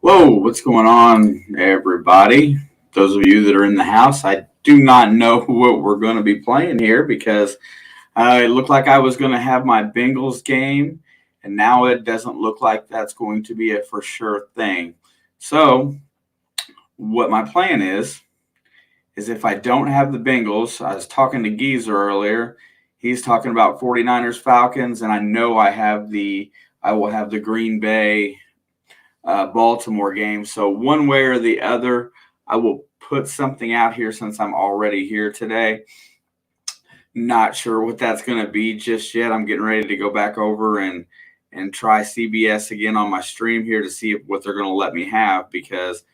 Whoa, what's going on, everybody? Those of you that are in the house, I do not know what we're going to be playing here because it looked like I was going to have my Bengals game, and now it doesn't look like that's going to be a for sure thing. So what my plan is if I don't have the Bengals, I was talking to Geezer earlier. He's talking about 49ers Falcons, and I know I will have the Green Bay Baltimore game. So one way or the other, I will put something out here since I'm already here today. Not sure what that's going to be just yet. I'm getting ready to go back over and try CBS again on my stream here to see what they're going to let me have, because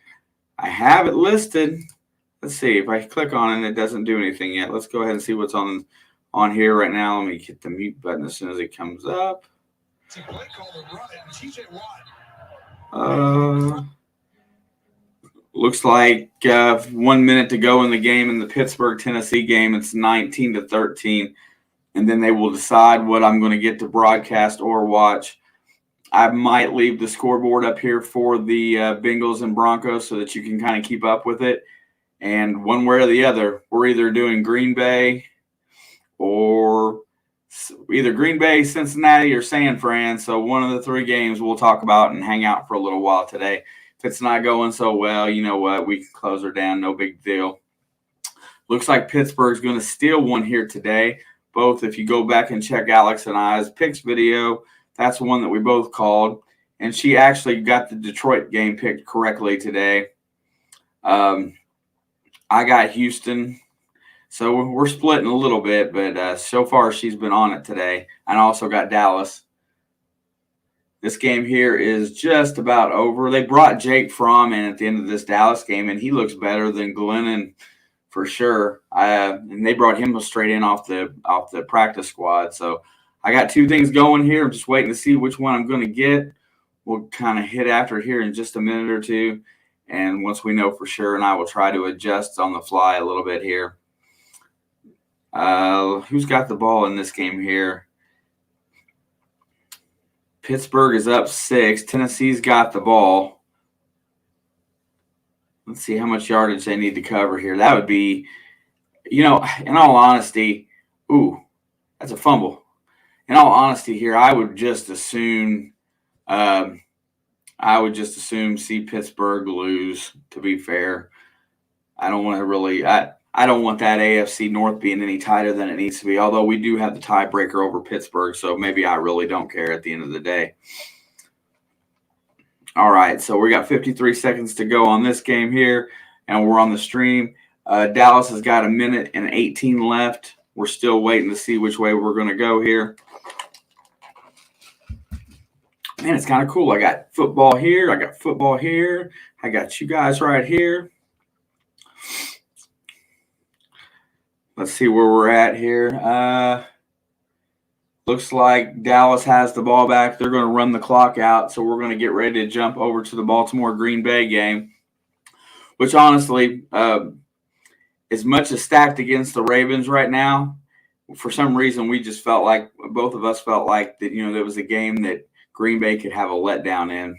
I have it listed. Let's see if I click on it, it doesn't do anything yet. Let's go ahead and see what's on here right now. Let me hit the mute button as soon as it comes up. Looks like 1 minute to go in the game, in the Pittsburgh Tennessee game. It's 19-13, and then they will decide what I'm going to get to broadcast or watch. I might leave the scoreboard up here for the Bengals and Broncos so that you can kind of keep up with it. And one way or the other, we're either doing Green Bay, Cincinnati, or San Fran. So one of the three games we'll talk about and hang out for a little while today. If it's not going so well, you know what? We can close her down. No big deal. Looks like Pittsburgh's going to steal one here today. Both, if you go back and check Alex and I's picks video, that's one that we both called. And she actually got the Detroit game picked correctly today. I got Houston. So we're splitting a little bit, but so far she's been on it today. And I also got Dallas. This game here is just about over. They brought Jake Fromm in at the end of this Dallas game, and he looks better than Glennon for sure. And they brought him straight in off the practice squad. So I got two things going here. I'm just waiting to see which one I'm going to get. We'll kind of hit after it here in just a minute or two. And once we know for sure, and I will try to adjust on the fly a little bit here. Who's got the ball in this game here? Pittsburgh is up 6. Tennessee's got the ball. Let's see how much yardage they need to cover here. That would be, in all honesty, that's a fumble. In all honesty here, I would just assume see Pittsburgh lose, to be fair. I don't want to really I don't want that AFC North being any tighter than it needs to be, although we do have the tiebreaker over Pittsburgh, so maybe I really don't care at the end of the day. All right, so we got 53 seconds to go on this game here, and we're on the stream. Dallas has got 1 minute and 18 left. We're still waiting to see which way we're going to go here. Man, it's kind of cool. I got football here. I got football here. I got you guys right here. Let's see where we're at here. Looks like Dallas has the ball back. They're going to run the clock out, so we're going to get ready to jump over to the Baltimore-Green Bay game, which honestly, as much as stacked against the Ravens right now, for some reason we just felt like, both of us felt like that, there was a game that Green Bay could have a letdown in.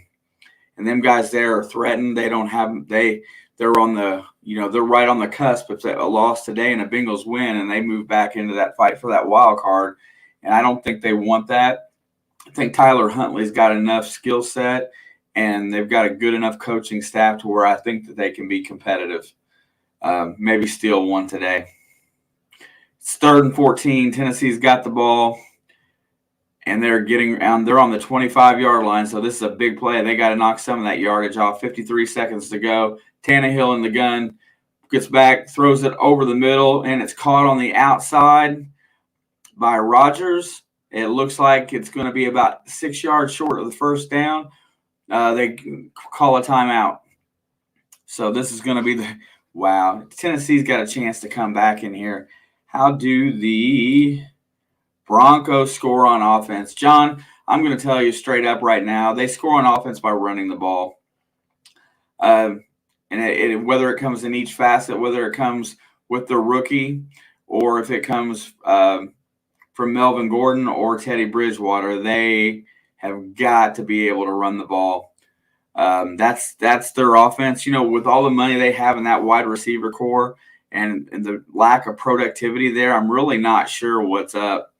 And them guys there are threatened. They're on the, they're right on the cusp of a loss today and a Bengals win, and they move back into that fight for that wild card. And I don't think they want that. I think Tyler Huntley's got enough skill set, and they've got a good enough coaching staff to where I think that they can be competitive. Maybe steal one today. It's 3rd and 14. Tennessee's got the ball. And they're on the 25-yard line, so this is a big play. They got to knock some of that yardage off. 53 seconds to go. Tannehill in the gun, gets back, throws it over the middle, and it's caught on the outside by Rodgers. It looks like it's going to be about 6 yards short of the first down. They call a timeout. So this is going to be wow. Tennessee's got a chance to come back in here. How do the Broncos score on offense? John, I'm going to tell you straight up right now, they score on offense by running the ball. And whether it comes in each facet, whether it comes with the rookie or if it comes from Melvin Gordon or Teddy Bridgewater, they have got to be able to run the ball. That's their offense. With all the money they have in that wide receiver core and the lack of productivity there, I'm really not sure what's up.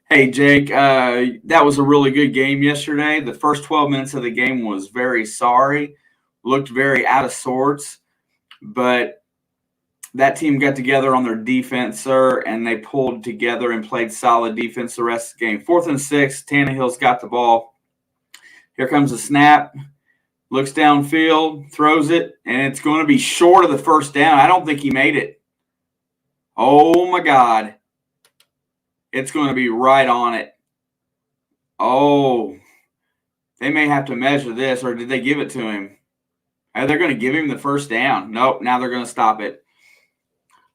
Hey, Jake, that was a really good game yesterday. The first 12 minutes of the game was very sorry, looked very out of sorts, but that team got together on their defense, sir, and they pulled together and played solid defense the rest of the game. 4th and 6, Tannehill's got the ball. Here comes the snap, looks downfield, throws it, and it's going to be short of the first down. I don't think he made it. Oh, my God. It's going to be right on it. Oh, they may have to measure this, or did they give it to him? Are they going to give him the first down? Nope, now they're going to stop it.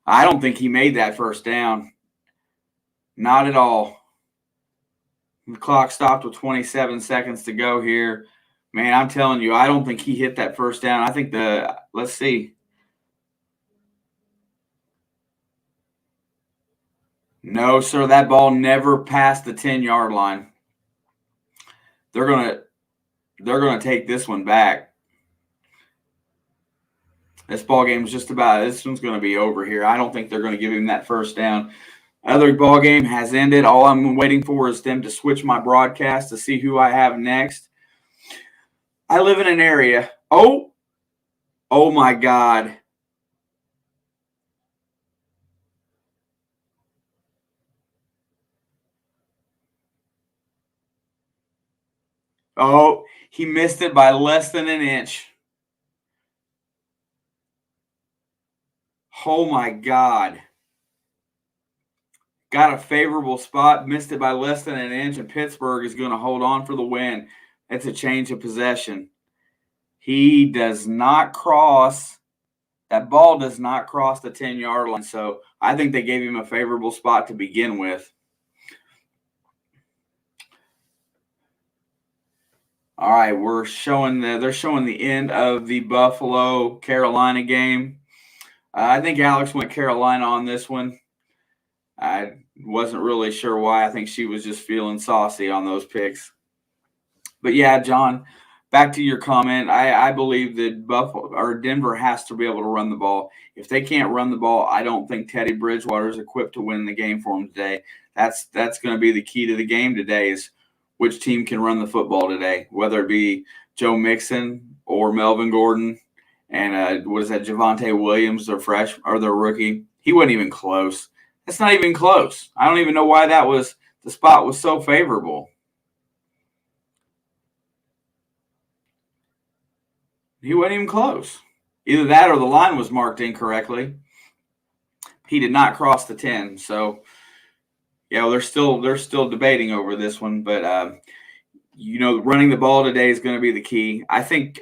I don't think he made that first down. Not at all. The clock stopped with 27 seconds to go here. Man, I'm telling you, I don't think he hit that first down. I think let's see. No, sir, that ball never passed the 10-yard line. They're gonna take this one back. This ball game is this one's gonna be over here. I don't think they're gonna give him that first down. Other ball game has ended. All I'm waiting for is them to switch my broadcast to see who I have next. I live in an area. Oh my God. Oh, he missed it by less than an inch. Oh, my God. Got a favorable spot, missed it by less than an inch, and Pittsburgh is going to hold on for the win. It's a change of possession. He does not cross. That ball does not cross the 10-yard line, so I think they gave him a favorable spot to begin with. All right, they're showing the end of the Buffalo-Carolina game. I think Alex went Carolina on this one. I wasn't really sure why. I think she was just feeling saucy on those picks. But yeah, John, back to your comment. I believe that Denver has to be able to run the ball. If they can't run the ball, I don't think Teddy Bridgewater is equipped to win the game for them today. That's going to be the key to the game today is which team can run the football today, whether it be Joe Mixon or Melvin Gordon and Javonte Williams, their rookie. He wasn't even close. That's not even close. I don't even know why the spot was so favorable. He wasn't even close. Either that or the line was marked incorrectly. He did not cross the 10. So, yeah, well, they're still debating over this one, but running the ball today is going to be the key. I think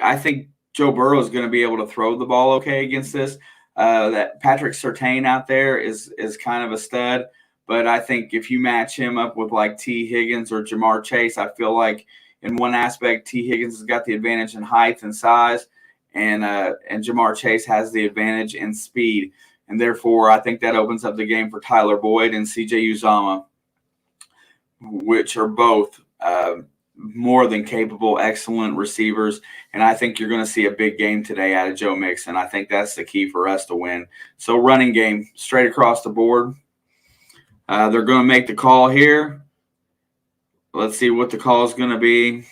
Joe Burrow is going to be able to throw the ball okay against this. That Patrick Surtain out there is kind of a stud, but I think if you match him up with like T. Higgins or Jamar Chase, I feel like in one aspect T. Higgins has got the advantage in height and size, and Jamar Chase has the advantage in speed, and therefore I think that opens up the game for Tyler Boyd and C.J. Uzomah, which are both more than capable, excellent receivers. And I think you're going to see a big game today out of Joe Mixon. I think that's the key for us to win. So running game straight across the board. They're going to make the call here. Let's see what the call is going to be.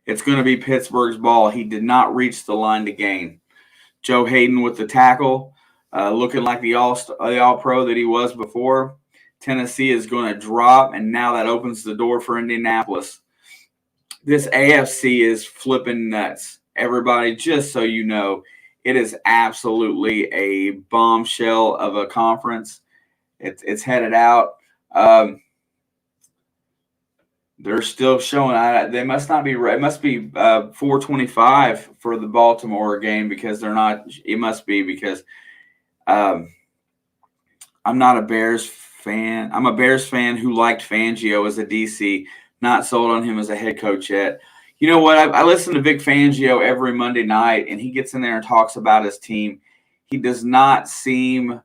It's going to be Pittsburgh's ball. He did not reach the line to gain. Joe Hayden with the tackle, looking like the all-pro that he was before. Tennessee is going to drop, and now that opens the door for Indianapolis. This AFC is flipping nuts. Everybody, just so you know, it is absolutely a bombshell of a conference. It's headed out. They're still showing. They must not be. It must be 4:25 for the Baltimore game because they're not. It must be because I'm not a Bears fan. I'm a Bears fan who liked Fangio as a DC. Not sold on him as a head coach yet. You know what? I listen to Vic Fangio every Monday night, and he gets in there and talks about his team. He does not seem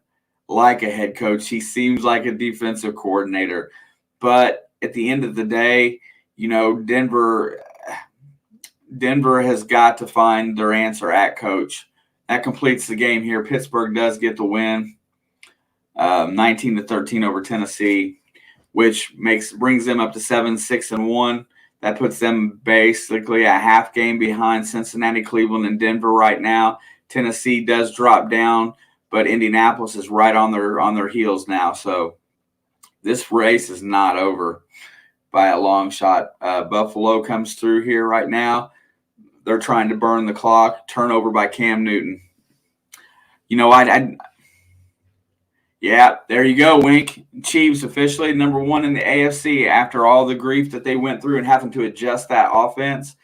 like a head coach. He seems like a defensive coordinator. But at the end of the day, Denver has got to find their answer at coach. That completes the game here. Pittsburgh does get the win, 19-13 over Tennessee, which brings them up to 7-6-1. That puts them basically a half game behind Cincinnati, Cleveland, and Denver right now. Tennessee does drop down, but Indianapolis is right on their heels now. So this race is not over by a long shot. Buffalo comes through here right now. They're trying to burn the clock. Turnover by Cam Newton. Yeah, there you go, Wink. Chiefs officially number one in the AFC after all the grief that they went through and having to adjust that offense.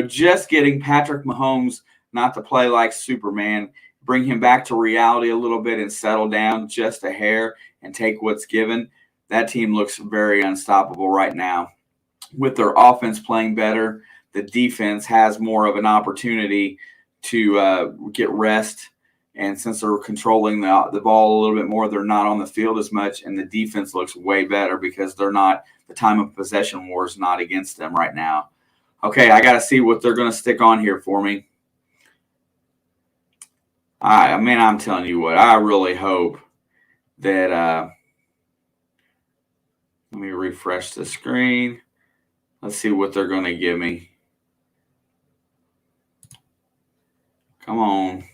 Just getting Patrick Mahomes not to play like Superman, bring him back to reality a little bit and settle down just a hair and take what's given. That team looks very unstoppable right now. With their offense playing better, the defense has more of an opportunity to get rest. And since they're controlling the ball a little bit more, they're not on the field as much, and the defense looks way better because they're not – the time of possession war is not against them right now. Okay, I got to see what they're going to stick on here for me. I'm telling you what, I really hope that let me refresh the screen. Let's see what they're going to give me. Come on.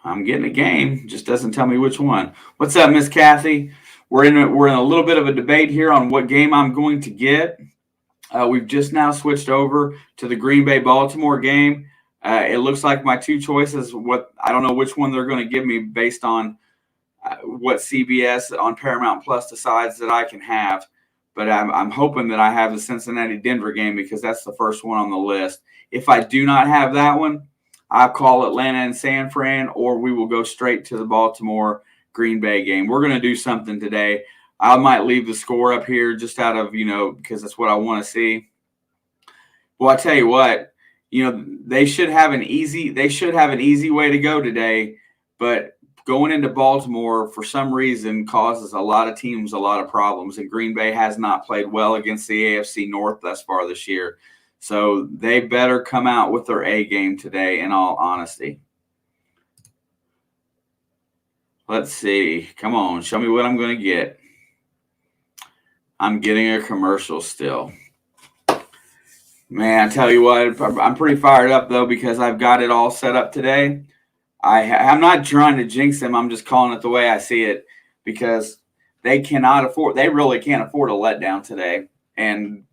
I'm getting a game. Just doesn't tell me which one. What's up, Miss Kathy? We're in a little bit of a debate here on what game I'm going to get. We've just now switched over to the Green Bay Baltimore game. It looks like my two choices. I don't know which one they're going to give me based on what CBS on Paramount Plus decides that I can have. But I'm hoping that I have the Cincinnati Denver game because that's the first one on the list. If I do not have that one, I'll call Atlanta and San Fran, or we will go straight to the Baltimore Green Bay game. We're going to do something today. I might leave the score up here just out of, because that's what I want to see. Well, I tell you what, they should have an easy way to go today, but going into Baltimore for some reason causes a lot of teams a lot of problems, and Green Bay has not played well against the AFC North thus far this year. So they better come out with their A game today, in all honesty. Let's see. Come on, show me what I'm going to get. I'm getting a commercial still. Man, I tell you what, I'm pretty fired up, though, because I've got it all set up today. I'm not trying to jinx them. I'm just calling it the way I see it because they really can't afford a letdown today. And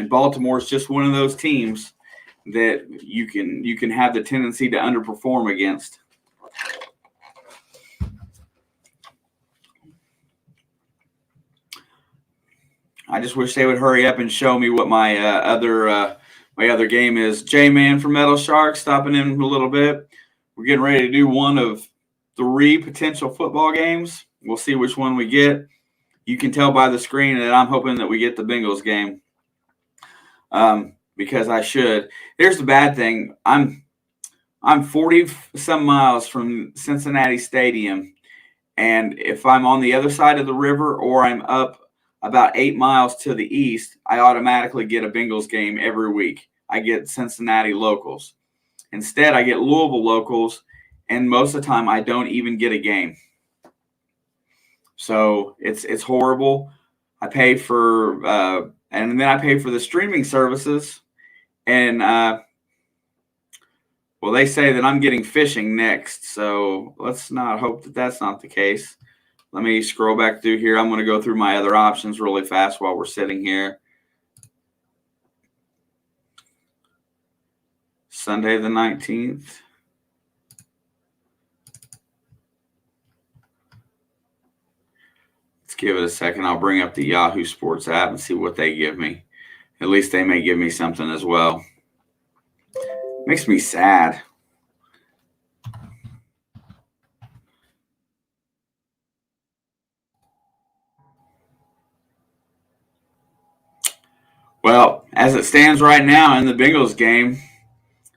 Baltimore is just one of those teams that you can have the tendency to underperform against. I just wish they would hurry up and show me what my other game is. J-Man from Metal Shark stopping in a little bit. We're getting ready to do one of 3 potential football games. We'll see which one we get. You can tell by the screen that I'm hoping that we get the Bengals game, because I should. Here's the bad thing. I'm 40 some miles from Cincinnati Stadium, and if I'm on the other side of the river or I'm up about 8 miles to the east, I automatically get a Bengals game every week. I get Cincinnati locals. Instead, I get Louisville locals, and most of the time I don't even get a game. So it's horrible. I pay for and then I pay for the streaming services, and well, they say that I'm getting fishing next, so let's not hope that that's not the case. Let me scroll back through here. I'm going to go through my other options really fast while we're sitting here. Sunday the 19th. Let's give it a second. I'll bring up the Yahoo Sports app and see what they give me. At least they may give me something as well. Makes me sad. Well, as it stands right now in the Bengals game,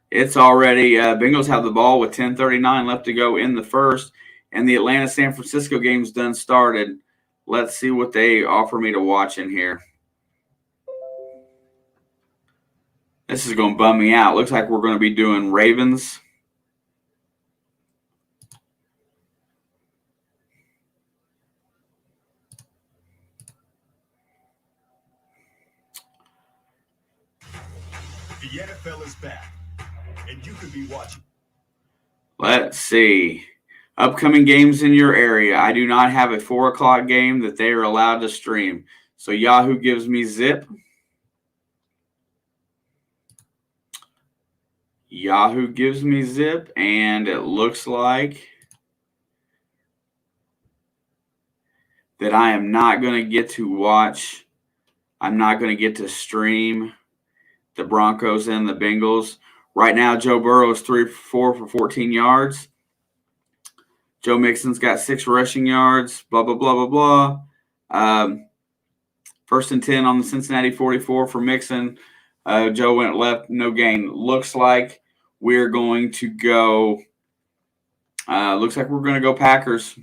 it's already Bengals have the ball with 10:39 left to go in the first, and the Atlanta-San Francisco game's done started. Let's see what they offer me to watch in here. This is going to bum me out. Looks like we're going to be doing Ravens. The NFL is back, and you could be watching. Let's see. Upcoming games in your area. I do not have a 4 o'clock game that they are allowed to stream. So Yahoo gives me Zip. Yahoo gives me Zip, and it looks like that I am not going to get to watch. I'm not going to get to stream the Broncos and the Bengals. Right now, Joe Burrow is 3 for 4 for 14 yards. Joe Mixon's got 6 rushing yards, blah, blah, blah, blah, blah. First and 10 on the Cincinnati 44 for Mixon. Joe went left, no gain. Looks like we're going to go Packers.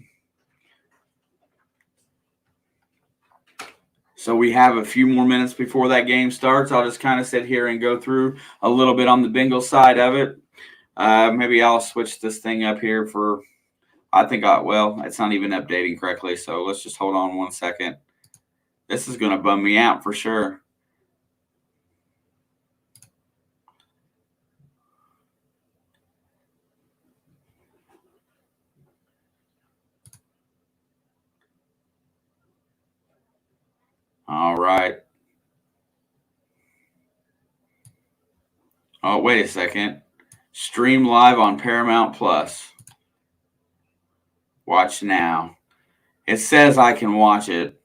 So we have a few more minutes before that game starts. I'll just kind of sit here and go through a little bit on the Bengals side of it. Maybe I'll switch this thing up here for – it's not even updating correctly, so let's just hold on 1 second. This is going to bum me out for sure. All right. Oh, wait a second. Stream live on Paramount Plus. Watch now. It says I can watch it.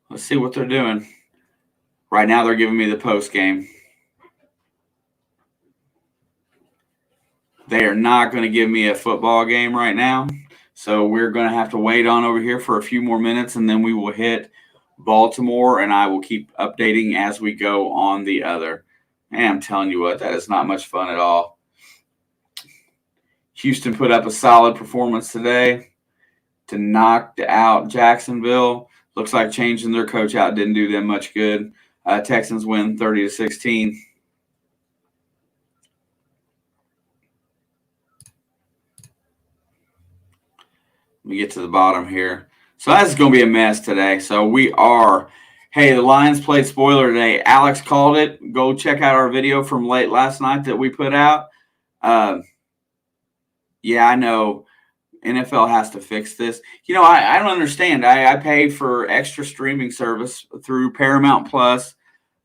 Let's see what they're doing. Right now they're giving me the post game. They are not going to give me a football game right now. So we're going to have to wait on over here for a few more minutes, and then we will hit Baltimore, and I will keep updating as we go on the other. Man, I'm telling you what, that is not much fun at all. Houston put up a solid performance today to knock out Jacksonville. Looks like changing their coach out didn't do them much good. Texans win 30-16. Let me get to the bottom here. So that's going to be a mess today. So the Lions played spoiler today. Alex called it. Go check out our video from late last night that we put out. Yeah, I know NFL has to fix this. I don't understand. I pay for extra streaming service through Paramount Plus,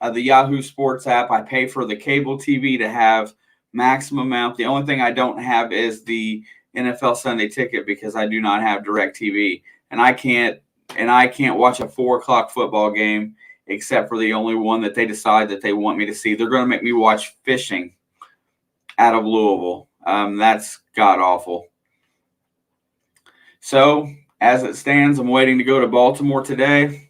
the Yahoo Sports app. I pay for the cable TV to have maximum amount. The only thing I don't have is the NFL Sunday Ticket because I do not have DirecTV, and I can't watch a 4 o'clock football game except for the only one that they decide that they want me to see. They're going to make me watch fishing out of Louisville. That's god awful. So as it stands, I'm waiting to go to Baltimore today.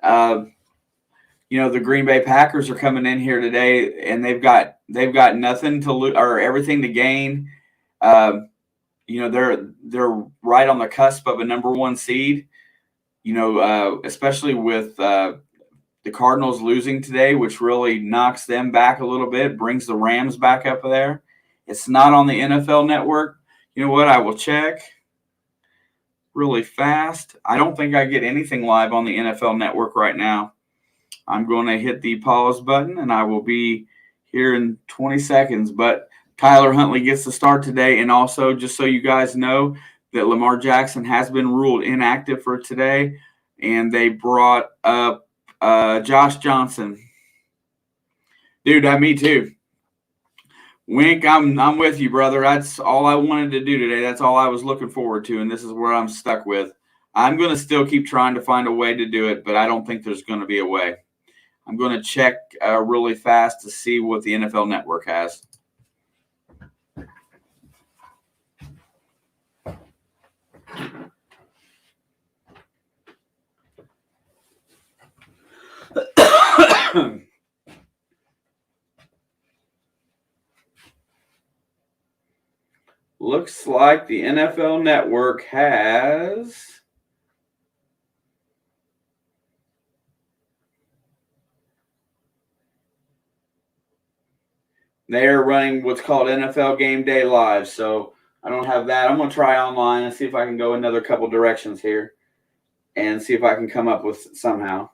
The Green Bay Packers are coming in here today, and they've got nothing to lose or everything to gain. They're right on the cusp of a number 1 seed. Especially with the Cardinals losing today, which really knocks them back a little bit, brings the Rams back up there. It's not on the NFL Network. You know what? I will check really fast. I don't think I get anything live on the NFL Network right now. I'm going to hit the pause button, and I will be here in 20 seconds. But Tyler Huntley gets the start today, and also just so you guys know that Lamar Jackson has been ruled inactive for today, and they brought up Josh Johnson. Dude, me too. Wink, I'm with you, brother. That's all I wanted to do today. That's all I was looking forward to, and this is where I'm stuck with. I'm going to still keep trying to find a way to do it, but I don't think there's going to be a way. I'm going to check really fast to see what the NFL Network has. Looks like the NFL Network has they're running what's called NFL Game Day Live, so I don't have that. I'm going to try online and see if I can go another couple directions here and see if I can come up with somehow.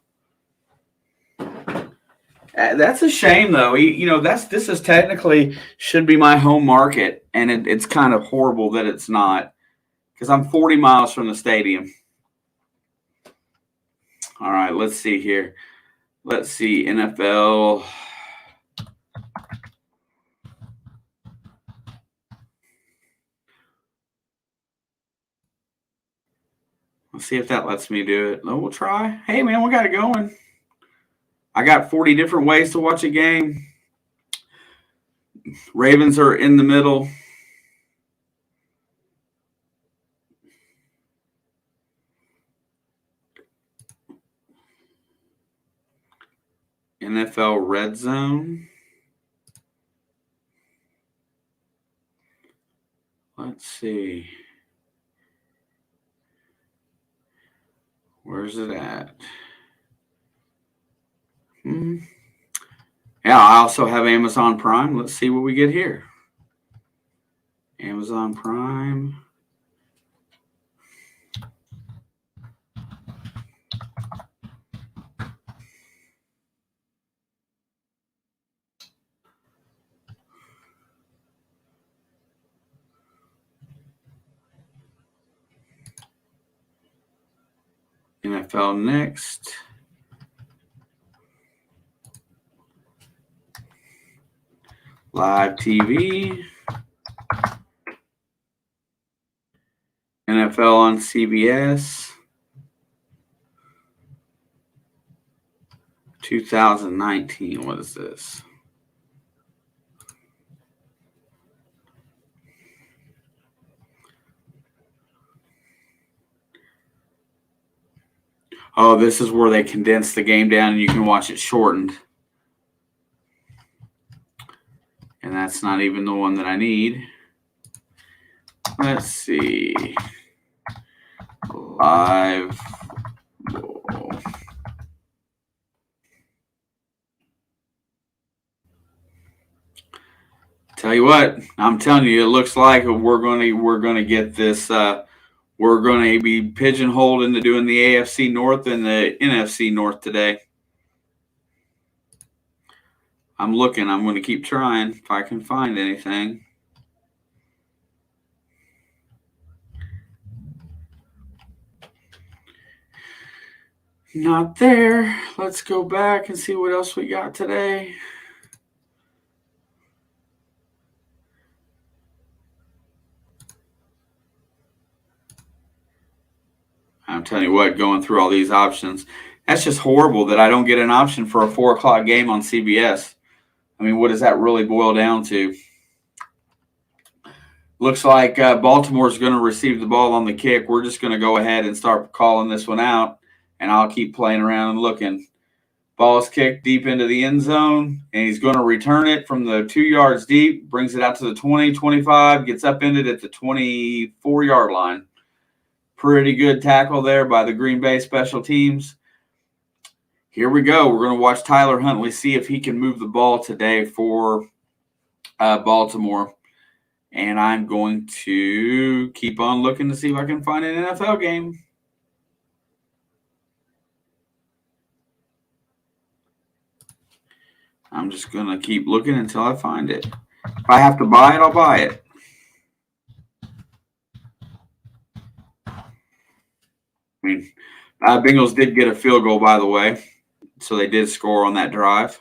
That's a shame, though. This is technically should be my home market, and it's kind of horrible that it's not because I'm 40 miles from the stadium. All right, let's see here. Let's see, NFL. Let's see if that lets me do it. Oh, we'll try. Hey, man, we got it going. I got 40 different ways to watch a game. Ravens are in the middle. NFL Red Zone. Let's see. Where's it at? Yeah, I also have Amazon Prime. Let's see what we get here. Amazon Prime. NFL Next. Live TV. NFL on CBS. 2019. What is this? Oh, this is where they condense the game down and you can watch it shortened. And that's not even the one that I need. Let's see. Live. Tell you what, I'm telling you, it looks like we're going to get this. We're going to be pigeonholed into doing the AFC North and the NFC North today. I'm looking. I'm going to keep trying if I can find anything. Not there. Let's go back and see what else we got today. I'm telling you what, going through all these options, that's just horrible that I don't get an option for a 4 o'clock game on CBS. I mean, what does that really boil down to? Looks like Baltimore's going to receive the ball on the kick. We're just going to go ahead and start calling this one out, and I'll keep playing around and looking. Ball is kicked deep into the end zone, and he's going to return it from the 2 yards deep, brings it out to the 20, 25, gets upended at the 24-yard line. Pretty good tackle there by the Green Bay special teams. Here we go. We're going to watch Tyler Huntley see if he can move the ball today for Baltimore. And I'm going to keep on looking to see if I can find an NFL game. I'm just going to keep looking until I find it. If I have to buy it, I'll buy it. I mean, Bengals did get a field goal, by the way. So they did score on that drive.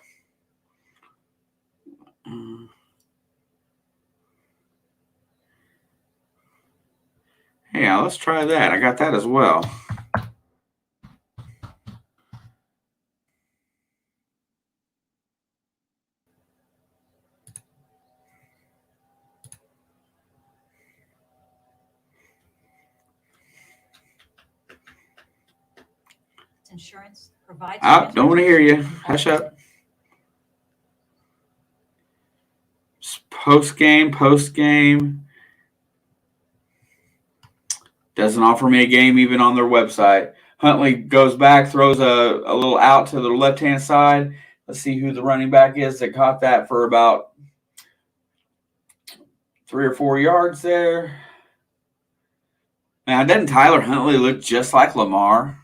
Yeah, let's try that. I got that as well. Insurance provides. Don't want to hear you. Hush up. Post game. Doesn't offer me a game even on their website. Huntley goes back, throws a little out to the left-hand side. Let's see who the running back is that caught that for about 3 or 4 yards there. Now, doesn't Tyler Huntley look just like Lamar?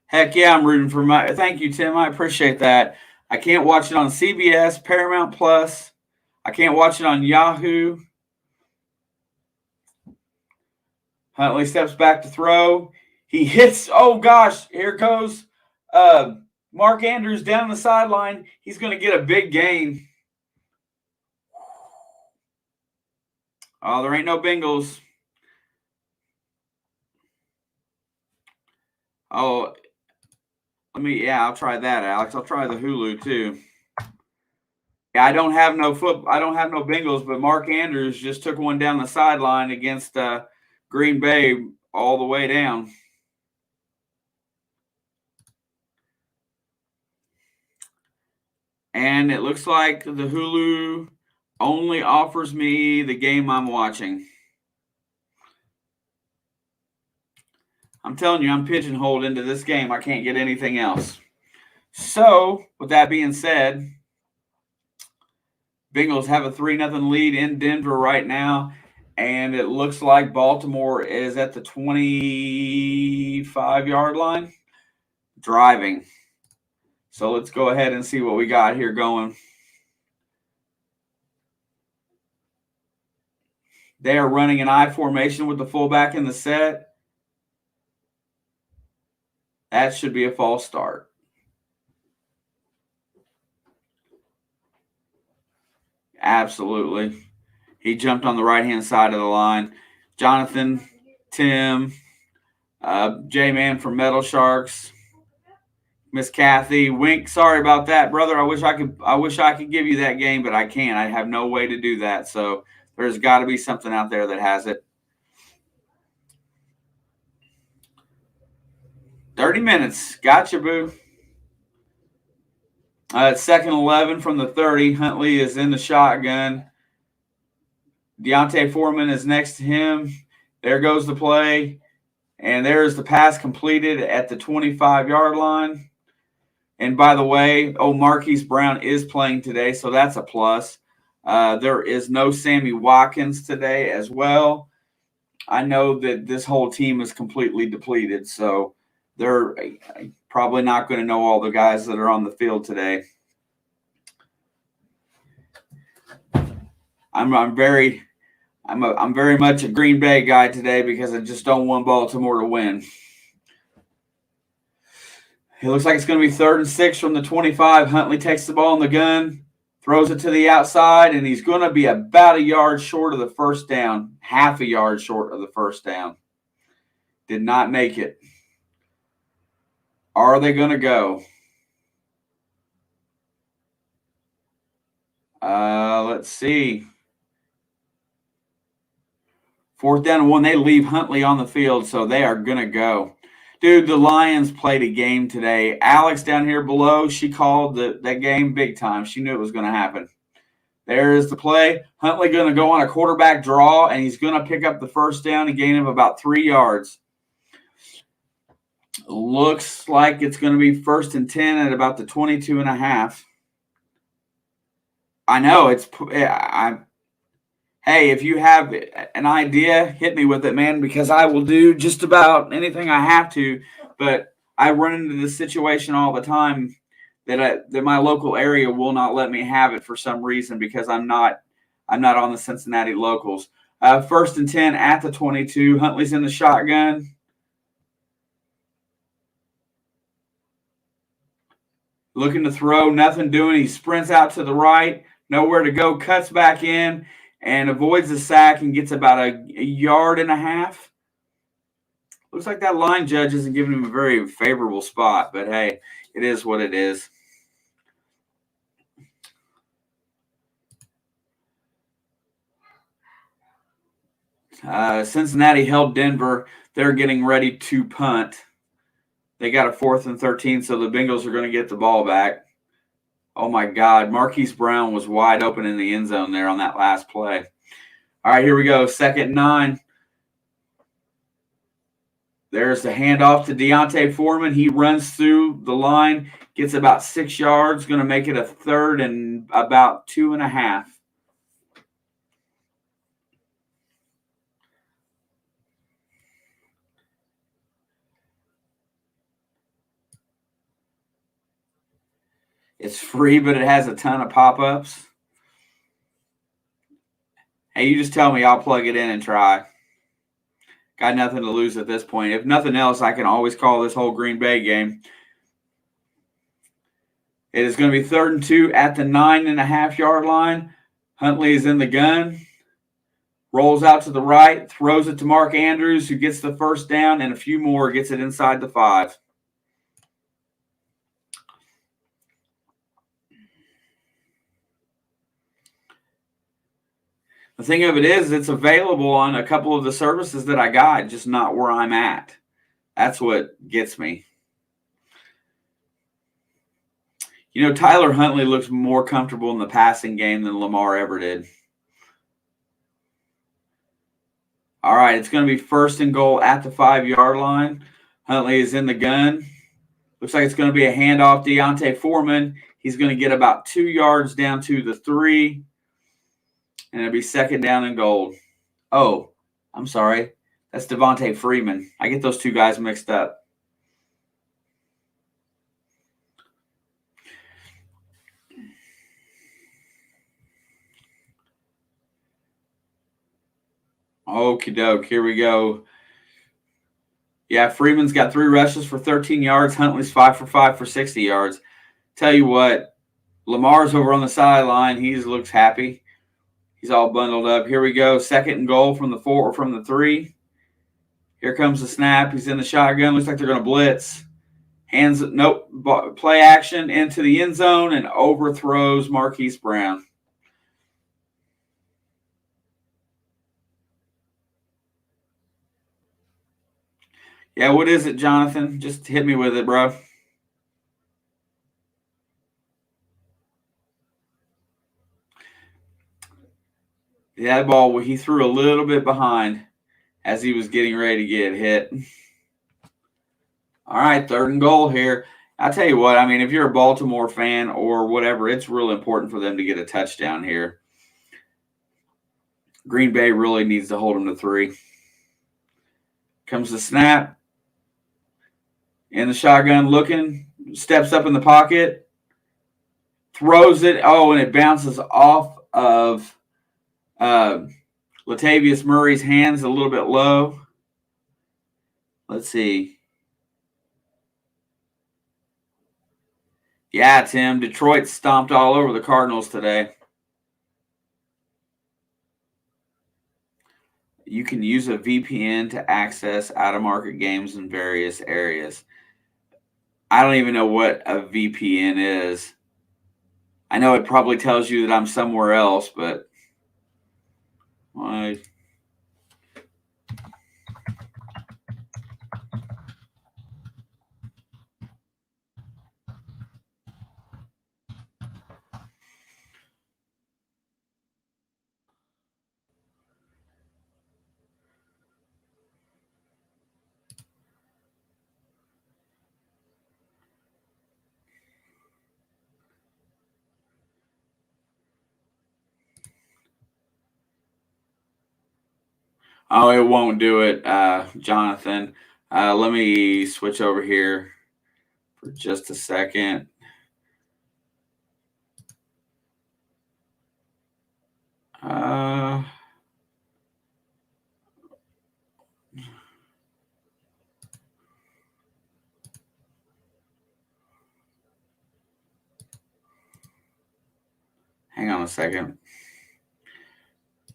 Heck yeah, I'm rooting for my – thank you, Tim. I appreciate that. I can't watch it on CBS, Paramount Plus. I can't watch it on Yahoo. Huntley steps back to throw. He hits – oh, gosh, here goes Mark Andrews down the sideline. He's going to get a big gain. Oh, there ain't no Bengals. Oh, I'll try that, Alex. I'll try the Hulu too. Yeah, I don't have no Bengals, but Mark Andrews just took one down the sideline against Green Bay all the way down. And it looks like the Hulu only offers me the game I'm watching. I'm telling you, I'm pigeonholed into this game. I can't get anything else. So, with that being said, Bengals have a 3-0 lead in Denver right now, and it looks like Baltimore is at the 25-yard line driving. So let's go ahead and see what we got here going. They are running an I formation with the fullback in the set. That should be a false start. Absolutely. He jumped on the right-hand side of the line. Jonathan, Tim, J-Man from Metal Sharks, Miss Kathy, Wink. Sorry about that, brother. I wish I could give you that game, but I can't. I have no way to do that. So there's got to be something out there that has it. 30 minutes. Gotcha, boo. Second 11 from the 30. Huntley is in the shotgun. Deontay Foreman is next to him. There goes the play. And there's the pass completed at the 25-yard line. And by the way, Marquise Brown is playing today, so that's a plus. There is no Sammy Watkins today as well. I know that this whole team is completely depleted, so they're probably not going to know all the guys that are on the field today. I'm very much a Green Bay guy today because I just don't want Baltimore to win. It looks like it's going to be 3rd and 6 from the 25. Huntley takes the ball in the gun, throws it to the outside, and he's going to be about a yard short of the first down, half a yard short of the first down. Did not make it. Are they going to go? Let's see. 4th down and 1. They leave Huntley on the field, so they are going to go. Dude, the Lions played a game today. Alex down here below, she called that game big time. She knew it was going to happen. There is the play. Huntley going to go on a quarterback draw, and he's going to pick up the first down and gain him about 3 yards. Looks like it's going to be 1st and 10 at about the 22.5. I know hey, if you have an idea, hit me with it, man, because I will do just about anything I have to. But I run into this situation all the time that my local area will not let me have it for some reason because I'm not on the Cincinnati locals. 1st and 10 at the 22. Huntley's in the shotgun. Looking to throw, nothing doing. He sprints out to the right, nowhere to go, cuts back in, and avoids the sack and gets about a yard and a half. Looks like that line judge isn't giving him a very favorable spot, but hey, it is what it is. Cincinnati held Denver. They're getting ready to punt. They got a 4th and 13, so the Bengals are going to get the ball back. Oh, my God. Marquise Brown was wide open in the end zone there on that last play. All right, here we go. 2nd and 9. There's the handoff to Deontay Foreman. He runs through the line, gets about 6 yards, going to make it a 3rd and about 2.5. It's free, but it has a ton of pop-ups. Hey, you just tell me, I'll plug it in and try. Got nothing to lose at this point. If nothing else, I can always call this whole Green Bay game. It is going to be 3rd and 2 at the 9.5-yard line. Huntley is in the gun. Rolls out to the right, throws it to Mark Andrews, who gets the first down, and a few more, gets it inside the 5. The thing of it is, it's available on a couple of the services that I got, just not where I'm at. That's what gets me. You know, Tyler Huntley looks more comfortable in the passing game than Lamar ever did. All right, it's going to be 1st and goal at the 5-yard line. Huntley is in the gun. Looks like it's going to be a handoff. Deontay Foreman, he's going to get about 2 yards down to the 3. And it'll be 2nd down and goal. Oh, I'm sorry. That's Devontae Freeman. I get those two guys mixed up. Okie doke. Here we go. Yeah, Freeman's got 3 rushes for 13 yards. Huntley's 5 for 5 for 60 yards. Tell you what, Lamar's over on the sideline. He looks happy. He's all bundled up. Here we go. 2nd and goal from the 4 or from the 3. Here comes the snap. He's in the shotgun. Looks like they're going to blitz. Play action into the end zone and overthrows Marquise Brown. Yeah, what is it, Jonathan? Just hit me with it, bro. Yeah, that ball, he threw a little bit behind as he was getting ready to get hit. All right, 3rd and goal here. I'll tell you what, I mean, if you're a Baltimore fan or whatever, it's real important for them to get a touchdown here. Green Bay really needs to hold them to 3. Comes the snap. In the shotgun looking. Steps up in the pocket. Throws it. Oh, and it bounces off of Latavius Murray's hands a little bit low. Let's see. Yeah, Tim, Detroit stomped all over the Cardinals today. You can use a VPN to access out-of-market games in various areas. I don't even know what a VPN is. I know it probably tells you that I'm somewhere else, but why? Oh, it won't do it, Jonathan. Let me switch over here for just a second. Hang on a second.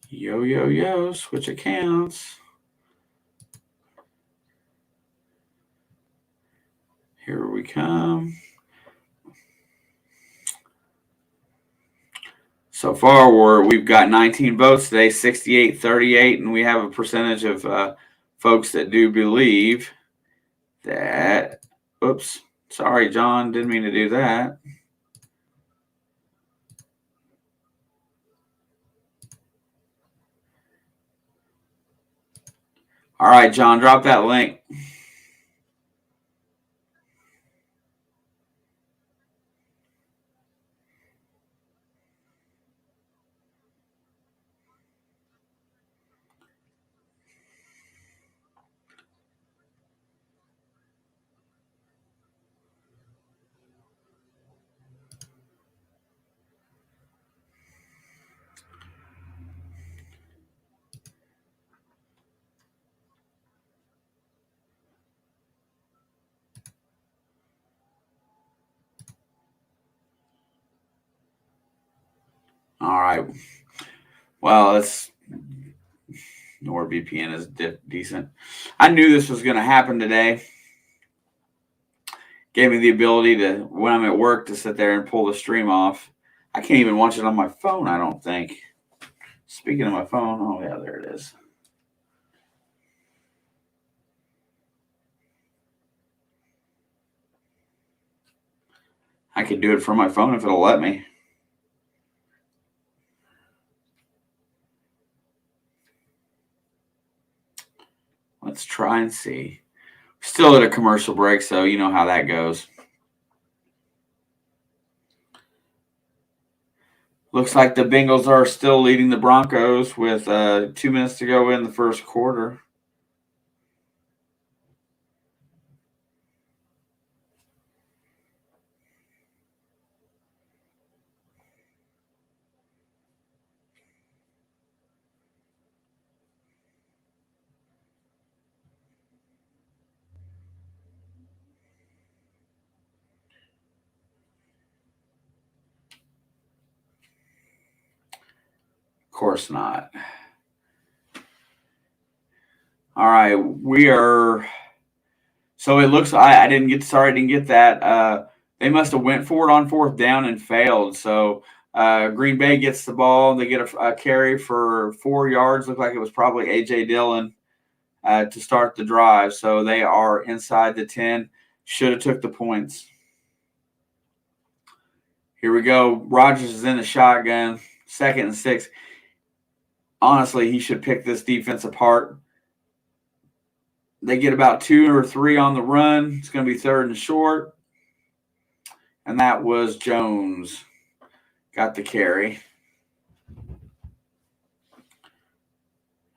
Yo, switch accounts. Here we come. So far, we've got 19 votes today, 68-38, and we have a percentage of folks that do believe that. Oops, sorry, John, didn't mean to do that. All right, John, drop that link. All right. Well, it's NordVPN is decent. I knew this was going to happen today. Gave me the ability to, when I'm at work, to sit there and pull the stream off. I can't even watch it on my phone, I don't think. Speaking of my phone, oh yeah, there it is. I could do it from my phone if it'll let me. Let's try and see. Still at a commercial break, so you know how that goes. Looks like the Bengals are still leading the Broncos with 2 minutes to go in the first quarter. Of course not. All right, we are. So it looks. I didn't get that. They must have went for it on fourth down and failed. So Green Bay gets the ball. They get a carry for 4 yards. Looked like it was probably A.J. Dillon to start the drive. So they are inside the 10. Should have took the points. Here we go. Rodgers is in the shotgun. 2nd and 6. Honestly, he should pick this defense apart. They get about 2 or 3 on the run. It's going to be 3rd and short. And that was Jones. Got the carry.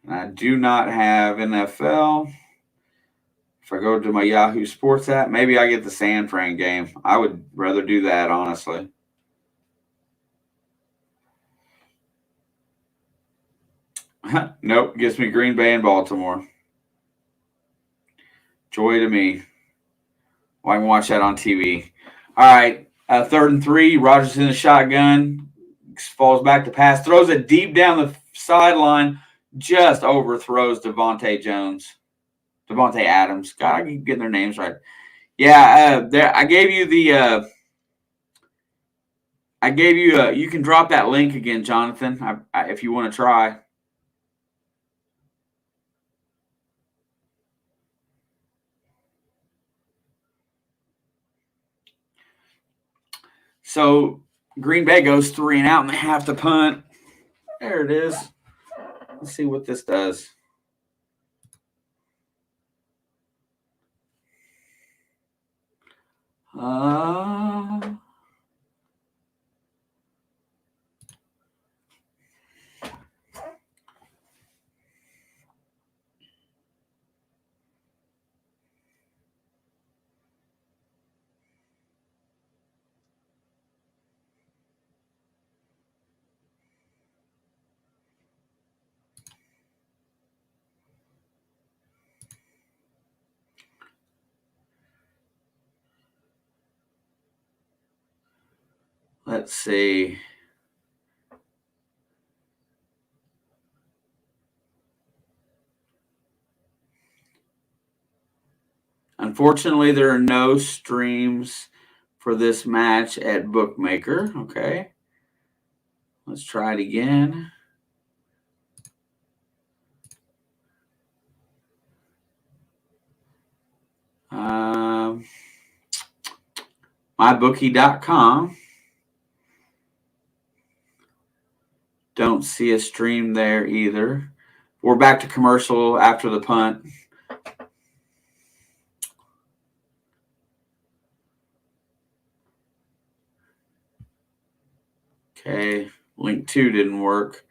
And I do not have NFL. If I go to my Yahoo Sports app, maybe I get the San Fran game. I would rather do that, honestly. Nope, gives me Green Bay and Baltimore. Joy to me. Well, I can watch that on TV. All right, 3rd and 3. Rodgers in the shotgun. Falls back to pass. Throws it deep down the sideline. just overthrows Devontae Adams. God, I keep getting their names right. Yeah, there. I gave you the. You can drop that link again, Jonathan, if you want to try. So Green Bay goes 3 and out, and they have to punt. There it is. Let's see what this does. Let's see. Unfortunately, there are no streams for this match at Bookmaker. Okay. Let's try it again. MyBookie.com. Don't see a stream there either. We're back to commercial after the punt. Okay, link 2 didn't work.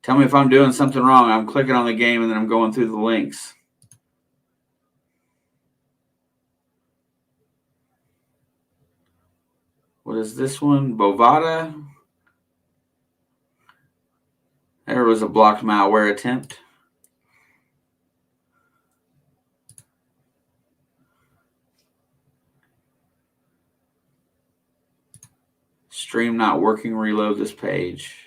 Tell me if I'm doing something wrong. I'm clicking on the game and then I'm going through the links. What is this one? Bovada. There was a blocked malware attempt. Stream not working. Reload this page.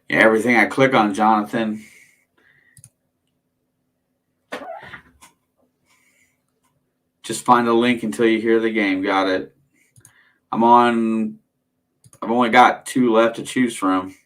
Yeah, everything I click on, Jonathan. Just find a link until you hear the game. Got it. I've only got 2 left to choose from.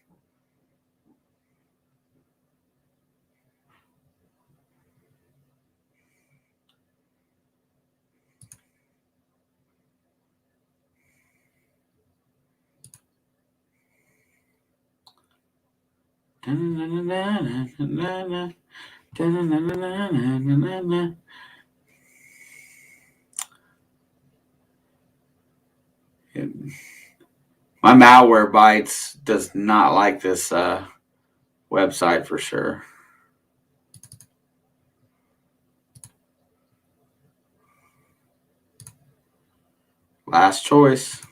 My malware bites does not like this website for sure. Last choice.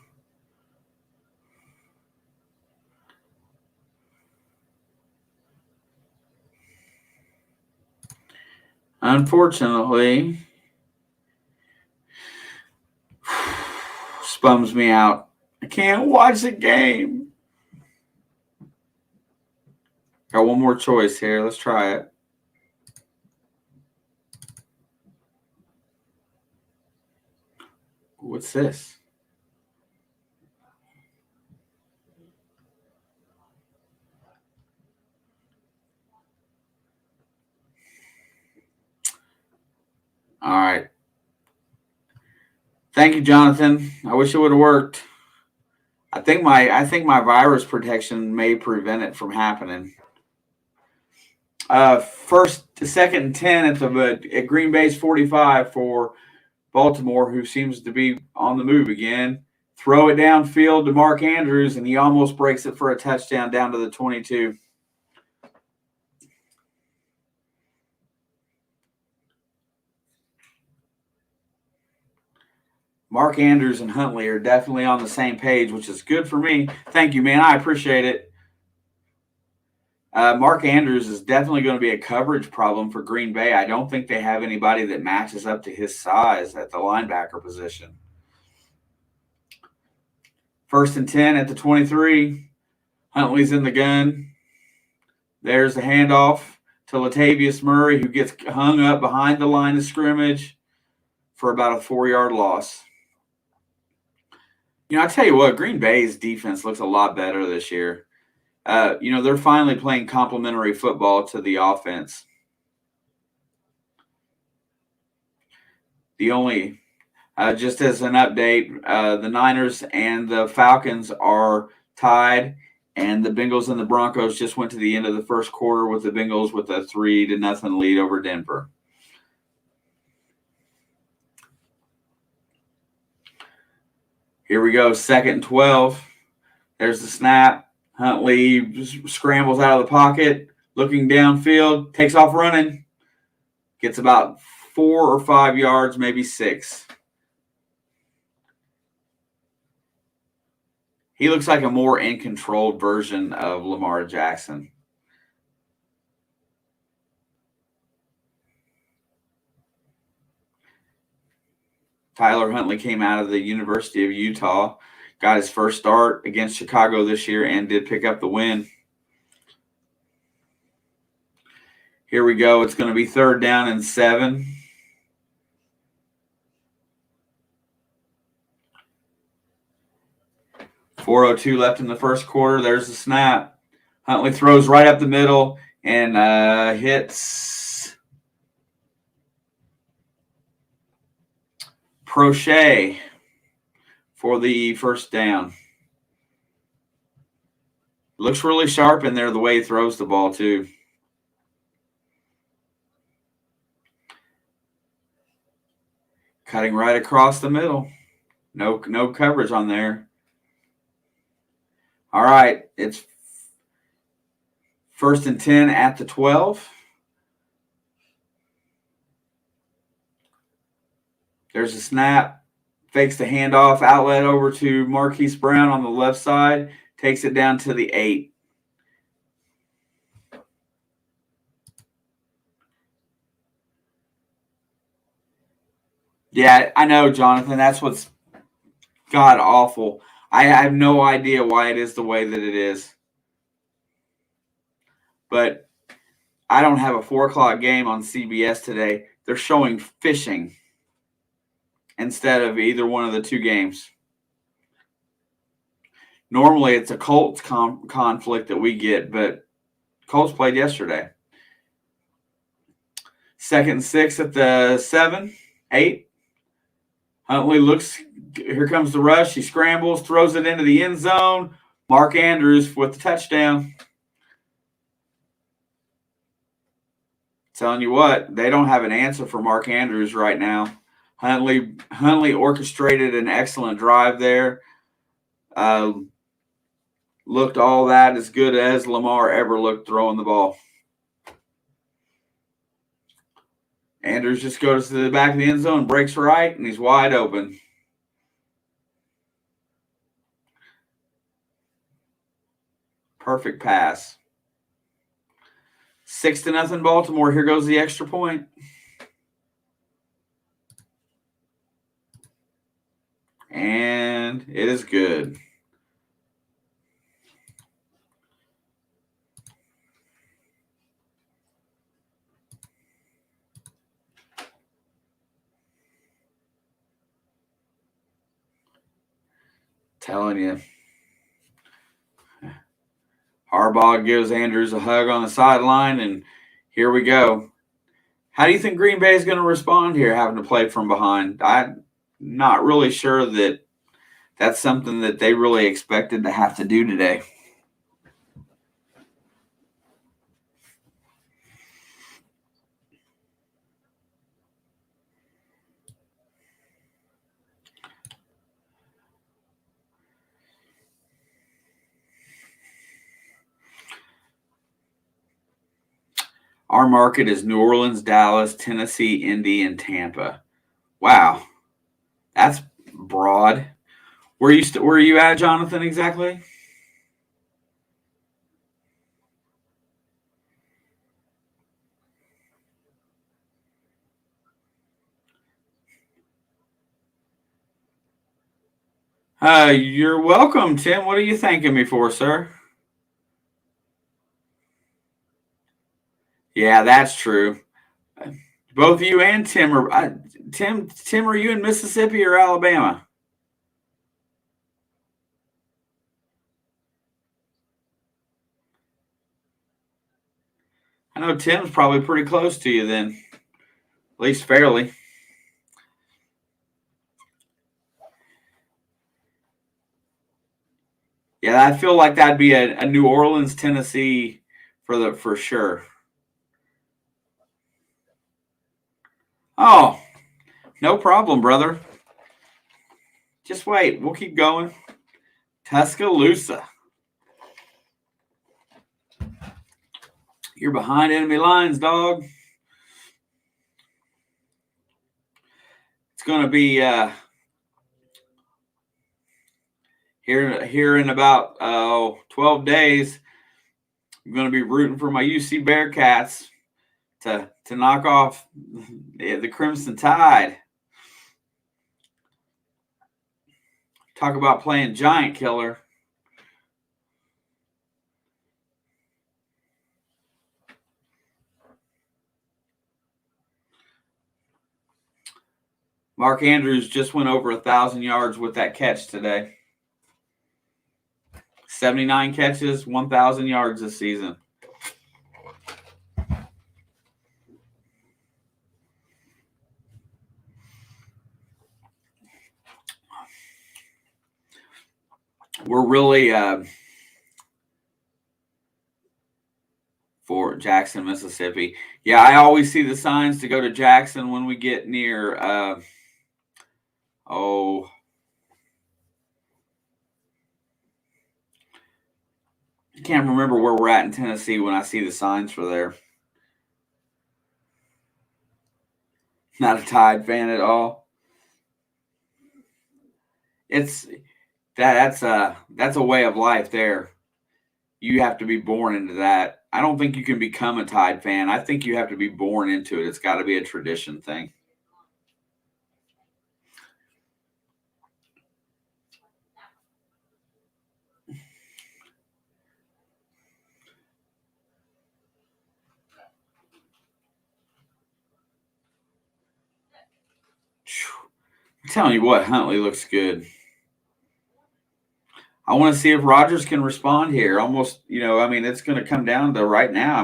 Unfortunately, spums me out. I can't watch the game. Got one more choice here. Let's try it. What's this? All right. Thank you, Jonathan. I wish it would have worked. I think my virus protection may prevent it from happening. Second and 10 at Green Bay's 45 for Baltimore, who seems to be on the move again. throw it downfield to Mark Andrews, and he almost breaks it for a touchdown down to the 22. Mark Andrews and Huntley are definitely on the same page, which is good for me. Thank you, man. I appreciate it. Mark Andrews is definitely going to be a coverage problem for Green Bay. I don't think they have anybody that matches up to his size at the linebacker position. 1st and 10 at the 23. Huntley's in the gun. There's the handoff to Latavius Murray, who gets hung up behind the line of scrimmage for about a 4-yard loss. I tell you what, Green Bay's defense looks a lot better this year. They're finally playing complementary football to the offense. Just as an update, the Niners and the Falcons are tied, and the Bengals and the Broncos just went to the end of the first quarter with the Bengals with a 3-0 lead over Denver. Here we go, 2nd and 12. There's the snap. Huntley scrambles out of the pocket, looking downfield, takes off running, gets about 4 or 5 yards, maybe 6. He looks like a more in-control version of Lamar Jackson. Tyler Huntley came out of the University of Utah, got his first start against Chicago this year, and did pick up the win. Here we go. It's going to be 3rd down and 7. .402 left in the first quarter. There's the snap. Huntley throws right up the middle and hits Prochet for the first down. Looks really sharp in there the way he throws the ball too. Cutting right across the middle. No coverage on there. All right, it's 1st and 10 at the 12. There's a snap, fakes the handoff, outlet over to Marquise Brown on the left side, takes it down to the 8. Yeah, I know, Jonathan. That's what's god awful. I have no idea why it is the way that it is. But I don't have a 4 o'clock game on CBS today. They're showing fishing instead of either one of the 2 games. Normally it's a Colts conflict that we get, but Colts played yesterday. 2nd and 6 at the 7, 8. Huntley looks, here comes the rush. He scrambles, throws it into the end zone. Mark Andrews with the touchdown. Telling you what, they don't have an answer for Mark Andrews right now. Huntley orchestrated an excellent drive there. Looked all that as good as Lamar ever looked throwing the ball. Andrews just goes to the back of the end zone, breaks right, and he's wide open. Perfect pass. 6-0 Baltimore. Here goes the extra point. And it is good. Telling you. Harbaugh gives Andrews a hug on the sideline, and here we go. How do you think Green Bay is going to respond here, having to play from behind? I'm not really sure that that's something that they really expected to have to do today. Our market is New Orleans, Dallas, Tennessee, Indy, and Tampa. Wow, that's broad. Where are you at, Jonathan, exactly? You're welcome, Tim. What are you thanking me for, sir? Yeah, that's true. Both you and Tim are Tim. Are you in Mississippi or Alabama? I know Tim's probably pretty close to you then, at least fairly. Yeah, I feel like that'd be a New Orleans, Tennessee for sure. Oh, no problem, brother. Just wait. We'll keep going. Tuscaloosa. You're behind enemy lines, dog. It's going to be here in about 12 days. I'm going to be rooting for my UC Bearcats to knock off the Crimson Tide. Talk about playing giant killer. Mark Andrews just went over 1,000 yards with that catch today. 79 catches, 1,000 yards this season. We're really for Jackson, Mississippi. Yeah, I always see the signs to go to Jackson when we get near I can't remember where we're at in Tennessee when I see the signs for there. Not a Tide fan at all. It's that's a way of life there. You have to be born into that. I don't think you can become a Tide fan. I think you have to be born into it. It's got to be a tradition thing. I'm telling you what, Huntley looks good. I want to see if Rodgers can respond here. Almost, it's going to come down to right now.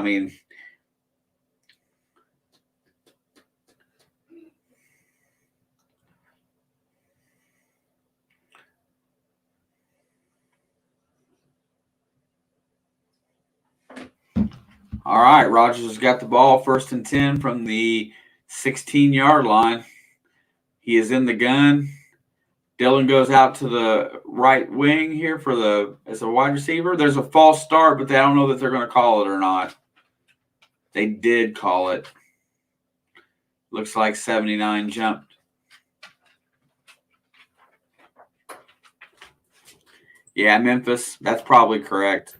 All right, Rodgers has got the ball, 1st and 10 from the 16-yard line. He is in the gun. Dillon goes out to the right wing here as a wide receiver. There's a false start, but I don't know that they're going to call it or not. They did call it. Looks like 79 jumped. Yeah, Memphis. That's probably correct.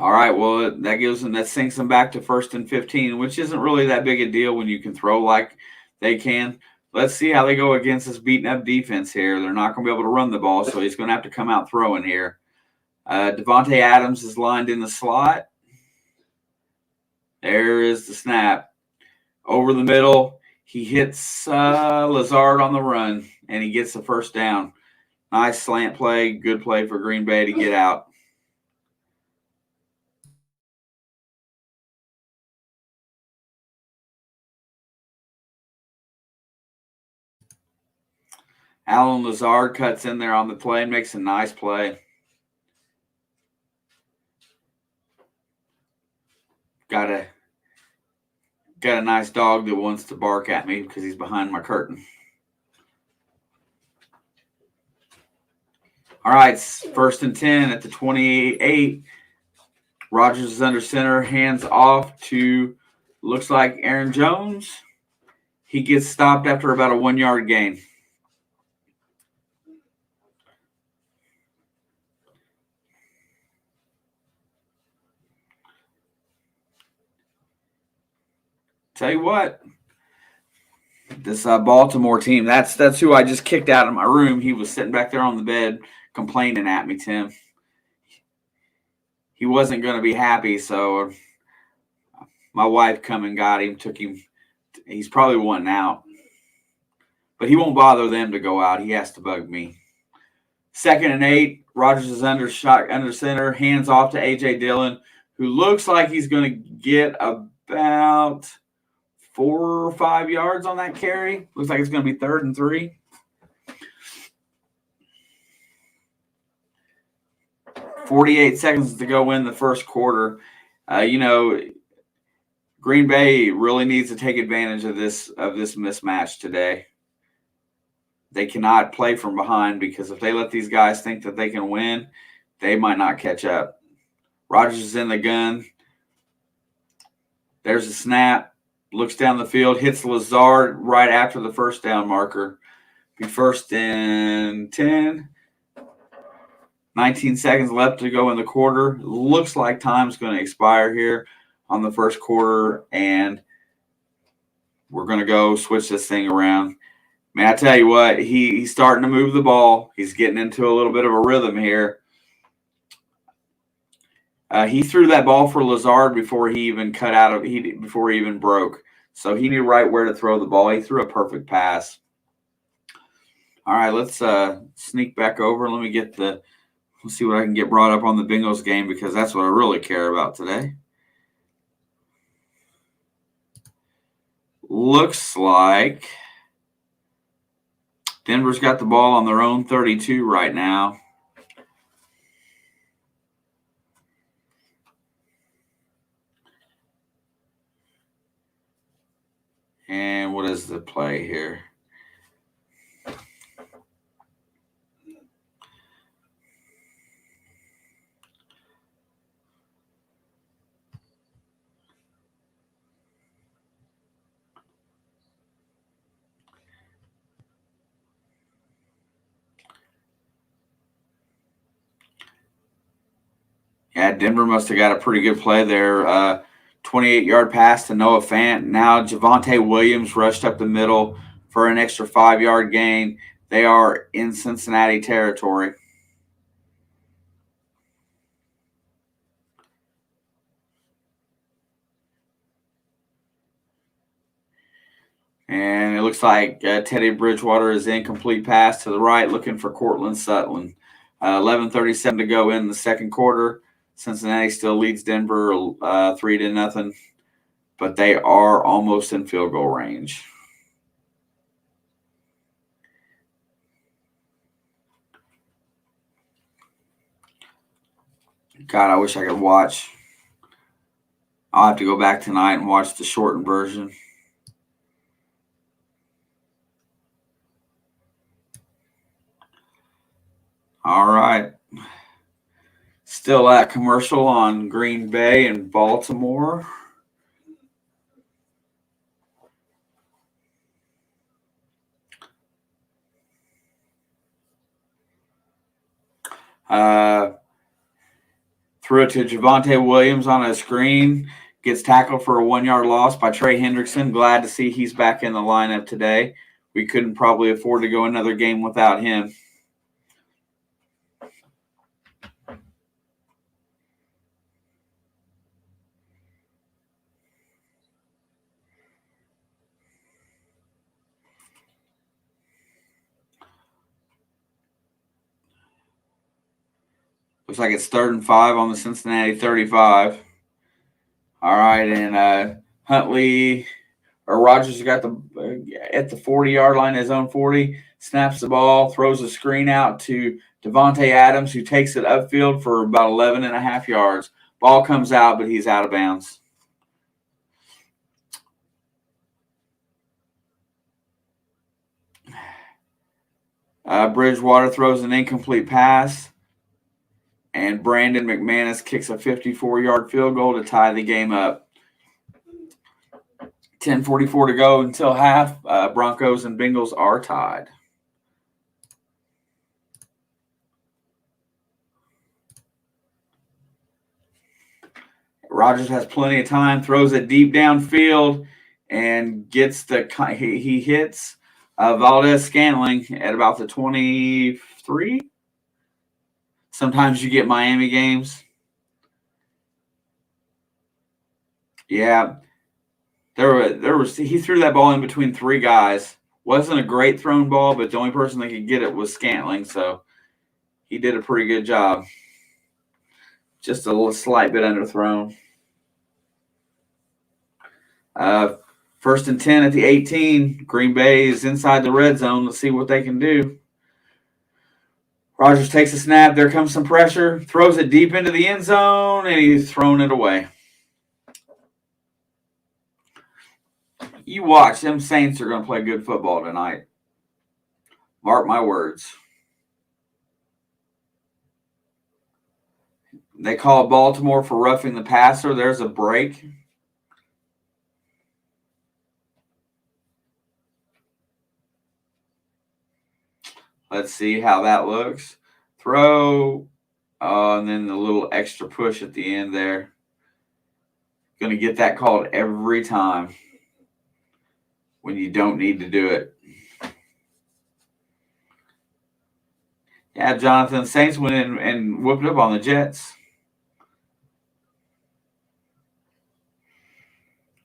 All right, well, that sinks them back to 1st and 15, which isn't really that big a deal when you can throw like they can. Let's see how they go against this beaten up defense here. They're not going to be able to run the ball, so he's going to have to come out throwing here. Devontae Adams is lined in the slot. There is the snap. Over the middle, he hits Lazard on the run, and he gets the 1st down. Nice slant play, good play for Green Bay to get out. Allen Lazard cuts in there on the play and makes a nice play. Got a nice dog that wants to bark at me because he's behind my curtain. All right, 1st and 10 at the 28. Rogers is under center, hands off to, looks like Aaron Jones. He gets stopped after about a 1-yard gain. Tell you what, this Baltimore team, that's who I just kicked out of my room. He was sitting back there on the bed complaining at me, Tim. He wasn't going to be happy, so my wife come and got him, took him. He's probably wanting out. But he won't bother them to go out. He has to bug me. 2nd and 8. Rogers is under center, hands off to A.J. Dillon, who looks like he's going to get about 4 or 5 yards on that carry. Looks like it's going to be 3rd and 3. .48 seconds to go in the first quarter. Green Bay really needs to take advantage of this mismatch today. They cannot play from behind, because if they let these guys think that they can win, they might not catch up. Rogers is in the gun. There's a snap. Looks down the field, hits Lazard right after the first down marker. Be 1st and 10. 19 seconds left to go in the quarter. Looks like time's going to expire here on the first quarter, and we're going to go switch this thing around. Man, I tell you what, he's starting to move the ball. He's getting into a little bit of a rhythm here. He threw that ball for Lazard before he even before he even broke. So he knew right where to throw the ball. He threw a perfect pass. All right, let's sneak back over. Let's see what I can get brought up on the Bengals game, because that's what I really care about today. Looks like Denver's got the ball on their own 32 right now. And what is the play here? Yeah, Denver must have got a pretty good play there. 28-yard pass to Noah Fant. Now Javonte Williams rushed up the middle for an extra 5-yard gain. They are in Cincinnati territory. And it looks like Teddy Bridgewater is incomplete pass to the right, looking for Cortland Sutton. 11:37 to go in the second quarter. Cincinnati still leads Denver 3-0, but they are almost in field goal range. God, I wish I could watch. I'll have to go back tonight and watch the shortened version. All right. Still that commercial on Green Bay and Baltimore. Threw it to Javonte Williams on a screen. Gets tackled for a 1-yard loss by Trey Hendrickson. Glad to see he's back in the lineup today. We couldn't probably afford to go another game without him. Looks like it's 3rd and 5 on the Cincinnati 35. All right, and Rogers got at the 40-yard line, his own 40, snaps the ball, throws a screen out to Devontae Adams, who takes it upfield for about 11.5 yards. Ball comes out, but he's out of bounds. Bridgewater throws an incomplete pass, and Brandon McManus kicks a 54-yard field goal to tie the game up. 10:44 to go until half. Broncos and Bengals are tied. Rodgers has plenty of time, throws it deep downfield, and gets he hits Valdez-Scantling at about the 23. Sometimes you get Miami games. Yeah. He threw that ball in between three guys. Wasn't a great thrown ball, but the only person that could get it was Scantling, so he did a pretty good job. Just a little slight bit underthrown. 1st and 10 at the 18. Green Bay is inside the red zone. Let's see what they can do. Rodgers takes a snap. There comes some pressure. Throws it deep into the end zone, and he's thrown it away. You watch. Them Saints are going to play good football tonight. Mark my words. They call Baltimore for roughing the passer. There's a break. Let's see how that looks. Throw. And then the little extra push at the end there. Going to get that called every time when you don't need to do it. Yeah, Jonathan, Saints went in and whooped up on the Jets.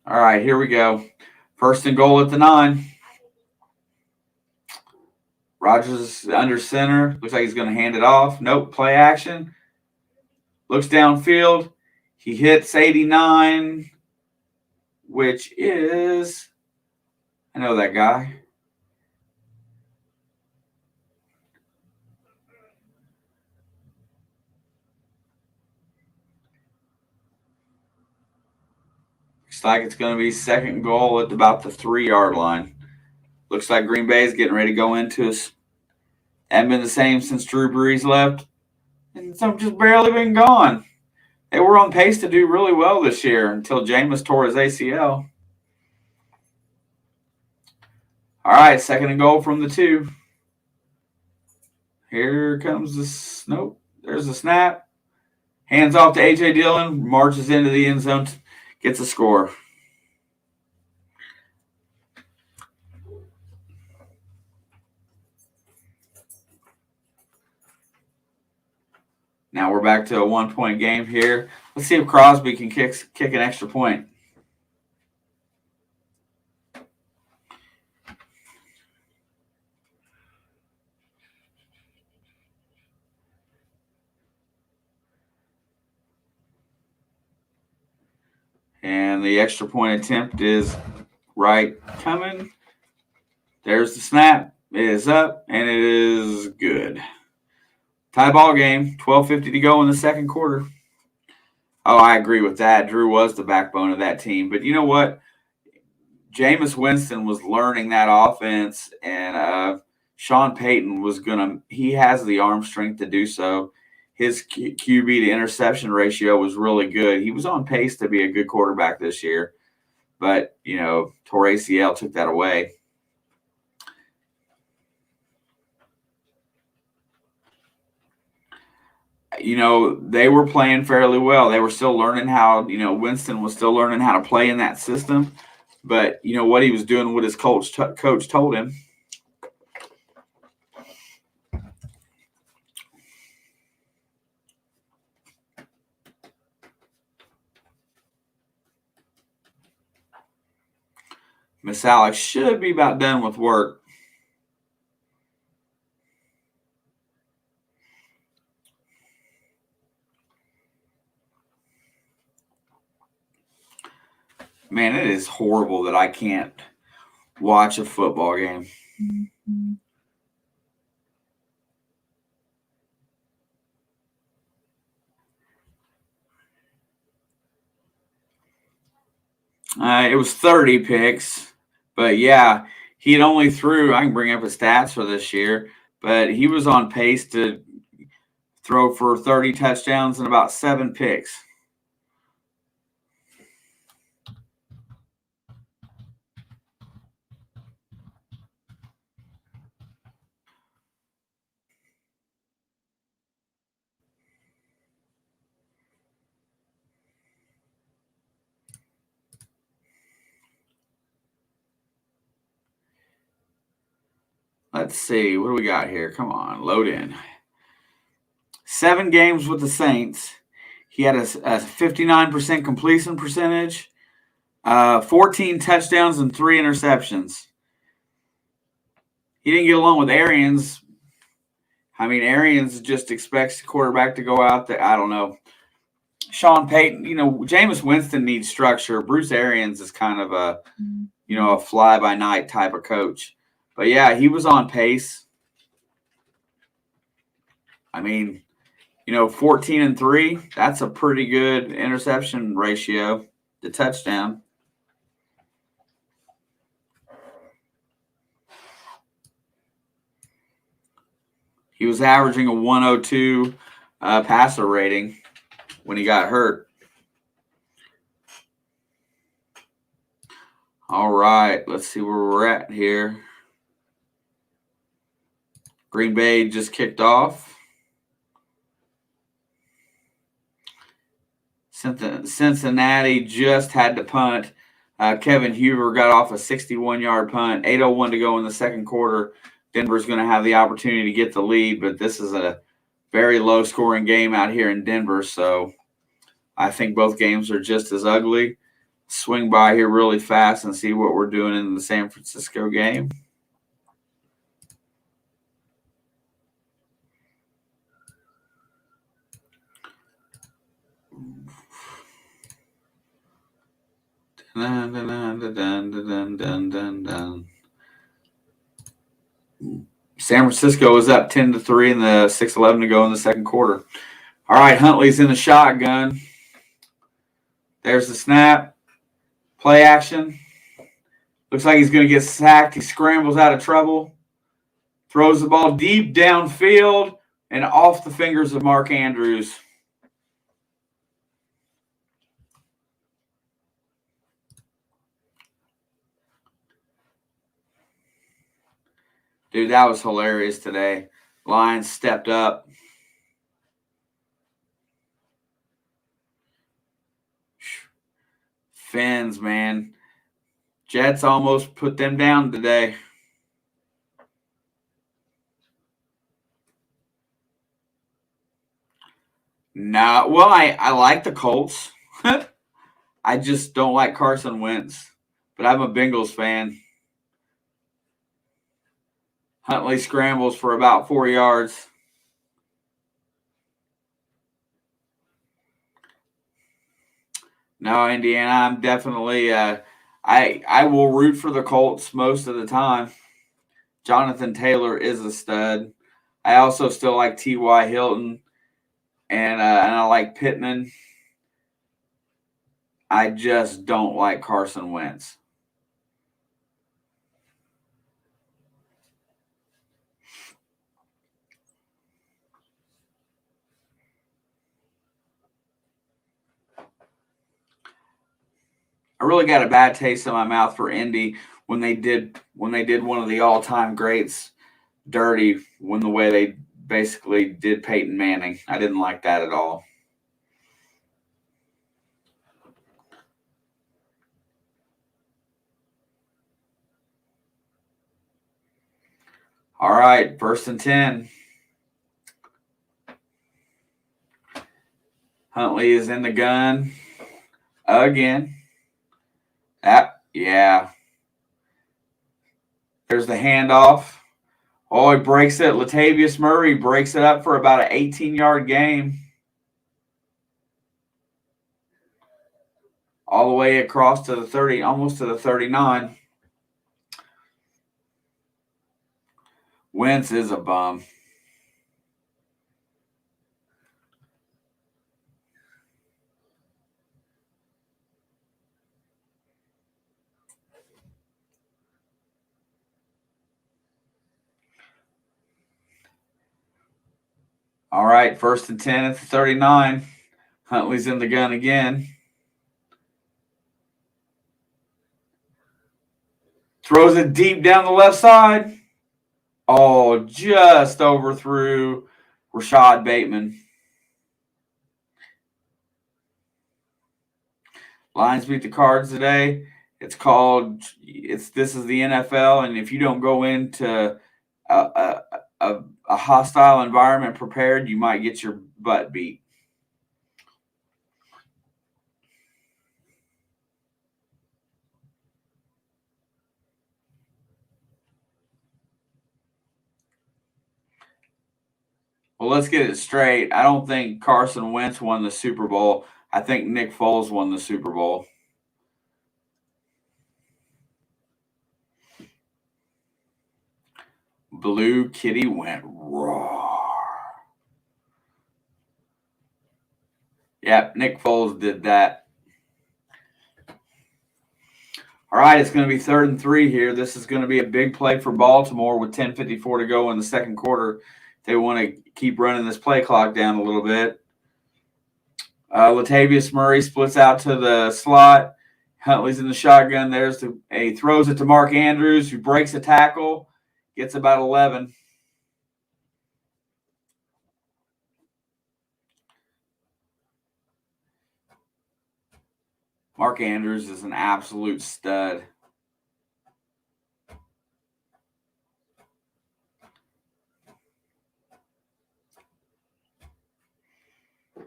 All right, here we go. 1st and goal at the 9. Rodgers under center. Looks like he's going to hand it off. Nope, play action. Looks downfield. He hits 89, which is, I know that guy. Looks like it's going to be 2nd goal at about the 3-yard line. Looks like Green Bay is getting ready to go into us. Haven't been the same since Drew Brees left. And some just barely been gone. They were on pace to do really well this year until Jameis tore his ACL. All right, 2nd and goal from the 2. Here comes the nope. There's the snap. Hands off to A.J. Dillon. Marches into the end zone. Gets a score. Now we're back to a 1-point game here. Let's see if Crosby can kick an extra point. And the extra point attempt is right coming. There's the snap. It is up, and it is good. Tie ball game. 12:50 to go in the 2nd quarter. Oh, I agree with that. Drew was the backbone of that team. But you know what? Jameis Winston was learning that offense, and Sean Payton he has the arm strength to do so. His QB to interception ratio was really good. He was on pace to be a good quarterback this year. But, tore ACL, took that away. They were playing fairly well. They were still learning how, Winston was still learning how to play in that system. But, what he was doing, what his coach told him. Miss Alex should be about done with work. Man, it is horrible that I can't watch a football game. It was 30 picks. But, yeah, he had only threw – I can bring up his stats for this year. but he was on pace to throw for 30 touchdowns and about 7 picks. Let's see. What do we got here? Come on, load in. 7 games with the Saints. He had a 59% completion percentage, 14 touchdowns, and 3 interceptions. He didn't get along with Arians. I mean, Arians just expects the quarterback to go out there. I don't know. Sean Payton, Jameis Winston needs structure. Bruce Arians is kind of a fly-by-night type of coach. But, yeah, he was on pace. I mean, 14-3, that's a pretty good interception ratio to touchdown. He was averaging a 102 passer rating when he got hurt. All right, let's see where we're at here. Green Bay just kicked off. Cincinnati just had to punt. Kevin Huber got off a 61-yard punt. 8:01 to go in the second quarter. Denver's going to have the opportunity to get the lead, but this is a very low-scoring game out here in Denver, so I think both games are just as ugly. Swing by here really fast and see what we're doing in the San Francisco game. Dun, dun, dun, dun, dun, dun, dun, dun. San Francisco is up 10-3 in the 6:11 to go in the second quarter. All right, Huntley's in the shotgun. There's the snap. Play action. Looks like he's going to get sacked. He scrambles out of trouble. Throws the ball deep downfield and off the fingers of Mark Andrews. Dude, that was hilarious today. Lions stepped up. Fins, man. Jets almost put them down today. No, well, I like the Colts. I just don't like Carson Wentz. But I'm a Bengals fan. Huntley scrambles for about 4 yards. No, Indiana, I'm definitely I will root for the Colts most of the time. Jonathan Taylor is a stud. I also still like T.Y. Hilton, and I like Pittman. I just don't like Carson Wentz. I really got a bad taste in my mouth for Indy when they did one of the all-time greats dirty when the way they basically did Peyton Manning. I didn't like that at all. All right, 1st and 10. Huntley is in the gun again. Yeah. There's the handoff. Oh, he breaks it. Latavius Murray breaks it up for about an 18-yard gain. All the way across to the 30, almost to the 39. Wentz is a bum. All right, 1st and 10 at the 39. Huntley's in the gun again. Throws it deep down the left side. Oh, just overthrew Rashad Bateman. Lions beat the Cards today. This is the NFL, and if you don't go into a hostile environment prepared, you might get your butt beat. Well, let's get it straight. I don't think Carson Wentz won the Super Bowl. I think Nick Foles won the Super Bowl. Blue Kitty went raw. Yep, Nick Foles did that. All right, it's going to be 3rd and 3 here. This is going to be a big play for Baltimore with 10:54 to go in the second quarter. They want to keep running this play clock down a little bit. Latavius Murray splits out to the slot. Huntley's in the shotgun. He throws it to Mark Andrews, who breaks a tackle, gets about 11. Mark Andrews is an absolute stud.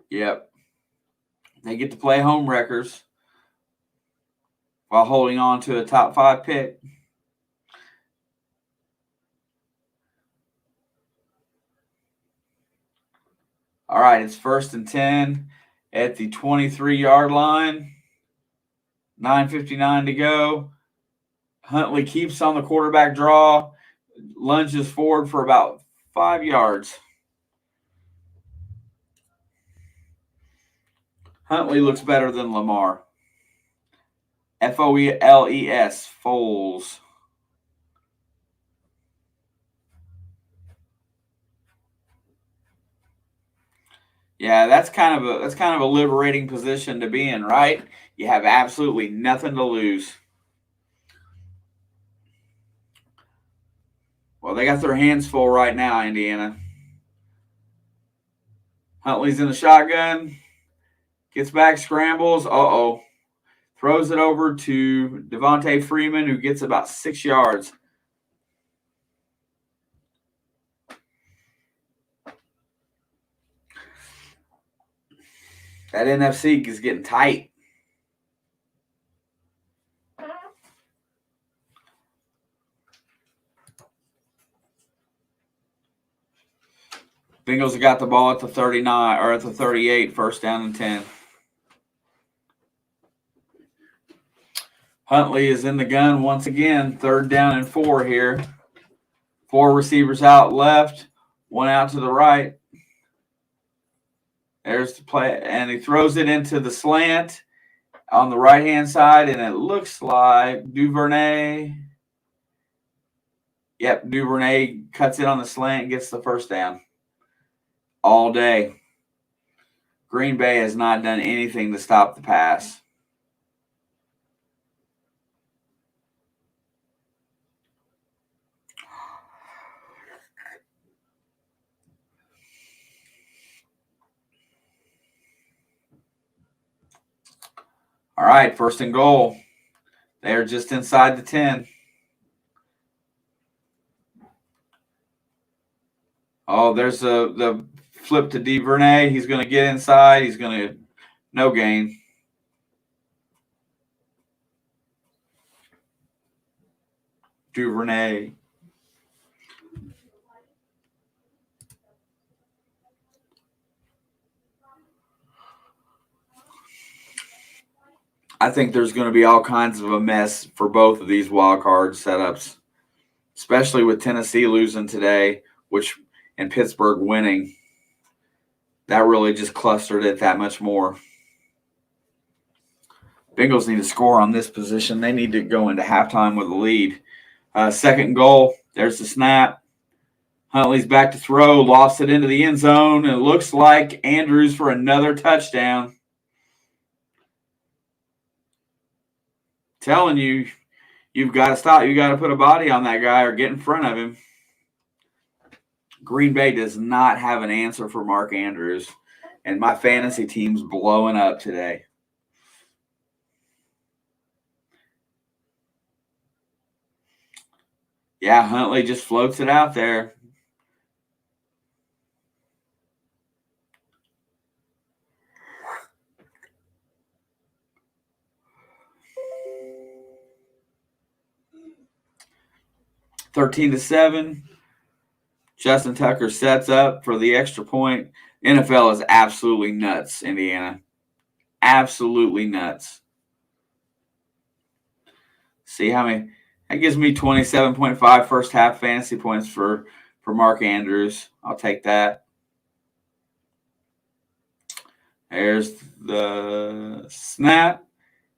Yep. They get to play home wreckers while holding on to a top 5 pick. All right, it's 1st and 10 at the 23-yard line. 9:59 to go. Huntley keeps on the quarterback draw, lunges forward for about 5 yards. Huntley looks better than Lamar. Foles, Foles. Yeah, that's kind of a liberating position to be in, right? You have absolutely nothing to lose. Well, they got their hands full right now, Indiana. Huntley's in the shotgun. Gets back, scrambles. Uh-oh. Throws it over to Devontae Freeman, who gets about 6 yards. That NFC is getting tight. Bengals have got the ball at the 39 or at the 38, 1st down and 10. Huntley is in the gun once again, 3rd down and 4 here. 4 receivers out left, 1 out to the right. There's the play, and he throws it into the slant on the right-hand side, and it looks like Duvernay. Yep, Duvernay cuts it on the slant and gets the 1st down. All day. Green Bay has not done anything to stop the pass. All right, 1st and goal. They are just inside the 10. Oh, there's the flip to Duvernay. He's going to get inside. He's going to no gain. Duvernay. I think there's going to be all kinds of a mess for both of these wild card setups, especially with Tennessee losing today, and Pittsburgh winning. That really just clustered it that much more. Bengals need to score on this position. They need to go into halftime with a lead. 2nd goal. There's the snap. Huntley's back to throw, lost it into the end zone, and it looks like Andrews for another touchdown. Telling you, you've got to stop. You got to put a body on that guy or get in front of him. Green Bay does not have an answer for Mark Andrews, and my fantasy team's blowing up today. Yeah, Huntley just floats it out there. (13-7). Justin Tucker sets up for the extra point. NFL is absolutely nuts, Indiana. Absolutely nuts. See how many? That gives me 27.5 first half fantasy points for Mark Andrews. I'll take that. There's the snap.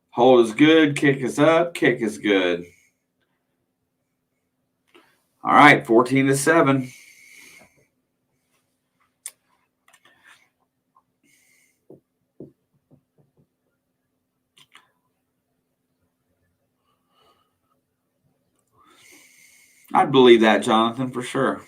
Hold is good. Kick is up. Kick is good. All right, 14-7. I'd believe that, Jonathan, for sure.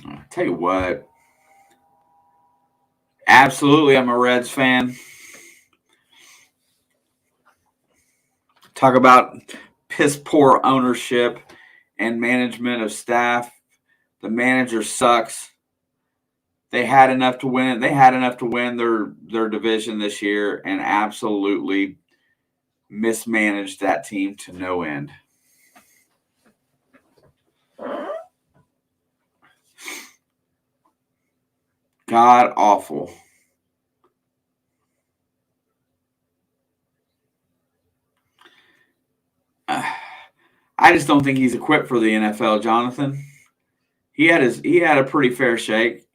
I'll tell you what. Absolutely, I'm a Reds fan. Talk about piss poor ownership and management of staff. The manager sucks. They had enough to win. They had enough to win their division this year and absolutely mismanaged that team to no end. God awful. I just don't think he's equipped for the NFL, Jonathan. He had a pretty fair shake.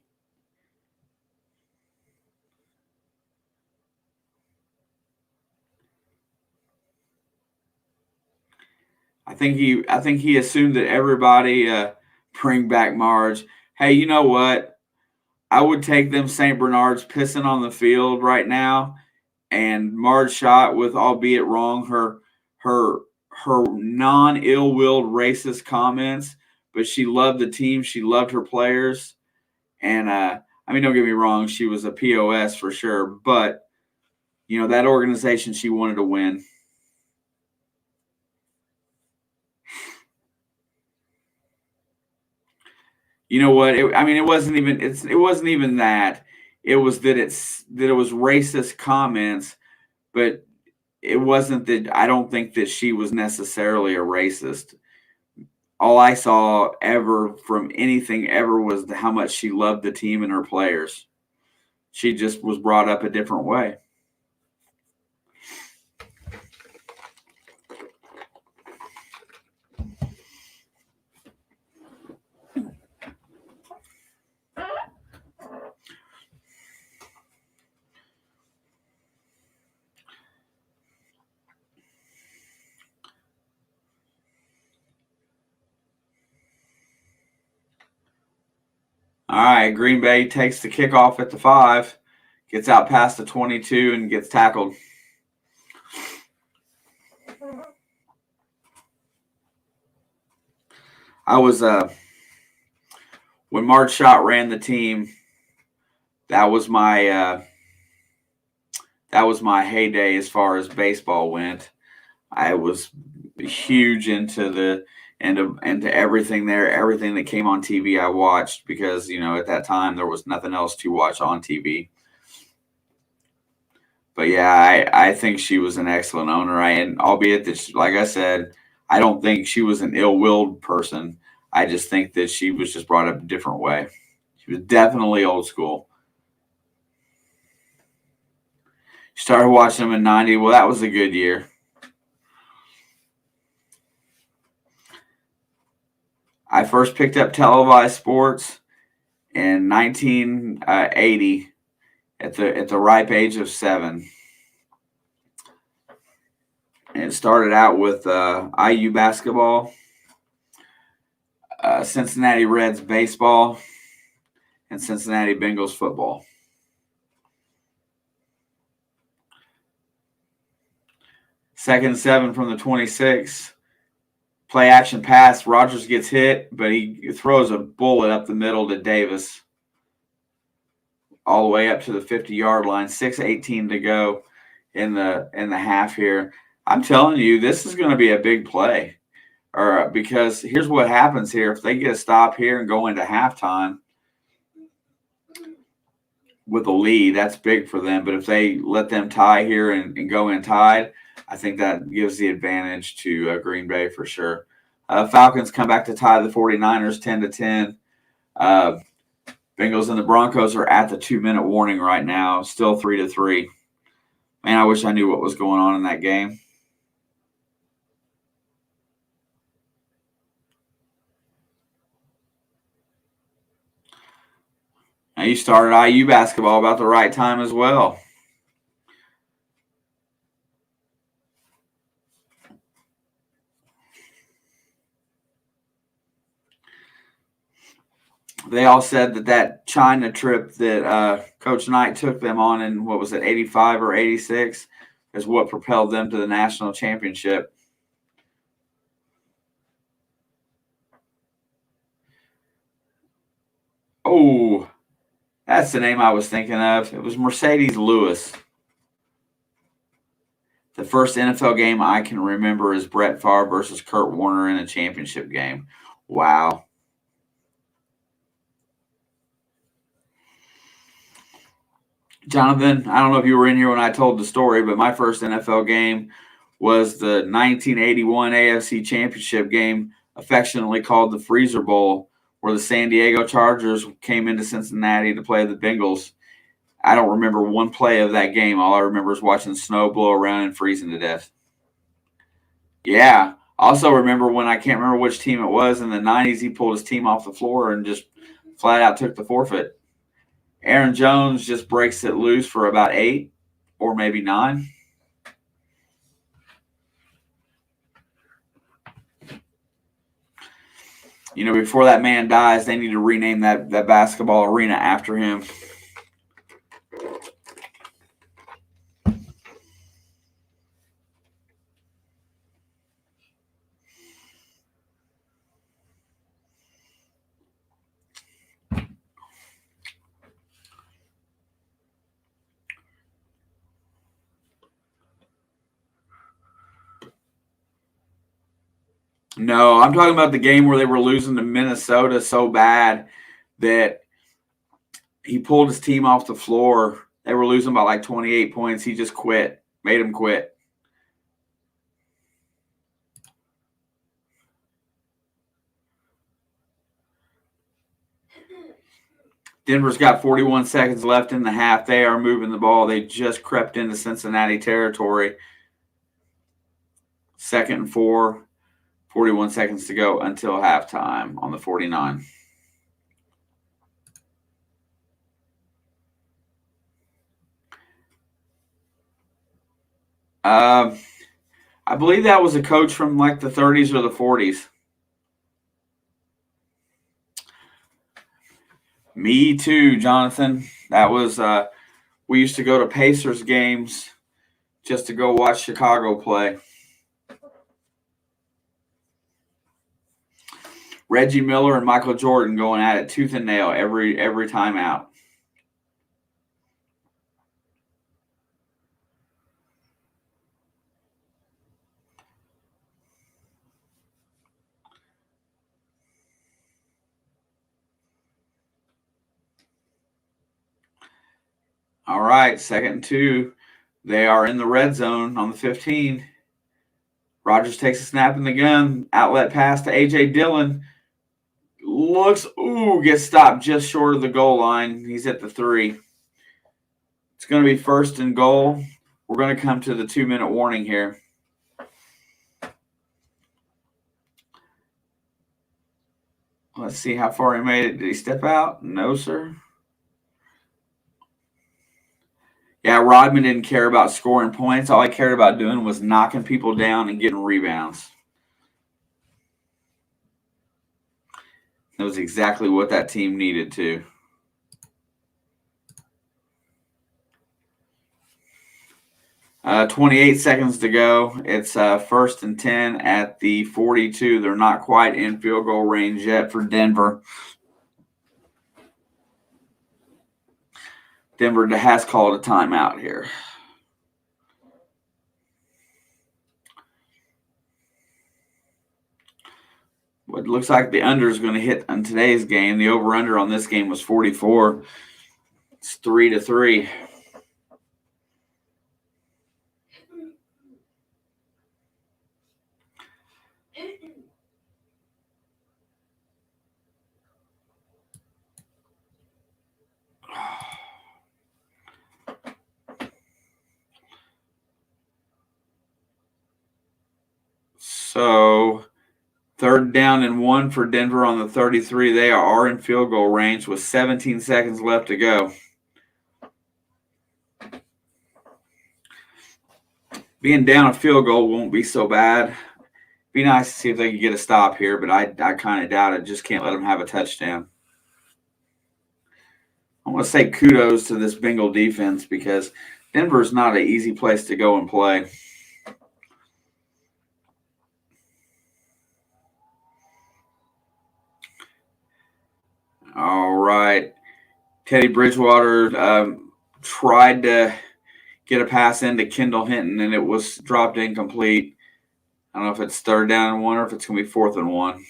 I think he assumed that everybody bring back Marge. Hey, you know what? I would take them St. Bernards pissing on the field right now, and Marge shot with, albeit wrong, her non-ill-willed racist comments, but she loved the team. She loved her players. And, don't get me wrong, she was a POS for sure. But, that organization, she wanted to win. You know what? It wasn't even that. It was that it was racist comments, but it wasn't that. I don't think that she was necessarily a racist. All I saw ever from anything ever was how much she loved the team and her players. She just was brought up a different way. All right, Green Bay takes the kickoff at the 5, gets out past the 22, and gets tackled. I was when Marge Schott ran the team, that was my heyday as far as baseball went. I was huge into everything there. Everything that came on TV I watched because, at that time there was nothing else to watch on TV. But yeah, I think she was an excellent owner. And albeit that, like I said, I don't think she was an ill-willed person. I just think that she was just brought up a different way. She was definitely old school. Started watching them in 90. Well, that was a good year. I first picked up televised sports in 1980 at the ripe age of 7. And it started out with IU basketball, Cincinnati Reds baseball, and Cincinnati Bengals football. Second and 7 from the 26. Play action pass. Rogers gets hit, but he throws a bullet up the middle to Davis, all the way up to the 50-yard line. 6:18 to go in the half here. I'm telling you, this is going to be a big play, because here's what happens here: if they get a stop here and go into halftime with a lead, that's big for them. But if they let them tie here and go in tied, I think that gives the advantage to Green Bay for sure. Falcons come back to tie the 49ers 10-10. Bengals and the Broncos are at the 2-minute warning right now, still 3-3. Man, I wish I knew what was going on in that game. Now you started IU basketball about the right time as well. They all said that China trip that Coach Knight took them on in, what was it, 85 or 86, is what propelled them to the national championship. Oh, that's the name I was thinking of. It was Mercedes Lewis. The first NFL game I can remember is Brett Favre versus Kurt Warner in a championship game. Wow. Jonathan, I don't know if you were in here when I told the story, but my first NFL game was the 1981 AFC Championship game, affectionately called the Freezer Bowl, where the San Diego Chargers came into Cincinnati to play the Bengals. I don't remember one play of that game. All I remember is watching snow blow around and freezing to death. Yeah. Also remember when, I can't remember which team it was, in the 90s, he pulled his team off the floor and just flat out took the forfeit. Aaron Jones just breaks it loose for about 8 or maybe 9. You know, before that man dies, they need to rename that basketball arena after him. No, I'm talking about the game where they were losing to Minnesota so bad that he pulled his team off the floor. They were losing by like 28 points. He just quit, made them quit. Denver's got 41 seconds left in the half. They are moving the ball. They just crept into Cincinnati territory. 2nd and 4. 41 seconds to go until halftime on the 49. I believe that was a coach from like the 30s or the 40s. Me too, Jonathan. That was we used to go to Pacers games just to go watch Chicago play. Reggie Miller and Michael Jordan going at it tooth and nail every time out. All right, 2nd and 2. They are in the red zone on the 15. Rogers takes a snap in the gun. Outlet pass to A.J. Dillon. Gets stopped just short of the goal line. He's at the 3. It's going to be 1st and goal. We're going to come to the 2-minute warning here. Let's see how far he made it. Did he step out? No, sir. Yeah, Rodman didn't care about scoring points. All he cared about doing was knocking people down and getting rebounds. That was exactly what that team needed to. Uh, 28 seconds to go. It's 1st and 10 at the 42. They're not quite in field goal range yet for Denver. Denver has called a timeout here. What looks like the under is going to hit on today's game. The over-under on this game was 44. It's 3-3. So 3rd down and 1 for Denver on the 33. They are in field goal range with 17 seconds left to go. Being down a field goal won't be so bad. Be nice to see if they can get a stop here, but I kind of doubt it. Just can't let them have a touchdown. I want to say kudos to this Bengal defense because Denver's not an easy place to go and play. All right. Teddy Bridgewater tried to get a pass into Kendall Hinton, and it was dropped incomplete. I don't know if it's 3rd down and 1 or if it's going to be 4th and 1.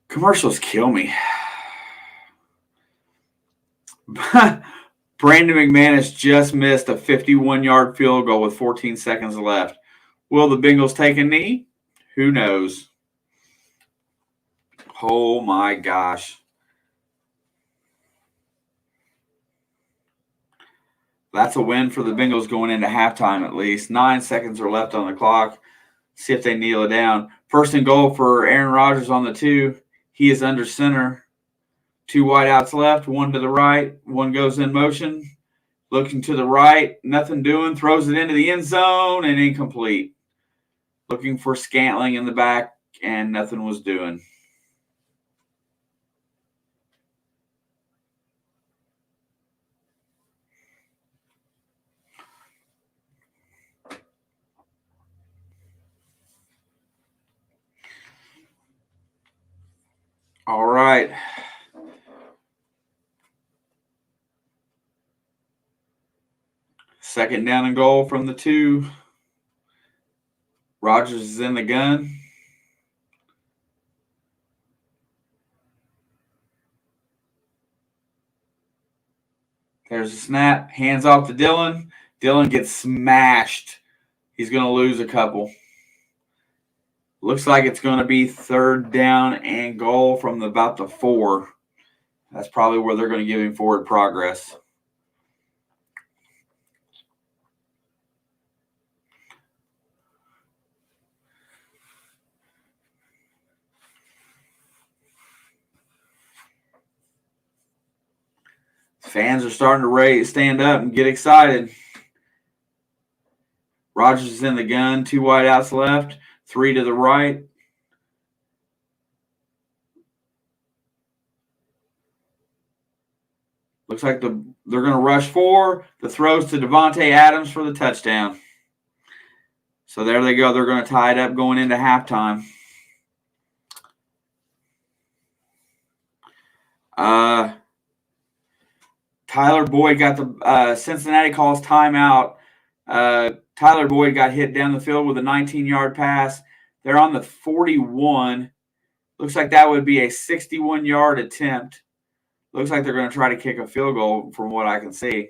Commercials kill me. Brandon McManus just missed a 51-yard field goal with 14 seconds left. Will the Bengals take a knee? Who knows? Oh, my gosh. That's a win for the Bengals going into halftime at least. 9 seconds are left on the clock. See if they kneel it down. 1st and goal for Aaron Rodgers on the 2. He is under center. 2 wideouts left, 1 to the right. 1 goes in motion. Looking to the right, nothing doing. Throws it into the end zone and incomplete. Looking for Scantling in the back, and nothing was doing. All right. Second down and goal from the 2. Rodgers is in the gun. There's a snap. Hands off to Dillon. Dillon gets smashed. He's going to lose a couple. Looks like it's going to be 3rd down and goal from about the 4. That's probably where they're going to give him forward progress. Fans are starting to stand up and get excited. Rodgers is in the gun. 2 wideouts left. 3 to the right. Looks like they're going to rush 4. The throws to Devontae Adams for the touchdown. So there they go. They're going to tie it up going into halftime. Tyler Boyd got the Cincinnati calls timeout. Tyler Boyd got hit down the field with a 19-yard pass. They're on the 41. Looks like that would be a 61-yard attempt. Looks like they're going to try to kick a field goal from what I can see.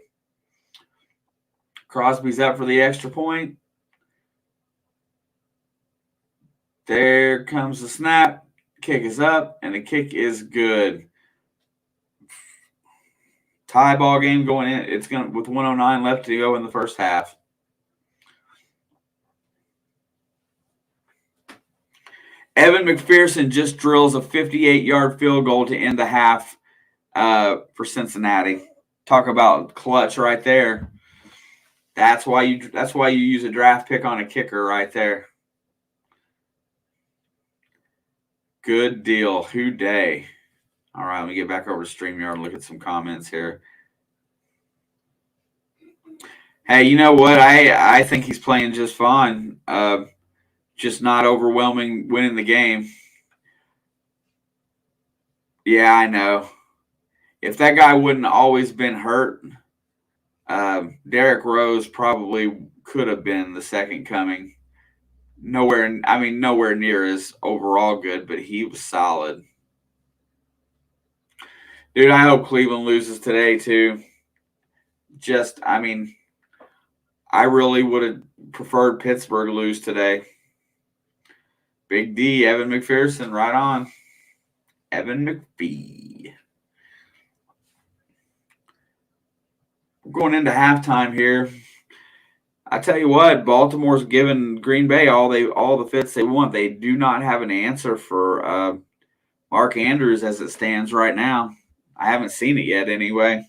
Crosby's up for the extra point. There comes the snap. Kick is up, and the kick is good. Tie ball game going in. It's going with 1:09 left to go in the first half. Evan McPherson just drills a 58-yard field goal to end the half for Cincinnati. Talk about clutch right there. That's why you use a draft pick on a kicker right there. Good deal. Who day? All right, let me get back over to StreamYard and look at some comments here. Hey, you know what? I think he's playing just fine. Just not overwhelming winning the game. Yeah, I know. If that guy wouldn't always been hurt, Derrick Rose probably could have been the second coming. Nowhere near as overall good, but he was solid. Dude, I hope Cleveland loses today too. I really would have preferred Pittsburgh lose today. Big D, Evan McPherson, right on. Evan McPhee. We're going into halftime here. I tell you what, Baltimore's given Green Bay all the fits they want. They do not have an answer for Mark Andrews as it stands right now. I haven't seen it yet anyway.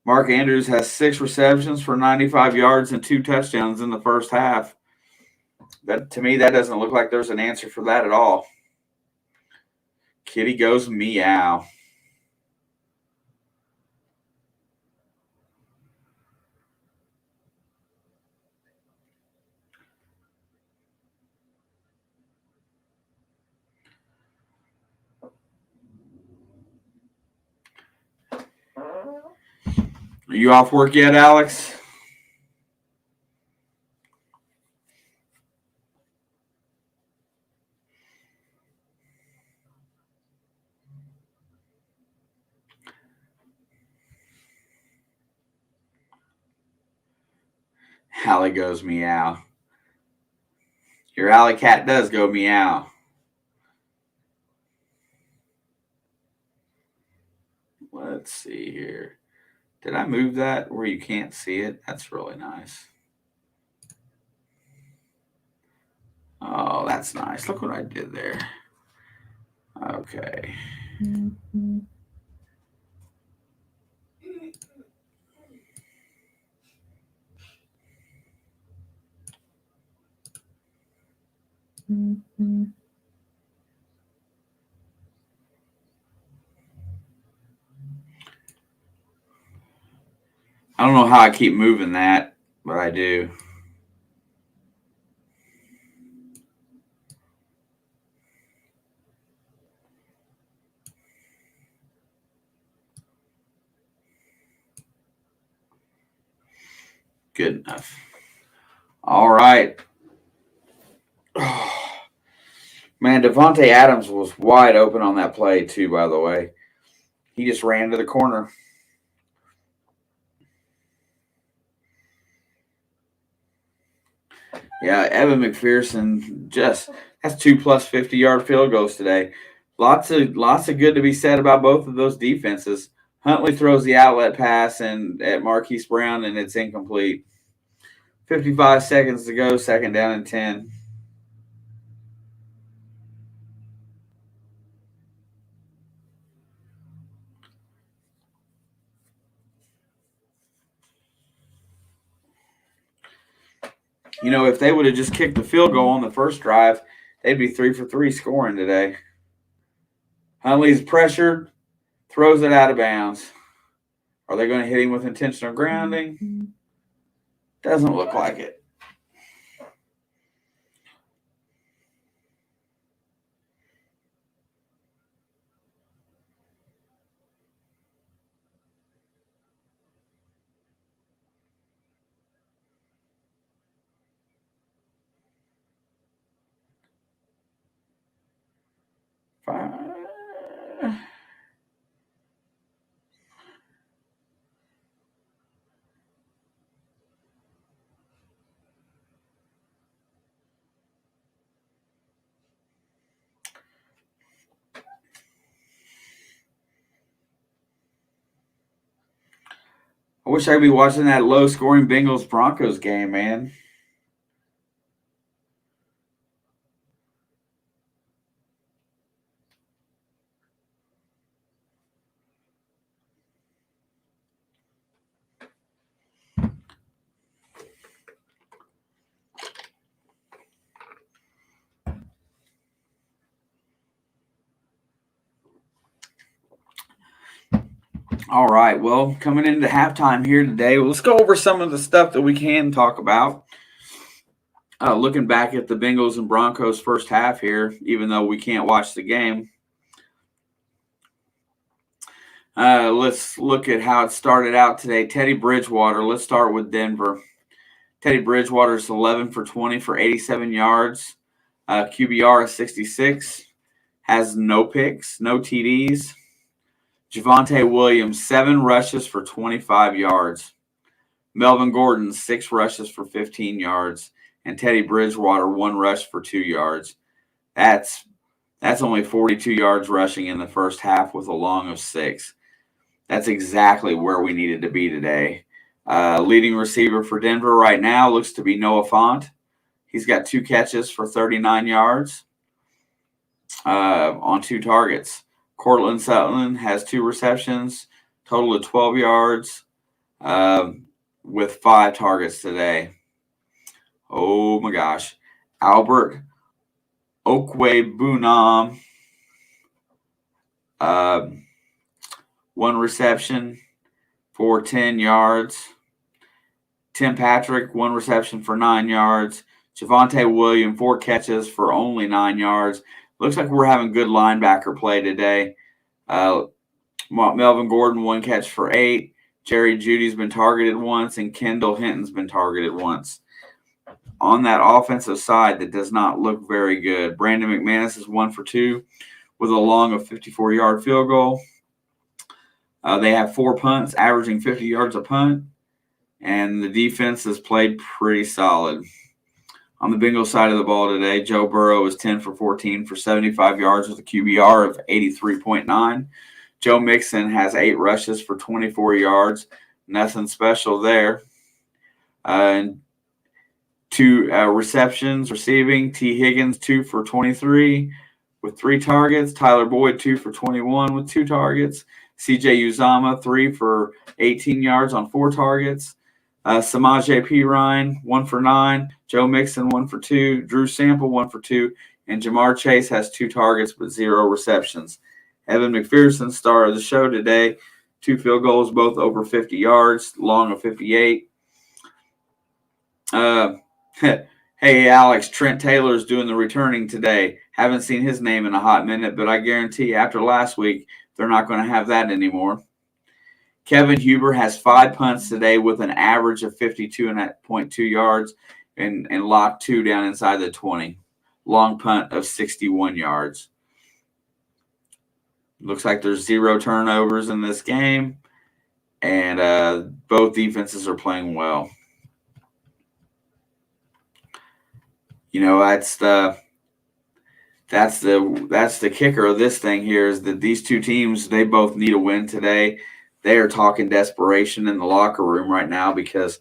Mark Andrews has 6 receptions for 95 yards and 2 touchdowns in the first half. To me, that doesn't look like there's an answer for that at all. Kitty goes meow. Are you off work yet, Alex? Allie goes meow. Your alley cat does go meow. Let's see here. Did I move that where you can't see it? That's really nice. Oh, that's nice. Look what I did there. Okay. Mm-hmm. Mm-hmm. I don't know how I keep moving that, but I do. Good enough. All right. Oh, man, Devontae Adams was wide open on that play, too, by the way. He just ran to the corner. Yeah, Evan McPherson that's 2 plus 50-yard field goals today. Lots of good to be said about both of those defenses. Huntley throws the outlet pass at Marquise Brown, and it's incomplete. 55 seconds to go, second down and 10. You know, if they would have just kicked the field goal on the first drive, they'd be 3 for 3 scoring today. Huntley's pressured, throws it out of bounds. Are they going to hit him with intentional grounding? Doesn't look like it. wish I could be watching that low-scoring Bengals-Broncos game, man. All right, well, coming into halftime here today, let's go over some of the stuff that we can talk about. Looking back at the Bengals and Broncos first half here, even though we can't watch the game, let's look at how it started out today. Teddy Bridgewater, let's start with Denver. Teddy Bridgewater is 11 for 20 for 87 yards. QBR is 66, has no picks, no TDs. Javonte Williams, 7 rushes for 25 yards. Melvin Gordon, 6 rushes for 15 yards. And Teddy Bridgewater, 1 rush for 2 yards. That's only 42 yards rushing in the first half with a long of 6. That's exactly where we needed to be today. Leading receiver for Denver right now looks to be Noah Fant. He's got 2 catches for 39 yards on 2 targets. Cortland Sutton has 2 receptions, total of 12 yards, with 5 targets today. Oh my gosh. Albert Okwebunam, 1 reception for 10 yards. Tim Patrick, 1 reception for 9 yards. Javonte Williams, 4 catches for only 9 yards. Looks like we're having good linebacker play today. Melvin Gordon, 1 catch for 8. Jerry Jeudy's been targeted once, and Kendall Hinton's been targeted once. On that offensive side, that does not look very good. Brandon McManus is 1 for 2 with a long of 54-yard field goal. They have 4 punts, averaging 50 yards a punt, and the defense has played pretty solid. On the Bengals side of the ball today, Joe Burrow is 10 for 14 for 75 yards with a QBR of 83.9. Joe Mixon has 8 rushes for 24 yards. Nothing special there. And 2 receptions receiving. T. Higgins, 2 for 23 with 3 targets. Tyler Boyd, 2 for 21 with 2 targets. C.J. Uzama, 3 for 18 yards on 4 targets. Samaje Perine, 1 for 9. Joe Mixon, 1 for 2. Drew Sample, 1 for 2. And Jamar Chase has 2 targets but 0 receptions. Evan McPherson, star of the show today, 2 field goals, both over 50 yards, long of 58. Hey, Alex, Trent Taylor's doing the returning today. Haven't seen his name in a hot minute, but I guarantee after last week, they're not going to have that anymore. Kevin Huber has 5 punts today with an average of 52.2 yards and lot 2 down inside the 20. Long punt of 61 yards. Looks like there's 0 turnovers in this game, and both defenses are playing well. You know, that's the kicker of this thing here is that these 2 teams, they both need a win today. They are talking desperation in the locker room right now because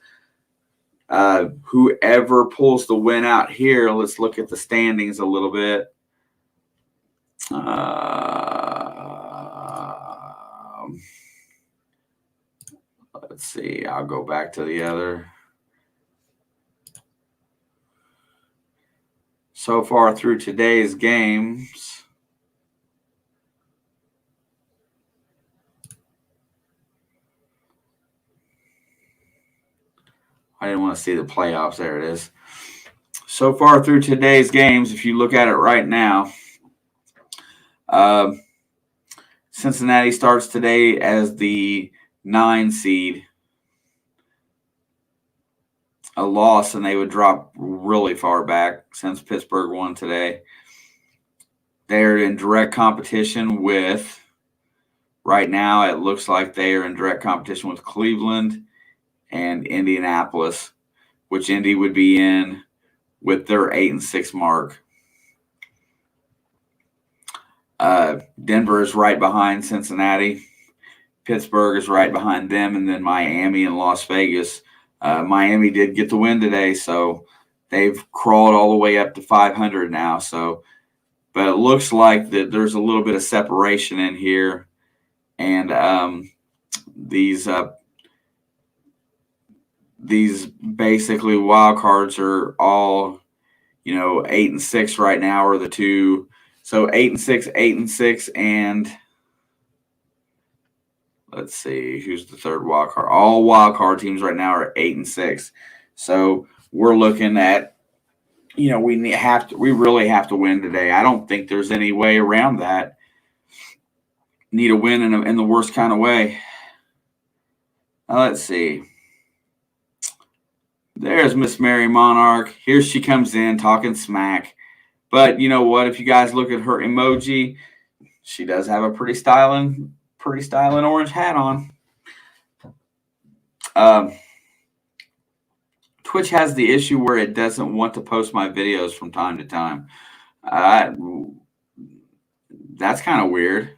whoever pulls the win out here, let's look at the standings a little bit. Let's see. I'll go back to the other. So far through today's games, I didn't want to see the playoffs. There it is. So far through today's games, if you look at it right now, Cincinnati starts today as the 9 seed. A loss, and they would drop really far back since Pittsburgh won today. They're in direct competition with, right now, it looks like they are in direct competition with Cleveland and Indianapolis, which Indy would be in with their 8-6 mark. Denver is right behind Cincinnati. Pittsburgh is right behind them, and then Miami and Las Vegas. Miami did get the win today, so they've crawled all the way up to 500 now. So, but it looks like that there's a little bit of separation in here, and these basically wild cards are all 8-6 right now are the two. So 8-6, 8-6, and let's see who's the third wild card. All wild card teams right now are 8-6. So we're looking at we really have to win today. I don't think there's any way around that. Need a win in the worst kind of way. Now, let's see. There's Miss Mary Monarch. Here she comes in talking smack. But you know what? If you guys look at her emoji, she does have a pretty styling orange hat on. Twitch has the issue where it doesn't want to post my videos from time to time. That's kind of weird.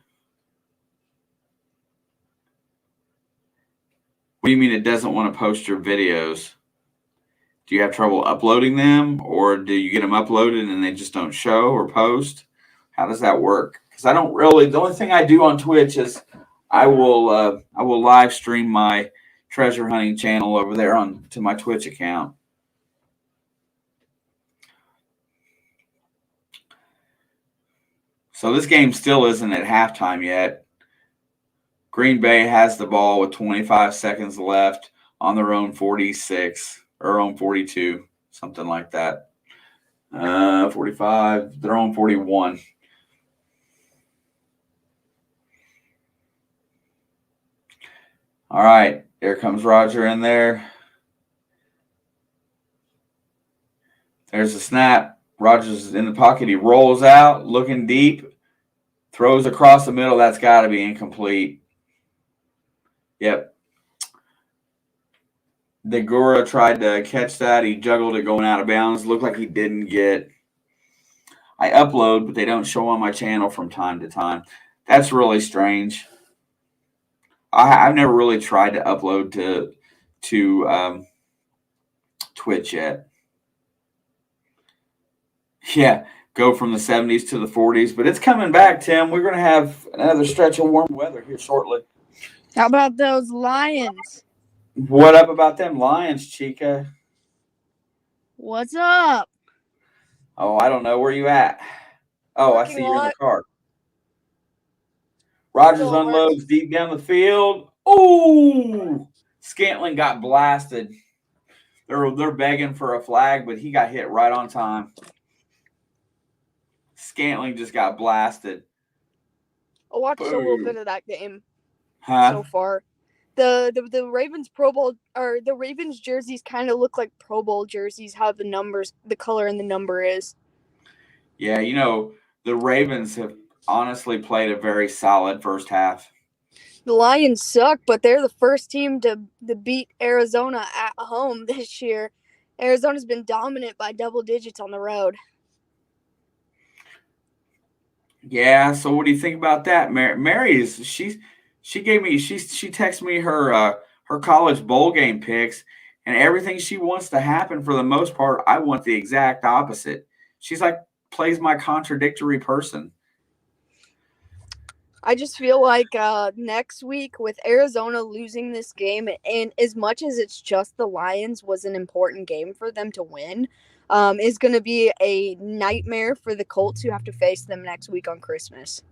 What do you mean it doesn't want to post your videos? Do you have trouble uploading them, or do you get them uploaded and they just don't show or post? How does that work? Because I don't really. The only thing I do on Twitch is I will live stream my treasure hunting channel over there to my Twitch account. So this game still isn't at halftime yet. Green Bay has the ball with 25 seconds left on their own 46 or own 42, something like that. 45, their own 41. All right, there comes Roger in there. There's a snap. Rogers is in the pocket. He rolls out, looking deep, throws across the middle. That's got to be incomplete. Yep. Degura tried to catch that. He juggled it going out of bounds. Looked like he didn't get. I upload, but they don't show on my channel from time to time. That's really strange. I've never really tried to upload to Twitch yet. Yeah, go from the 70s to the 40s, but it's coming back, Tim. We're going to have another stretch of warm weather here shortly. How about those Lions? What up about them Lions, Chica? What's up? Oh, I don't know. Where you at? Oh, I see you're in the car. Rogers unloads deep down the field. Ooh! Scantling got blasted. They're begging for a flag, but he got hit right on time. Scantling just got blasted. I watched a little bit of that game Huh? so far. The Ravens Pro Bowl or the Ravens jerseys kind of look like Pro Bowl jerseys. How the color and the number is. Yeah, the Ravens have honestly played a very solid first half. The Lions suck, but they're the first team to beat Arizona at home this year. Arizona's been dominant by double digits on the road. Yeah, so what do you think about that? Mary she texted me her college bowl game picks, and everything she wants to happen for the most part, I want the exact opposite. She's like plays my contradictory person. I just feel like next week with Arizona losing this game, and as much as it's just the Lions was an important game for them to win, is going to be a nightmare for the Colts who have to face them next week on Christmas.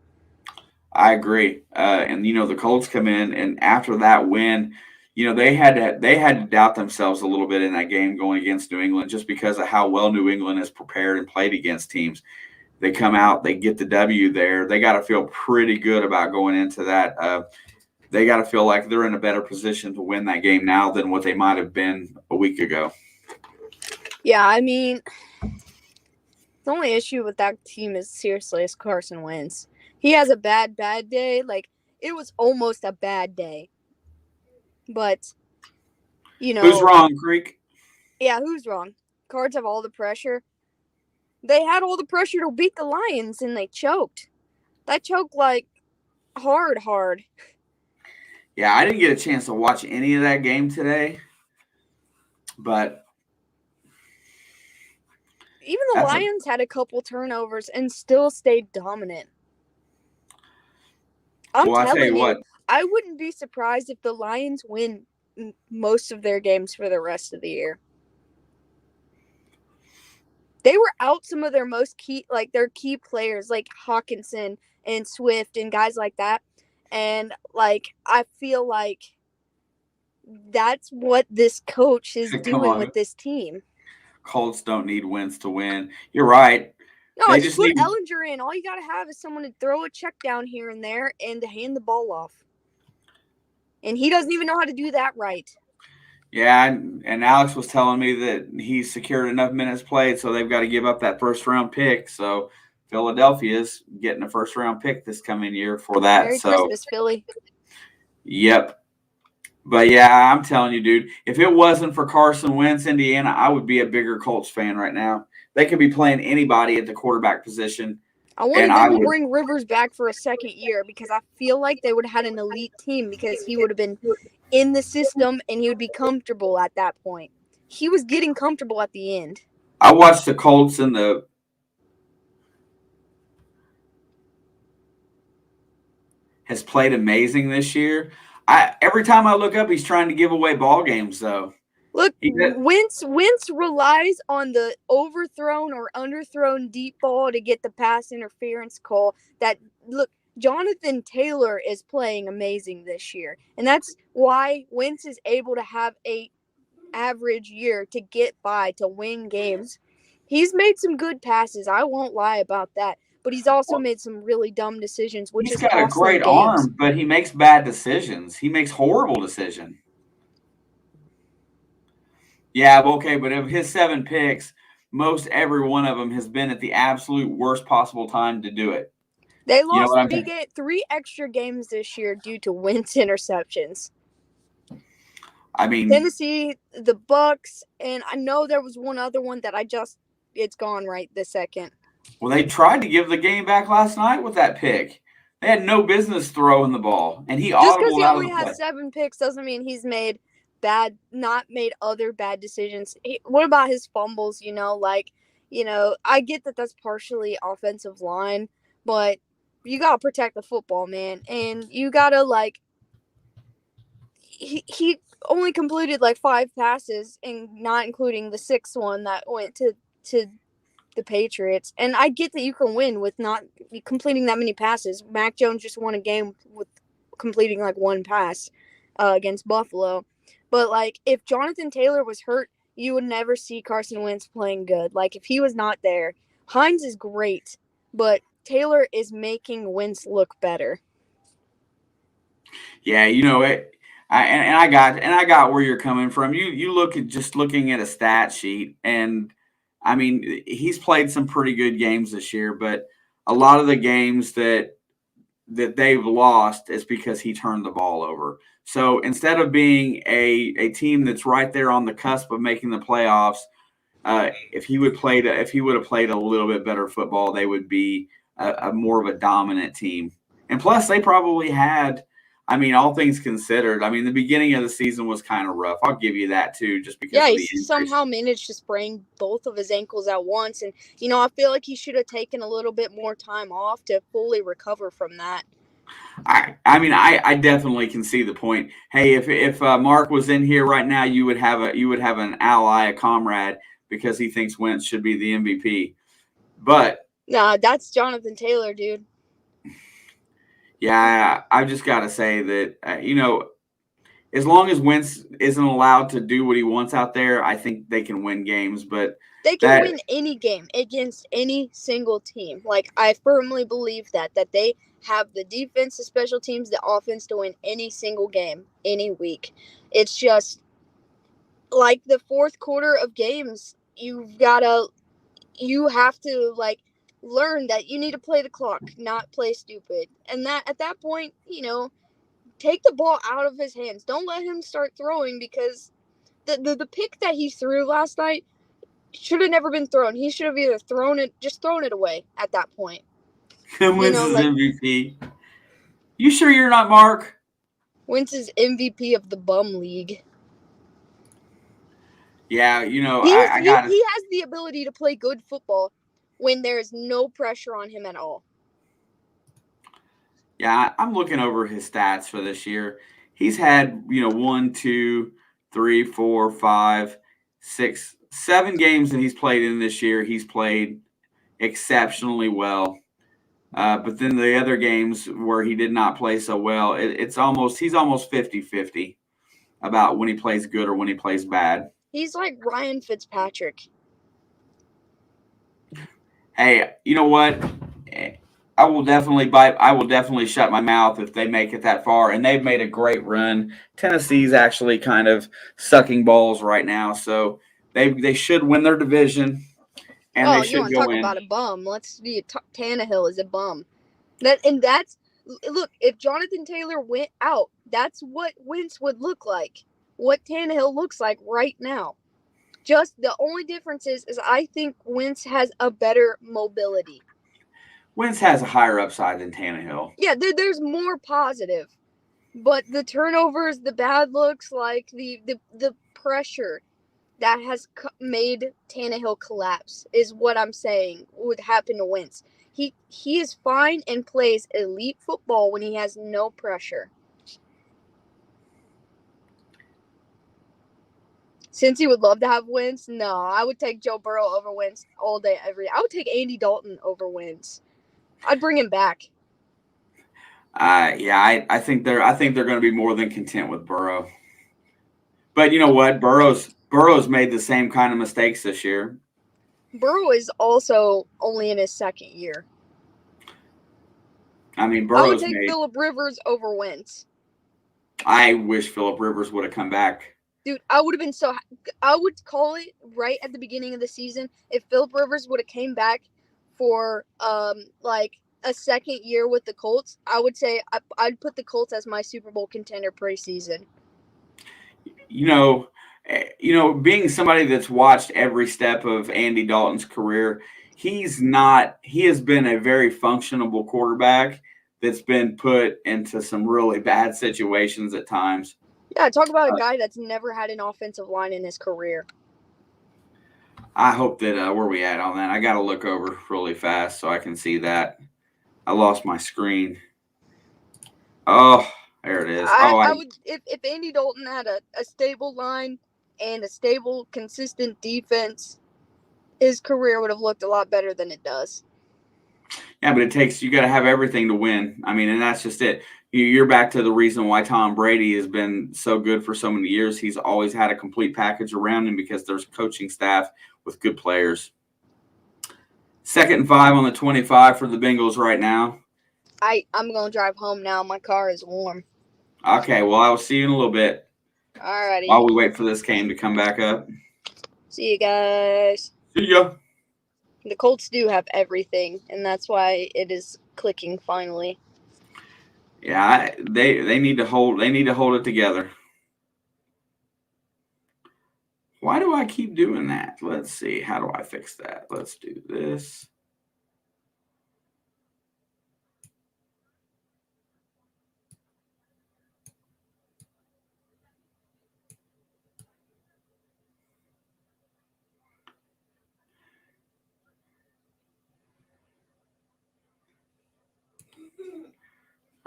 I agree. And the Colts come in, and after that win, they had to doubt themselves a little bit in that game going against New England just because of how well New England has prepared and played against teams. They come out, they get the W there. They got to feel pretty good about going into that. They got to feel like they're in a better position to win that game now than what they might have been a week ago. Yeah, I mean, the only issue with that team is Carson Wentz. He has a bad day. Like, it was almost a bad day. But, Who's wrong, Creek? Yeah, who's wrong? Cards have all the pressure. They had all the pressure to beat the Lions, and they choked. That choked, like, hard. Yeah, I didn't get a chance to watch any of that game today, but Even the Lions had a couple turnovers and still stayed dominant. I'm well, I tell telling you you, what, I wouldn't be surprised if the Lions win most of their games for the rest of the year. They were out some of their most key, like their key players, like Hawkinson and Swift and guys like that. And like, I feel like that's what this coach is come doing on, with this team. Colts don't need wins to win. You're right. No, They just just put need. Ellinger in. All you got to have is someone to throw a check down here and there and to hand the ball off. And he doesn't even know how to do that right. Yeah, and Alex was telling me that he's secured enough minutes played, so they've got to give up that first-round pick. So Philadelphia's getting a first-round pick this coming year for that. Merry So, Christmas, Philly. yep. But, yeah, I'm telling you, dude, if it wasn't for Carson Wentz, Indiana, I would be a bigger Colts fan right now. They could be playing anybody at the quarterback position. I wanted them to bring Rivers back for a second year because I feel like they would have had an elite team because he would have been in the system and he would be comfortable at that point. He was getting comfortable at the end. I watched the Colts and the has played amazing this year. Every time I look up, he's trying to give away ball games, though. Look, Wentz relies on the overthrown or underthrown deep ball to get the pass interference call. Jonathan Taylor is playing amazing this year, and that's why Wentz is able to have a average year to get by to win games. He's made some good passes. I won't lie about that. But he's also made some really dumb decisions, which He's is got a great arm, but he makes bad decisions. He makes horrible decisions. Yeah, okay, but of his 7 picks, most every one of them has been at the absolute worst possible time to do it. They lost 3 extra games this year due to Wentz interceptions. I mean, Tennessee, the Bucks, and I know there was one other one that it's gone right this second. Well, they tried to give the game back last night with that pick. They had no business throwing the ball, and he just because audibled he out only of the play. has 7 picks doesn't mean he's not made other bad decisions. What about his fumbles? I get that that's partially offensive line, but you gotta protect the football, man, and you gotta He only completed 5 passes, and not including the 6th one that went to the Patriots. And I get that you can win with not completing that many passes. Mac Jones just won a game with completing 1 pass against Buffalo. But if Jonathan Taylor was hurt, you would never see Carson Wentz playing good. If he was not there, Hines is great, but Taylor is making Wentz look better. Yeah, I got where you're coming from. You look at just looking at a stat sheet, and I mean, he's played some pretty good games this year, but a lot of the games that they've lost is because he turned the ball over. So instead of being a team that's right there on the cusp of making the playoffs, if he would have played a little bit better football, they would be a more of a dominant team. And plus, they probably had. I mean, all things considered, the beginning of the season was kind of rough. I'll give you that, too, just because of the he somehow managed to sprain both of his ankles at once. And, I feel like he should have taken a little bit more time off to fully recover from that. I definitely can see the point. Hey, if Mark was in here right now, you would have an ally, a comrade, because he thinks Wentz should be the MVP. But nah, that's Jonathan Taylor, dude. Yeah, I've just got to say that, as long as Wentz isn't allowed to do what he wants out there, I think they can win games. But they can win any game against any single team. I firmly believe that they have the defense, the special teams, the offense to win any single game, any week. It's just the fourth quarter of games, you have to learn that you need to play the clock, not play stupid. And that at that point, take the ball out of his hands. Don't let him start throwing, because the pick that he threw last night should have never been thrown. He should have either thrown it away at that point. Wentz is MVP. You sure you're not Mark? Wentz is MVP of the bum league. Yeah, He got to. has the ability to play good football when there is no pressure on him at all. Yeah, I'm looking over his stats for this year. He's had, 1, 2, 3, 4, 5, 6, 7 games that he's played in this year. He's played exceptionally well. But then the other games where he did not play so well, he's almost 50-50 about when he plays good or when he plays bad. He's like Ryan Fitzpatrick. Hey, you know what? I will definitely shut my mouth if they make it that far. And they've made a great run. Tennessee's actually kind of sucking balls right now, so they should win their division. And they You should want to go talk in. about a bum? Let's see. Tannehill is a bum. Look. If Jonathan Taylor went out, that's what Wentz would look like. What Tannehill looks like right now. Just the only difference is I think Wentz has a better mobility. Wentz has a higher upside than Tannehill. Yeah, there's more positive, but the turnovers, the bad looks, like the pressure that has made Tannehill collapse is what I'm saying would happen to Wentz. He is fine and plays elite football when he has no pressure. Since he would love to have Wentz, no, I would take Joe Burrow over Wentz all day, every day. I would take Andy Dalton over Wentz. I'd bring him back. I think they're going to be more than content with Burrow. But you know what? Burrow's made the same kind of mistakes this year. Burrow is also only in his second year. I mean, I would take Phillip Rivers over Wentz. I wish Phillip Rivers would have come back. Dude, I would have been so. I would call it right at the beginning of the season if Phillip Rivers would have came back for like a second year with the Colts. I would say I'd put the Colts as my Super Bowl contender preseason. Being somebody that's watched every step of Andy Dalton's career, he has been a very functionable quarterback that's been put into some really bad situations at times. Yeah, talk about a guy that's never had an offensive line in his career. I hope that where we at on that? I got to look over really fast so I can see that. I lost my screen. Oh, there it is. I would if Andy Dalton had a stable line and a stable, consistent defense, his career would have looked a lot better than it does. Yeah, but you got to have everything to win. I mean, and that's just it. You're back to the reason why Tom Brady has been so good for so many years. He's always had a complete package around him because there's coaching staff with good players. 2nd and 5 on the 25 for the Bengals right now. I'm going to drive home now. My car is warm. Okay, well, I will see you in a little bit. Alrighty. While we wait for this game to come back up. See you guys. See ya. The Colts do have everything, and that's why it is clicking finally. Yeah, they need to hold it together. Why do I keep doing that? Let's see. How do I fix that? Let's do this.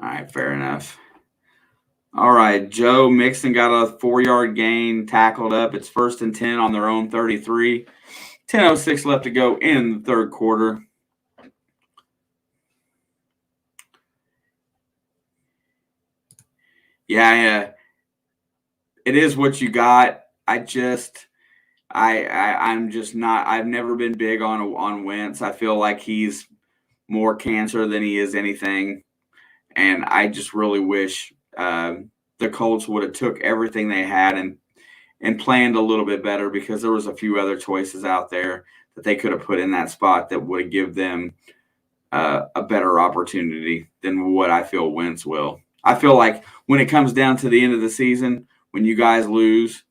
All right, fair enough. All right, Joe Mixon got a 4-yard gain, tackled up. It's 1st and 10 on their own 33. 10:06 left to go in the third quarter. Yeah. It is what you got. I'm just not. I've never been big on Wentz. I feel like he's more cancer than he is anything, and I just really wish the Colts would have took everything they had and planned a little bit better, because there was a few other choices out there that they could have put in that spot that would give them a better opportunity than what I feel Wentz will. I feel like when it comes down to the end of the season, when you guys lose,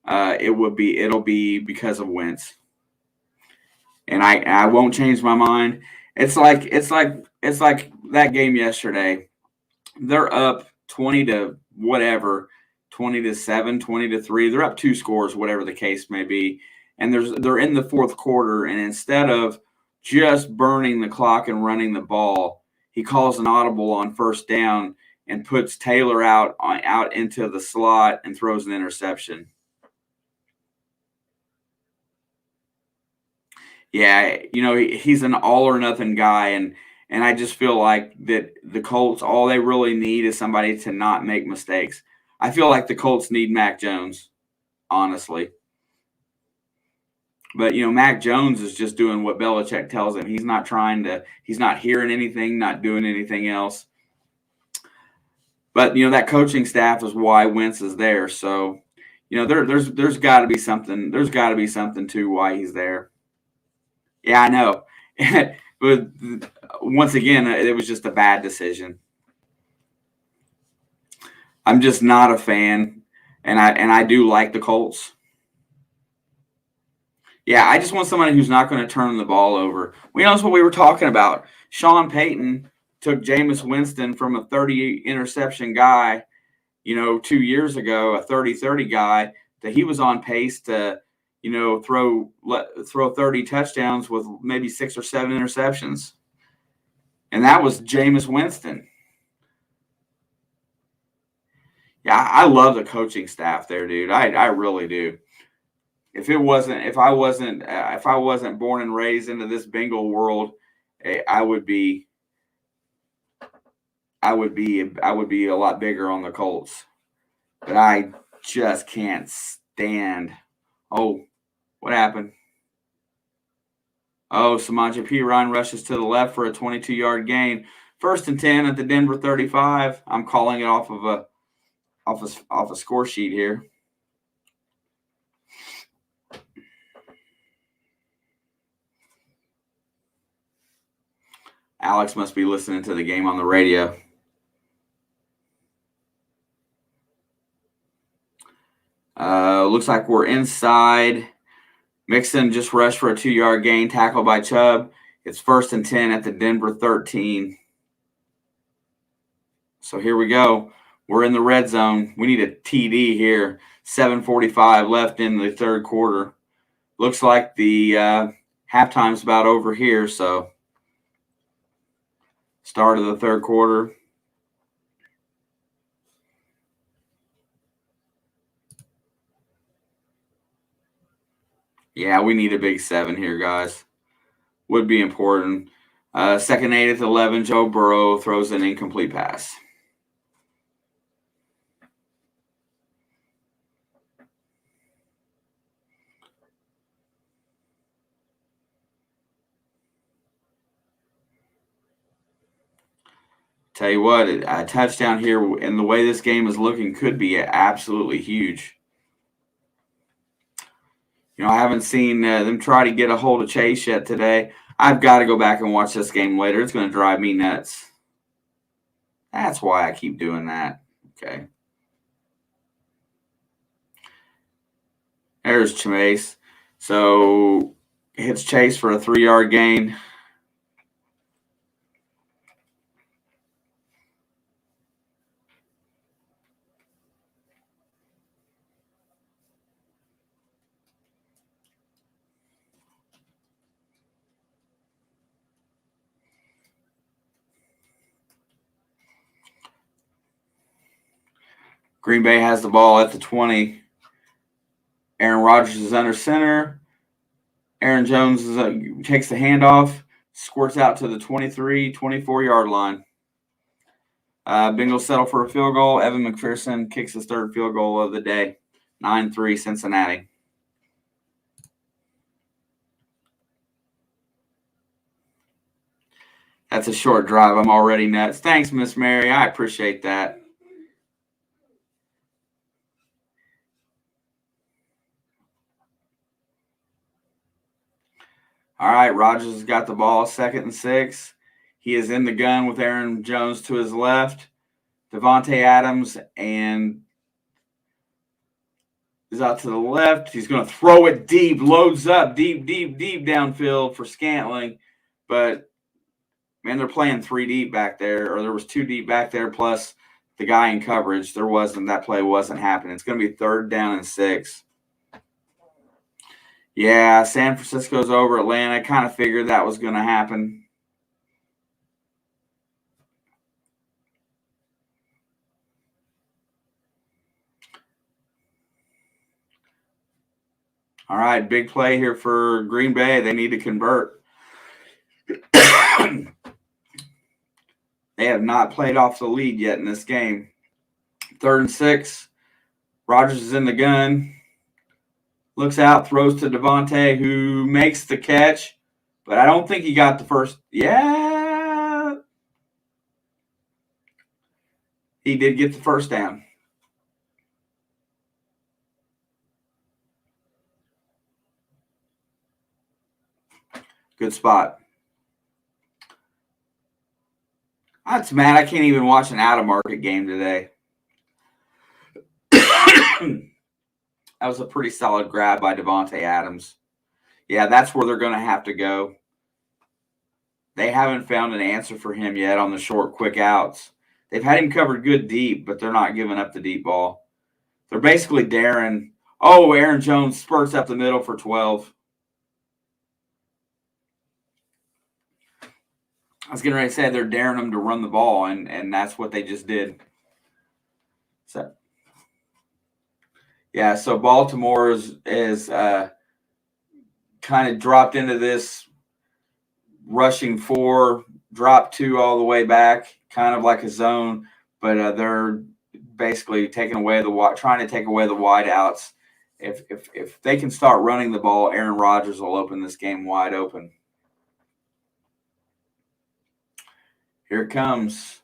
it'll be because of Wentz, and I won't change my mind. It's like that game yesterday. They're up 20 to whatever, 20 to 7, 20 to 3. They're up 2 scores, whatever the case may be. And they're in the fourth quarter, and instead of just burning the clock and running the ball, he calls an audible on first down and puts Taylor out into the slot and throws an interception. Yeah, he's an all-or-nothing guy, and I just feel like that the Colts, all they really need is somebody to not make mistakes. I feel like the Colts need Mac Jones, honestly. But, Mac Jones is just doing what Belichick tells him. He's not he's not hearing anything, not doing anything else. But, that coaching staff is why Wentz is there. So, there's got to be something. There's got to be something to why he's there. Yeah, I know. But once again, it was just a bad decision. I'm just not a fan, and I do like the Colts. Yeah, I just want somebody who's not going to turn the ball over. That's what we were talking about. Sean Payton took Jameis Winston from a 30-interception guy, 2 years ago, a 30-30 guy, that he was on pace to, throw 30 touchdowns with maybe 6 or 7 interceptions. And that was Jameis Winston. Yeah, I love the coaching staff there, dude. I really do. If I wasn't born and raised into this Bengal world, I would be a lot bigger on the Colts. But I just can't stand. Oh, what happened? Oh, Samaje Perine rushes to the left for a 22-yard gain. 1st and 10 at the Denver 35. I'm calling it off a score sheet here. Alex must be listening to the game on the radio. Looks like we're inside. Mixon just rushed for a 2-yard gain, tackled by Chubb. It's 1st and 10 at the Denver 13. So here we go. We're in the red zone. We need a TD here. 7:45 left in the third quarter. Looks like the halftime's about over here, so start of the third quarter. Yeah, we need a big 7 here, guys. Would be important. 2nd and 8 at 11. Joe Burrow throws an incomplete pass. Tell you what, a touchdown here, and the way this game is looking, could be absolutely huge. I haven't seen them try to get a hold of Chase yet today. I've got to go back and watch this game later. It's going to drive me nuts. That's why I keep doing that. Okay. There's Chase. So hits Chase for a 3-yard gain. Green Bay has the ball at the 20. Aaron Rodgers is under center. Aaron Jones takes the handoff, squirts out to the 23, 24-yard line. Bengals settle for a field goal. Evan McPherson kicks his 3rd field goal of the day. 9-3 Cincinnati. That's a short drive. I'm already nuts. Thanks, Miss Mary. I appreciate that. All right, Rodgers has got the ball, 2nd and 6. He is in the gun with Aaron Jones to his left. Devontae Adams and is out to the left. He's going to throw it deep, loads up, deep downfield for Scantling. But, man, they're playing 3 deep back there, or there was 2 deep back there plus the guy in coverage. That play wasn't happening. It's going to be 3rd down and 6. Yeah, San Francisco's over Atlanta. I kind of figured that was going to happen. All right, big play here for Green Bay. They need to convert. They have not played off the lead yet in this game. 3rd and 6. Rodgers is in the gun. Looks out, throws to Devontae, who makes the catch. But I don't think he got the first. Yeah. He did get the first down. Good spot. That's mad. I can't even watch an out-of-market game today. That was a pretty solid grab by Devontae Adams. Yeah, that's where they're going to have to go. They haven't found an answer for him yet on the short, quick outs. They've had him covered good deep, but they're not giving up the deep ball. They're basically daring. Oh, Aaron Jones spurts up the middle for 12. I was getting ready to say they're daring them to run the ball, and that's what they just did. So, yeah, so Baltimore is kind of dropped into this rushing 4, drop 2 all the way back, kind of like a zone, but they're basically trying to take away the wide outs. If they can start running the ball, Aaron Rodgers will open this game wide open. Here it comes.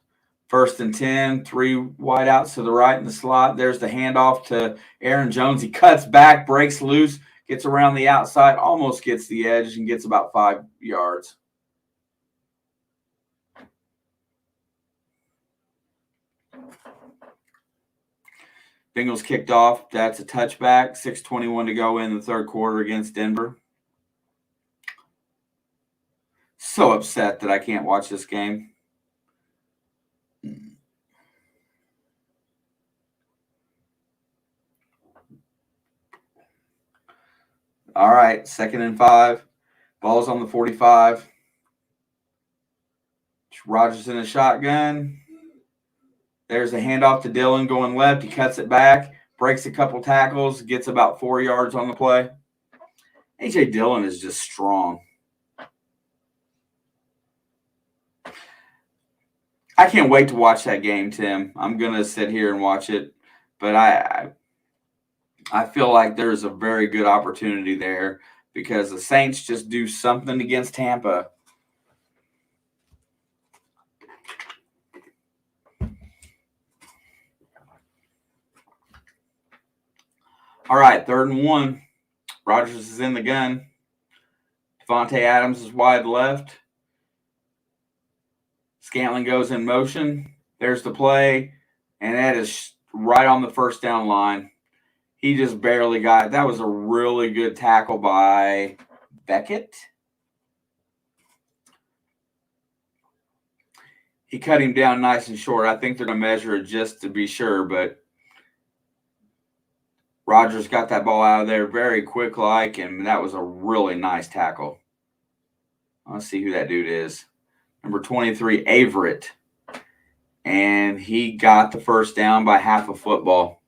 1st and 10, 3 wide outs to the right in the slot. There's the handoff to Aaron Jones. He cuts back, breaks loose, gets around the outside, almost gets the edge, and gets about 5 yards. Bengals kicked off. That's a touchback. 6:21 to go in the 3rd quarter against Denver. So upset that I can't watch this game. All right, 2nd and 5. Ball's on the 45. Rodgers in a shotgun. There's the handoff to Dillon going left. He cuts it back, breaks a couple tackles, gets about 4 yards on the play. A.J. Dillon is just strong. I can't wait to watch that game, Tim. I'm going to sit here and watch it. But I feel like there's a very good opportunity there because the Saints just do something against Tampa. All right, 3rd and 1. Rodgers is in the gun. Devontae Adams is wide left. Scantling goes in motion. There's the play, and that is right on the 1st down line. He just barely got it. That was a really good tackle by Beckett. He cut him down nice and short. I think they're going to measure it just to be sure, but Rodgers got that ball out of there very quick-like, and that was a really nice tackle. Let's see who that dude is. Number 23, Averett. And he got the 1st down by half a football.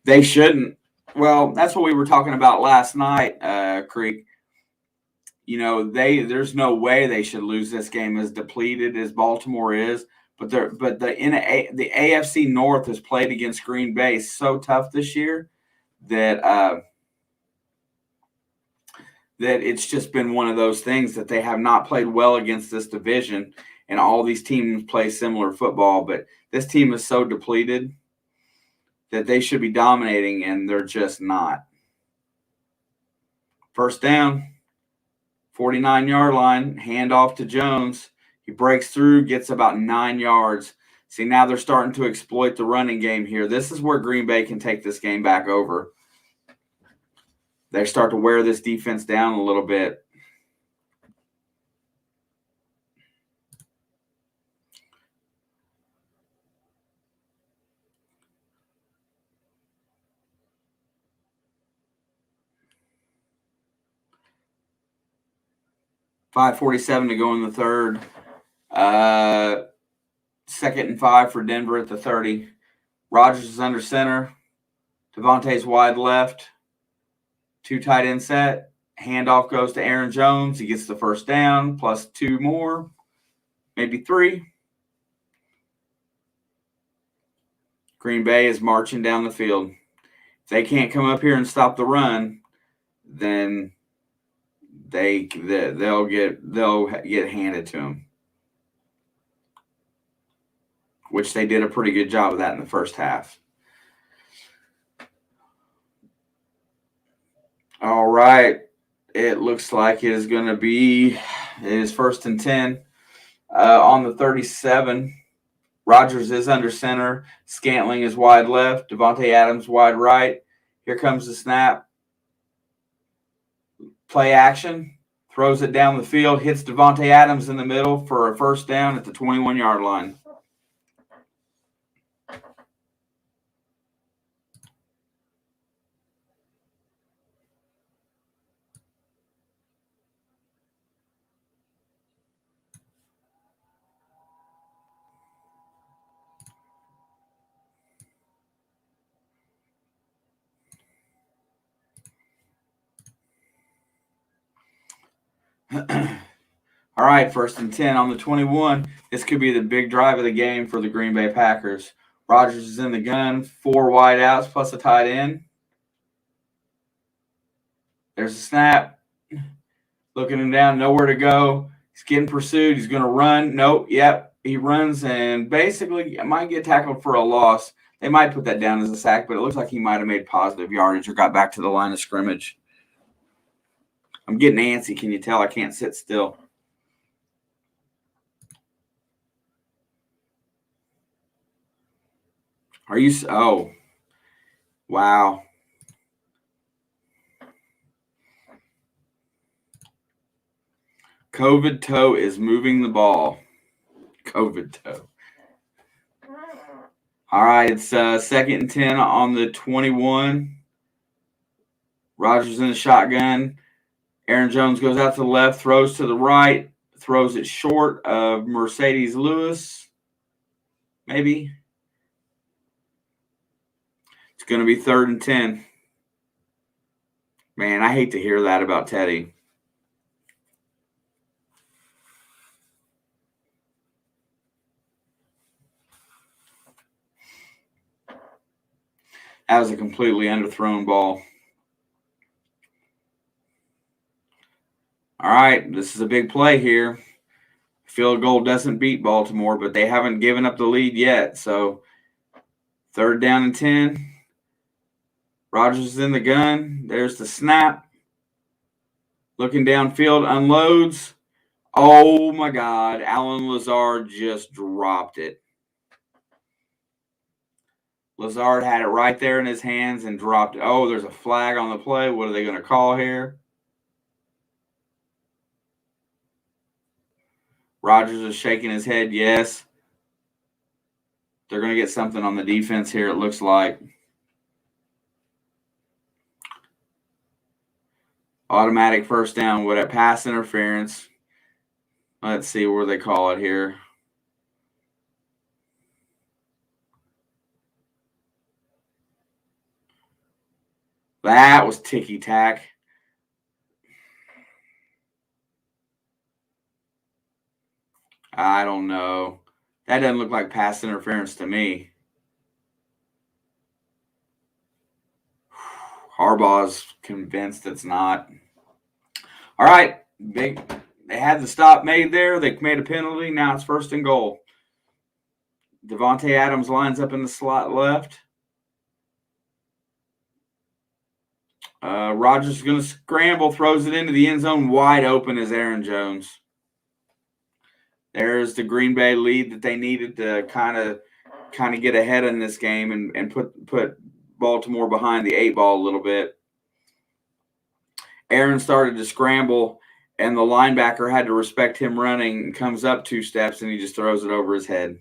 They shouldn't. Well, that's what we were talking about last night, Creek. You know, there's no way they should lose this game as depleted as Baltimore is. But the AFC North has played against Green Bay so tough this year that it's just been one of those things that they have not played well against this division, and all these teams play similar football. But this team is so depleted that they should be dominating, and they're just not. 1st down, 49-yard line, handoff to Jones. He breaks through, gets about 9 yards. See, now they're starting to exploit the running game here. This is where Green Bay can take this game back over. They start to wear this defense down a little bit. 5:47 to go in the third. 2nd and 5 for Denver at the 30. Rodgers is under center. Devontae's wide left. 2 tight end set. Handoff goes to Aaron Jones. He gets the first down, plus 2 more, maybe 3. Green Bay is marching down the field. If they can't come up here and stop the run, then they'll get handed to them, which they did a pretty good job of that in the first half. All right, it looks like it is going to be it is 1st and 10 on the 37. Rodgers is under center. Scantling is wide left. Devontae Adams wide right. Here comes the snap. Play action. Throws it down the field. Hits Devontae Adams in the middle for a first down at the 21-yard line. All right, 1st and 10 on the 21. This could be the big drive of the game for the Green Bay Packers. Rodgers is in the gun, 4 wide outs plus a tight end. There's a snap. Looking him down, nowhere to go. He's getting pursued. He's going to run. Nope. Yep. He runs and basically might get tackled for a loss. They might put that down as a sack, but it looks like he might have made positive yardage or got back to the line of scrimmage. I'm getting antsy. Can you tell? I can't sit still. Are you? Oh, wow. COVID toe is moving the ball. COVID toe. All right, it's 2nd and 10 on the 21. Rodgers in the shotgun. Aaron Jones goes out to the left, throws to the right, throws it short of Mercedes Lewis. Maybe. It's going to be 3rd and 10. Man, I hate to hear that about Teddy. That was a completely underthrown ball. All right, this is a big play here. Field goal doesn't beat Baltimore, but they haven't given up the lead yet. So 3rd down and 10. Rodgers is in the gun. There's the snap. Looking downfield, unloads. Oh, my God. Allen Lazard just dropped it. Lazard had it right there in his hands and dropped it. Oh, there's a flag on the play. What are they going to call here? Rodgers is shaking his head. Yes. They're going to get something on the defense here, it looks like. Automatic first down. What a pass interference. Let's see where they call it here. That was ticky-tack. I don't know. That doesn't look like pass interference to me. Harbaugh's convinced it's not. All right. They had the stop made there. They made a penalty. Now it's 1st and goal. Devontae Adams lines up in the slot left. Rodgers is going to scramble, throws it into the end zone. Wide open is Aaron Jones. There's the Green Bay lead that they needed to kind of get ahead in this game and put Baltimore behind the 8 ball a little bit. Aaron started to scramble, and the linebacker had to respect him running and comes up 2 steps, and he just throws it over his head.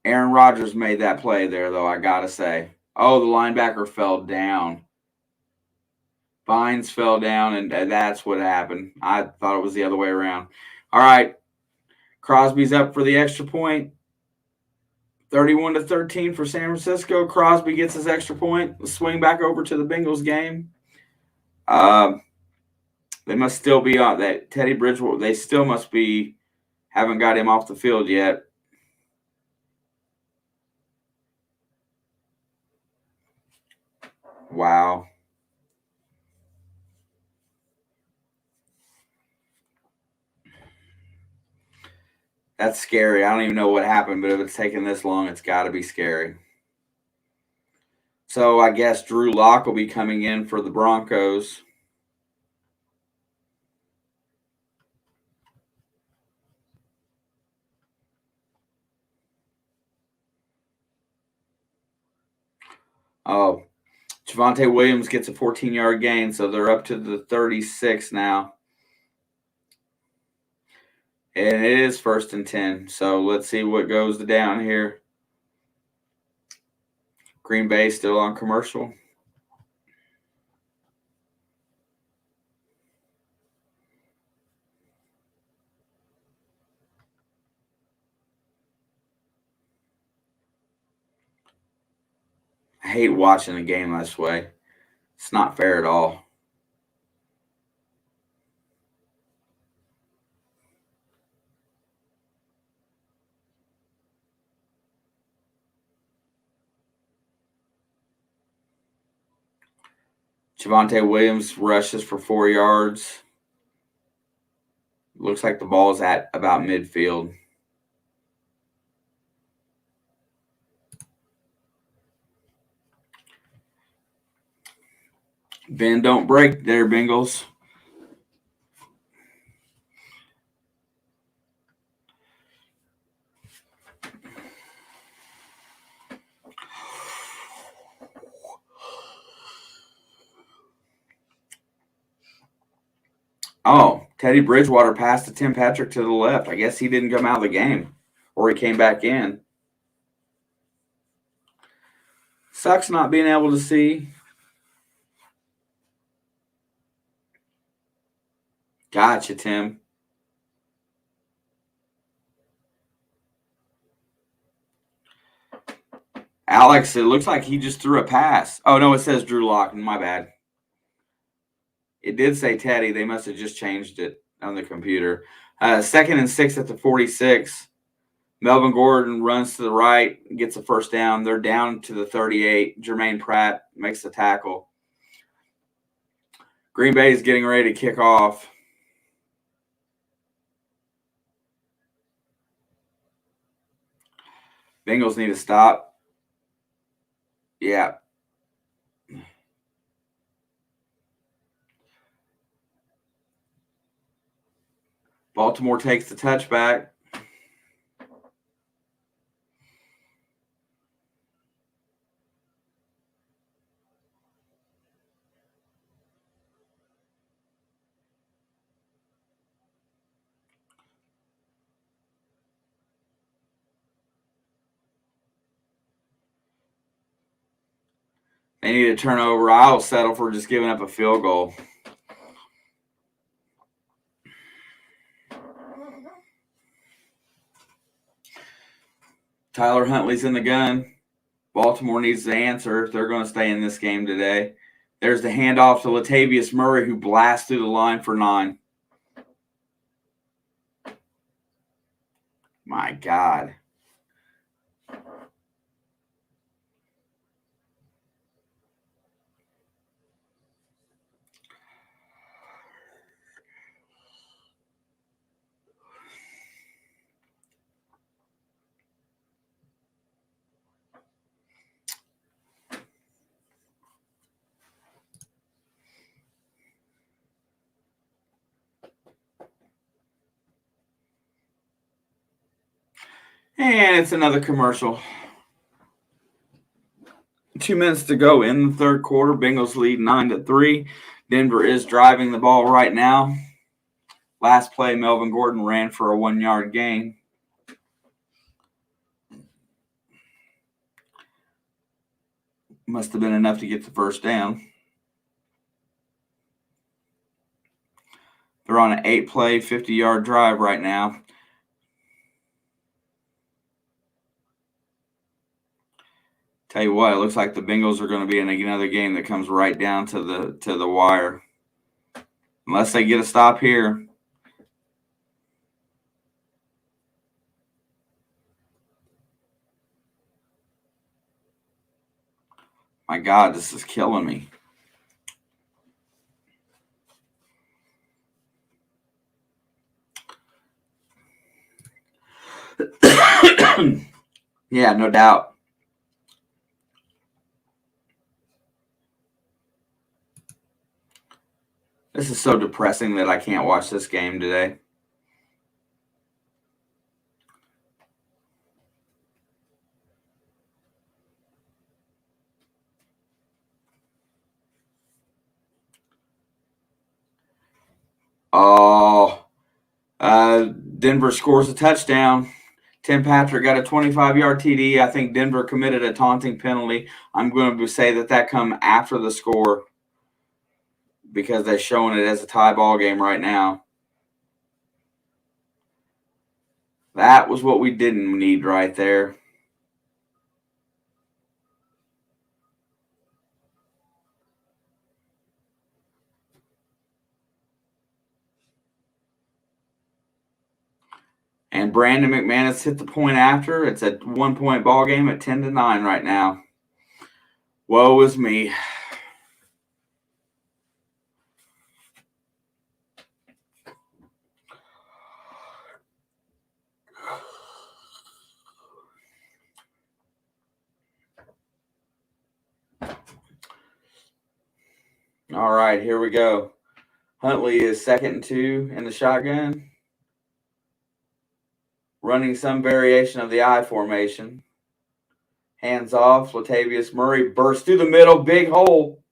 Aaron Rodgers made that play there, though, I got to say. Oh, the linebacker fell down. Bynes fell down, and that's what happened. I thought it was the other way around. All right. Crosby's up for the extra point. 31-13 for San Francisco. Crosby gets his extra point. Let's swing back over to the Bengals game. They must still be on that. Teddy Bridgewater, they still must be, haven't got him off the field yet. Wow. That's scary. I don't even know what happened, but if it's taking this long, it's got to be scary. So I guess Drew Lock will be coming in for the Broncos. Oh, Javonte Williams gets a 14-yard gain, so they're up to the 36 now. And it is 1st and 10. So let's see what goes down here. Green Bay still on commercial. I hate watching a game this way. It's not fair at all. Javonte Williams rushes for 4 yards. Looks like the ball is at about midfield. Bend don't break there, Bengals. Oh, Teddy Bridgewater passed to Tim Patrick to the left. I guess he didn't come out of the game, or he came back in. Sucks not being able to see. Gotcha, Tim. Alex, it looks like he just threw a pass. Oh, no, it says Drew Lock. My bad. It did say Teddy. They must have just changed it on the computer. 2nd and 6 at the 46. Melvin Gordon runs to the right, gets a first down. They're down to the 38. Jermaine Pratt makes the tackle. Green Bay is getting ready to kick off. Bengals need to stop. Yeah. Baltimore takes the touchback. They need a turnover. I'll settle for just giving up a field goal. Tyler Huntley's in the gun. Baltimore needs to answer if they're going to stay in this game today. There's the handoff to Latavius Murray, who blasts through the line for 9. My God. And it's another commercial. 2 minutes to go in the third quarter. Bengals lead 9-3. Denver is driving the ball right now. Last play, Melvin Gordon ran for a 1-yard gain. Must have been enough to get the first down. They're on an 8-play, 50-yard drive right now. Tell you what, it looks like the Bengals are going to be in another game that comes right down to the wire. Unless they get a stop here. My God, this is killing me. Yeah, no doubt. This is so depressing that I can't watch this game today. Oh, Denver scores a touchdown. Tim Patrick got a 25-yard TD. I think Denver committed a taunting penalty. I'm going to say that come after the score because they're showing it as a tie ball game right now. That was what we didn't need right there. And Brandon McManus hit the point after. It's a 1-point ball game at 10-9 right now. Woe is me. All right, here we go. Huntley is 2nd and 2 in the shotgun. Running some variation of the I formation. Hands off. Latavius Murray bursts through the middle. Big hole.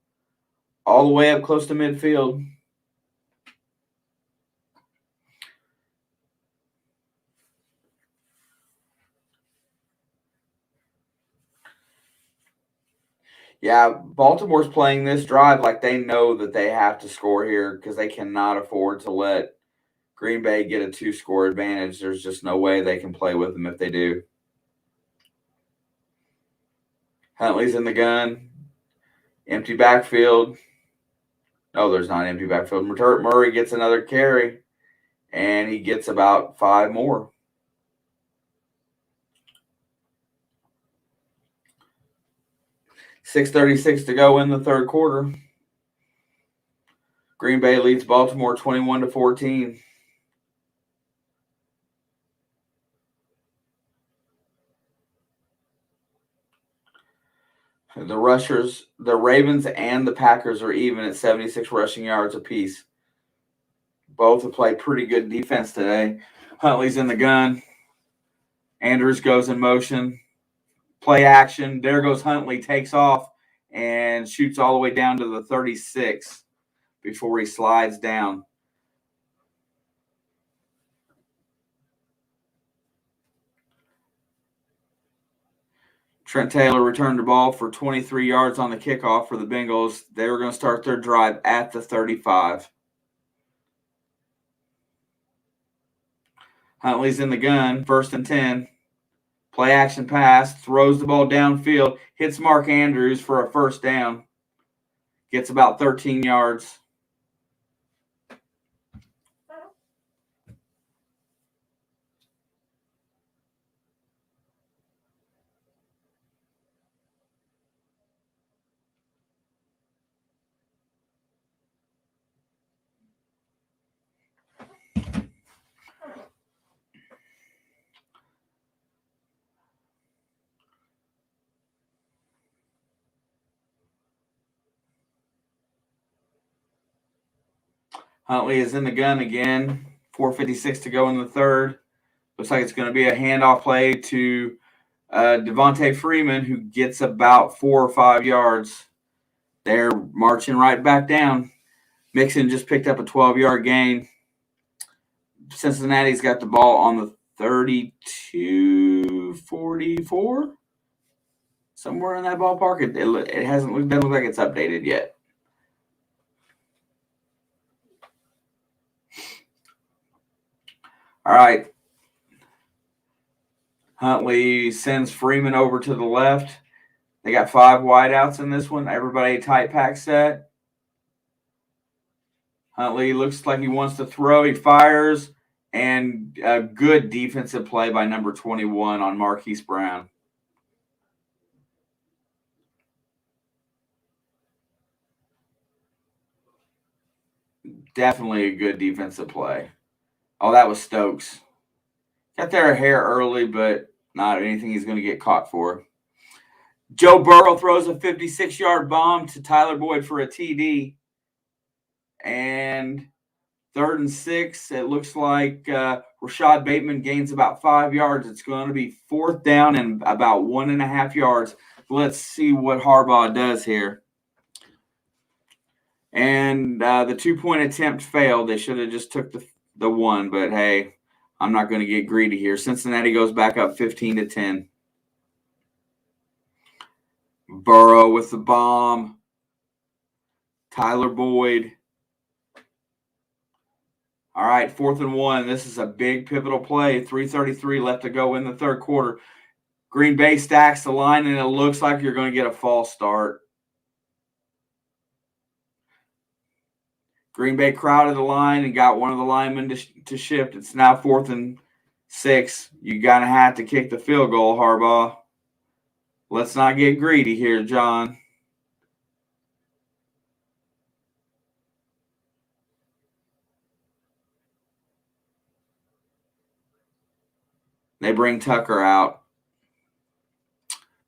All the way up close to midfield. Yeah, Baltimore's playing this drive like they know that they have to score here because they cannot afford to let Green Bay get a 2-score advantage. There's just no way they can play with them if they do. Huntley's in the gun. Empty backfield. No, there's not an empty backfield. Murray gets another carry, and he gets about 5 more. .636 to go in the third quarter. Green Bay leads Baltimore 21-14. The Ravens and the Packers are even at 76 rushing yards apiece. Both have played pretty good defense today. Huntley's in the gun. Andrews goes in motion. Play action. There goes Huntley, takes off, and shoots all the way down to the 36 before he slides down. Trent Taylor returned the ball for 23 yards on the kickoff for the Bengals. They were going to start their drive at the 35. Huntley's in the gun, 1st and 10. Play action pass, throws the ball downfield, hits Mark Andrews for a 1st down. Gets about 13 yards. Huntley is in the gun again. 4:56 to go in the third. Looks like it's going to be a handoff play to Devontae Freeman, who gets about 4 or 5 yards. They're marching right back down. Mixon just picked up a 12-yard gain. Cincinnati's got the ball on the 32-44. Somewhere in that ballpark. It doesn't look like it's updated yet. All right. Huntley sends Freeman over to the left. They got 5 wideouts in this one. Everybody tight pack set. Huntley looks like he wants to throw. He fires. And a good defensive play by number 21 on Marquise Brown. Definitely a good defensive play. Oh, that was Stokes. Got there a hair early, but not anything he's going to get caught for. Joe Burrow throws a 56-yard bomb to Tyler Boyd for a TD. And 3rd and 6, it looks like Rashad Bateman gains about 5 yards. It's going to be 4th down and about 1.5 yards. Let's see what Harbaugh does here. And the 2-point attempt failed. They should have just took the one, but hey, I'm not going to get greedy here. Cincinnati goes back up 15-10. Burrow with the bomb. Tyler Boyd. All right, 4th and 1. This is a big pivotal play. 3:33 left to go in the 3rd quarter. Green Bay stacks the line, and it looks like you're going to get a false start. Green Bay crowded the line and got one of the linemen to shift. It's now 4th and 6. You're going to have to kick the field goal, Harbaugh. Let's not get greedy here, John. They bring Tucker out.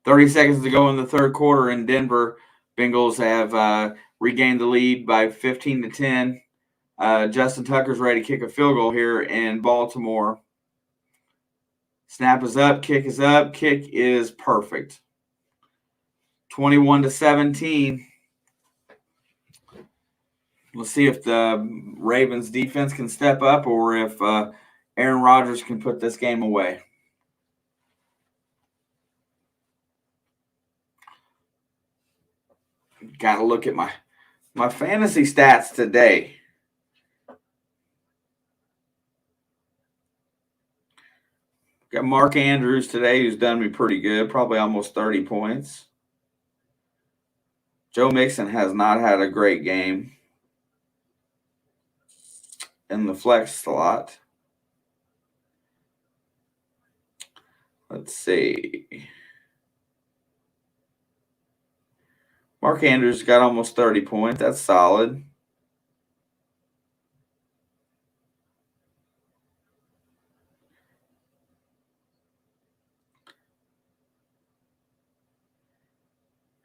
30 seconds to go in the 3rd quarter in Denver. Bengals have regained the lead by 15-10. Justin Tucker's ready to kick a field goal here in Baltimore. Snap is up. Kick is up. Kick is perfect. 21-17. Let's see if the Ravens defense can step up or if Aaron Rodgers can put this game away. Got to look at my fantasy stats today. Got Mark Andrews today, who's done me pretty good, probably almost 30 points. Joe Mixon has not had a great game in the flex slot. Let's see. Mark Andrews got almost 30 points. That's solid.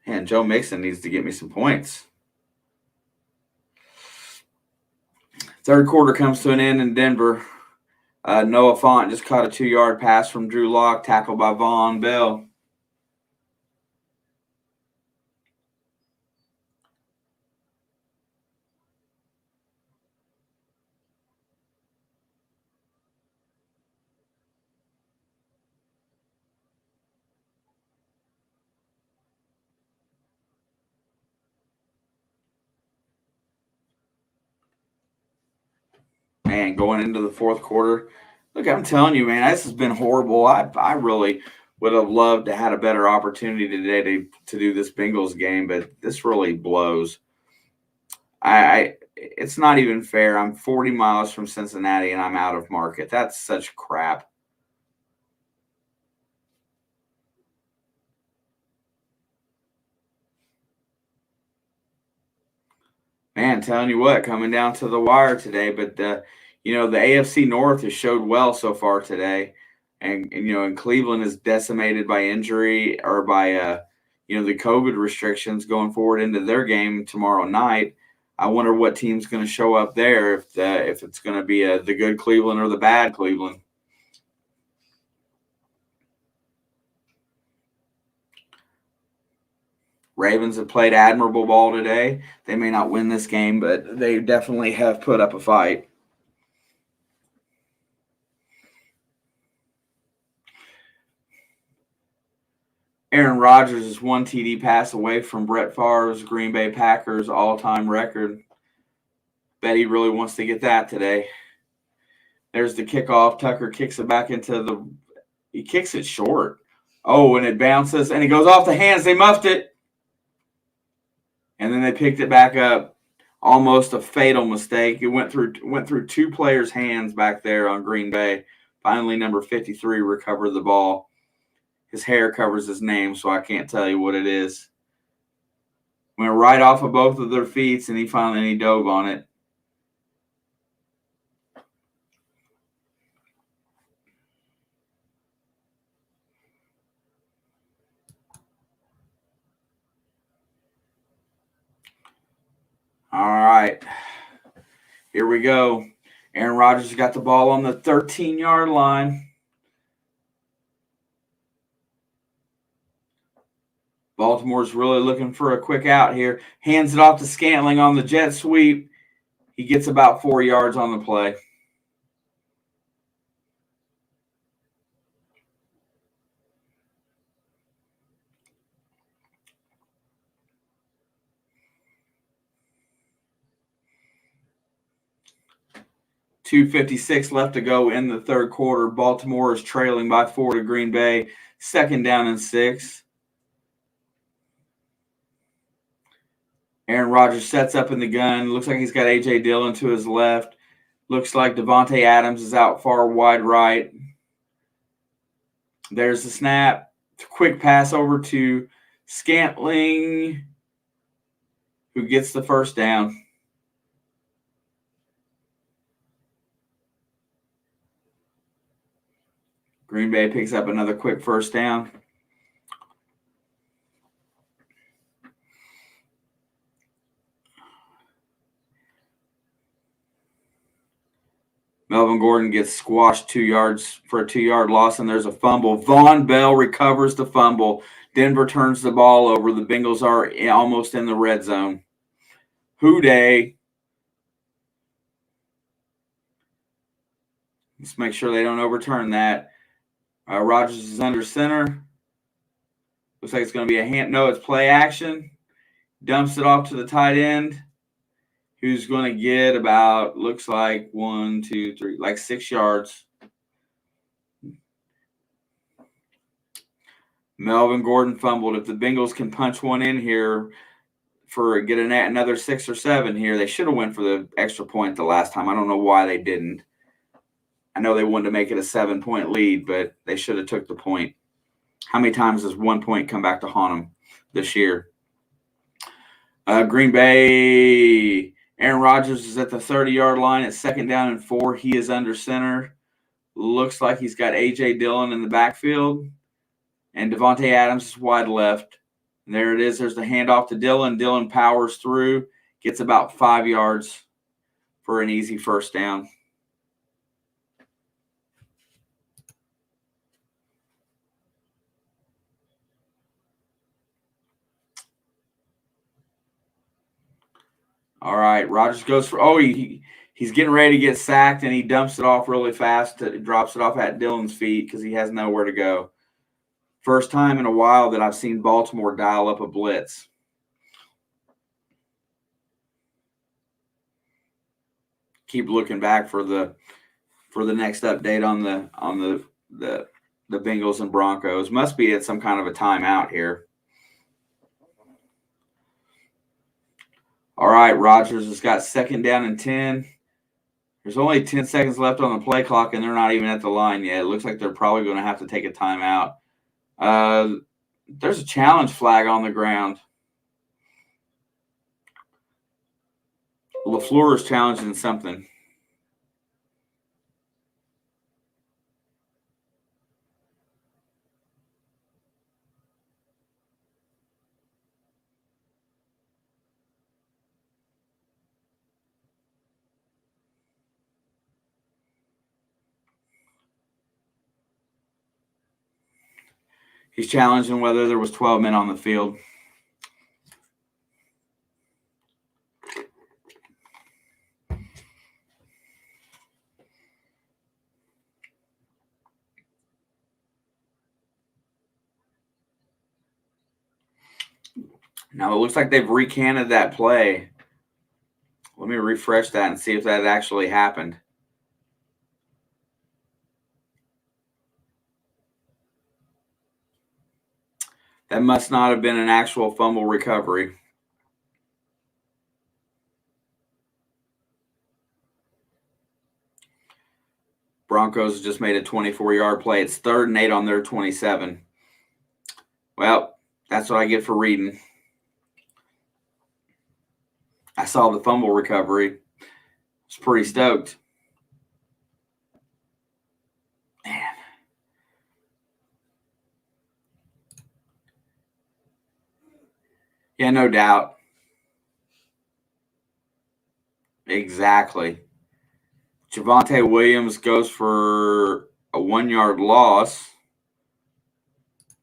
And Joe Mixon needs to get me some points. 3rd quarter comes to an end in Denver. Noah Fant just caught a 2-yard pass from Drew Lock, tackled by Von Bell. Man, going into the 4th quarter, look, I'm telling you, man, this has been horrible. I really would have loved to have a better opportunity today to do this Bengals game, but this really blows. It's not even fair. I'm 40 miles from Cincinnati and I'm out of market. That's such crap. Man, telling you what, coming down to the wire today, but the AFC North has showed well so far today. And Cleveland is decimated by injury or by the COVID restrictions going forward into their game tomorrow night. I wonder what team's going to show up there, if it's going to be the good Cleveland or the bad Cleveland. Ravens have played admirable ball today. They may not win this game, but they definitely have put up a fight. Aaron Rodgers is 1 TD pass away from Brett Favre's Green Bay Packers all-time record. Bet he really wants to get that today. There's the kickoff. Tucker kicks it back into he kicks it short. Oh, and it bounces, and it goes off the hands. They muffed it. And then they picked it back up. Almost a fatal mistake. It went through two players' hands back there on Green Bay. Finally, number 53 recovered the ball. His hair covers his name, so I can't tell you what it is. Went right off of both of their feet, and he dove on it. All right. Here we go. Aaron Rodgers got the ball on the 13-yard line. Baltimore's really looking for a quick out here. Hands it off to Scantling on the jet sweep. He gets about 4 yards on the play. .256 left to go in the third quarter. Baltimore is trailing by 4 to Green Bay. 2nd down and 6. Aaron Rodgers sets up in the gun. Looks like he's got A.J. Dillon to his left. Looks like Devontae Adams is out far wide right. There's the snap. Quick pass over to Scantling, who gets the first down. Green Bay picks up another quick first down. Melvin Gordon gets squashed 2 yards for a 2-yard loss, and there's a fumble. Von Bell recovers the fumble. Denver turns the ball over. The Bengals are almost in the red zone. Houday. Let's make sure they don't overturn that. Rodgers is under center. Looks like it's going to be a hand. No, it's play action. Dumps it off to the tight end, who's going to get about, looks like 1, 2, 3, like 6 yards. Melvin Gordon fumbled. If the Bengals can punch one in here get another 6 or 7 here, they should have went for the extra point the last time. I don't know why they didn't. I know they wanted to make it a 7-point lead, but they should have took the point. How many times does 1 point come back to haunt them this year? Green Bay, Aaron Rodgers is at the 30-yard line at 2nd down and 4. He is under center. Looks like he's got A.J. Dillon in the backfield. And Devontae Adams is wide left. And there it is. There's the handoff to Dillon. Dillon powers through, gets about 5 yards for an easy first down. All right, Rodgers goes for he's getting ready to get sacked, and he dumps it off really fast. Drops it off at Dillon's feet because he has nowhere to go. First time in a while that I've seen Baltimore dial up a blitz. Keep looking back for the next update on the Bengals and Broncos. Must be at some kind of a timeout here. All right, Rodgers has got 2nd down and 10. There's only 10 seconds left on the play clock, and they're not even at the line yet. It looks like they're probably going to have to take a timeout. There's a challenge flag on the ground. LaFleur is challenging something. He's challenging whether there was 12 men on the field. Now it looks like they've recanted that play. Let me refresh that and see if that actually happened. That must not have been an actual fumble recovery. Broncos just made a 24-yard play. It's 3rd and 8 on their 27. Well, that's what I get for reading. I saw the fumble recovery. I was pretty stoked. Man. Yeah, no doubt. Exactly. Javonte Williams goes for a 1-yard loss.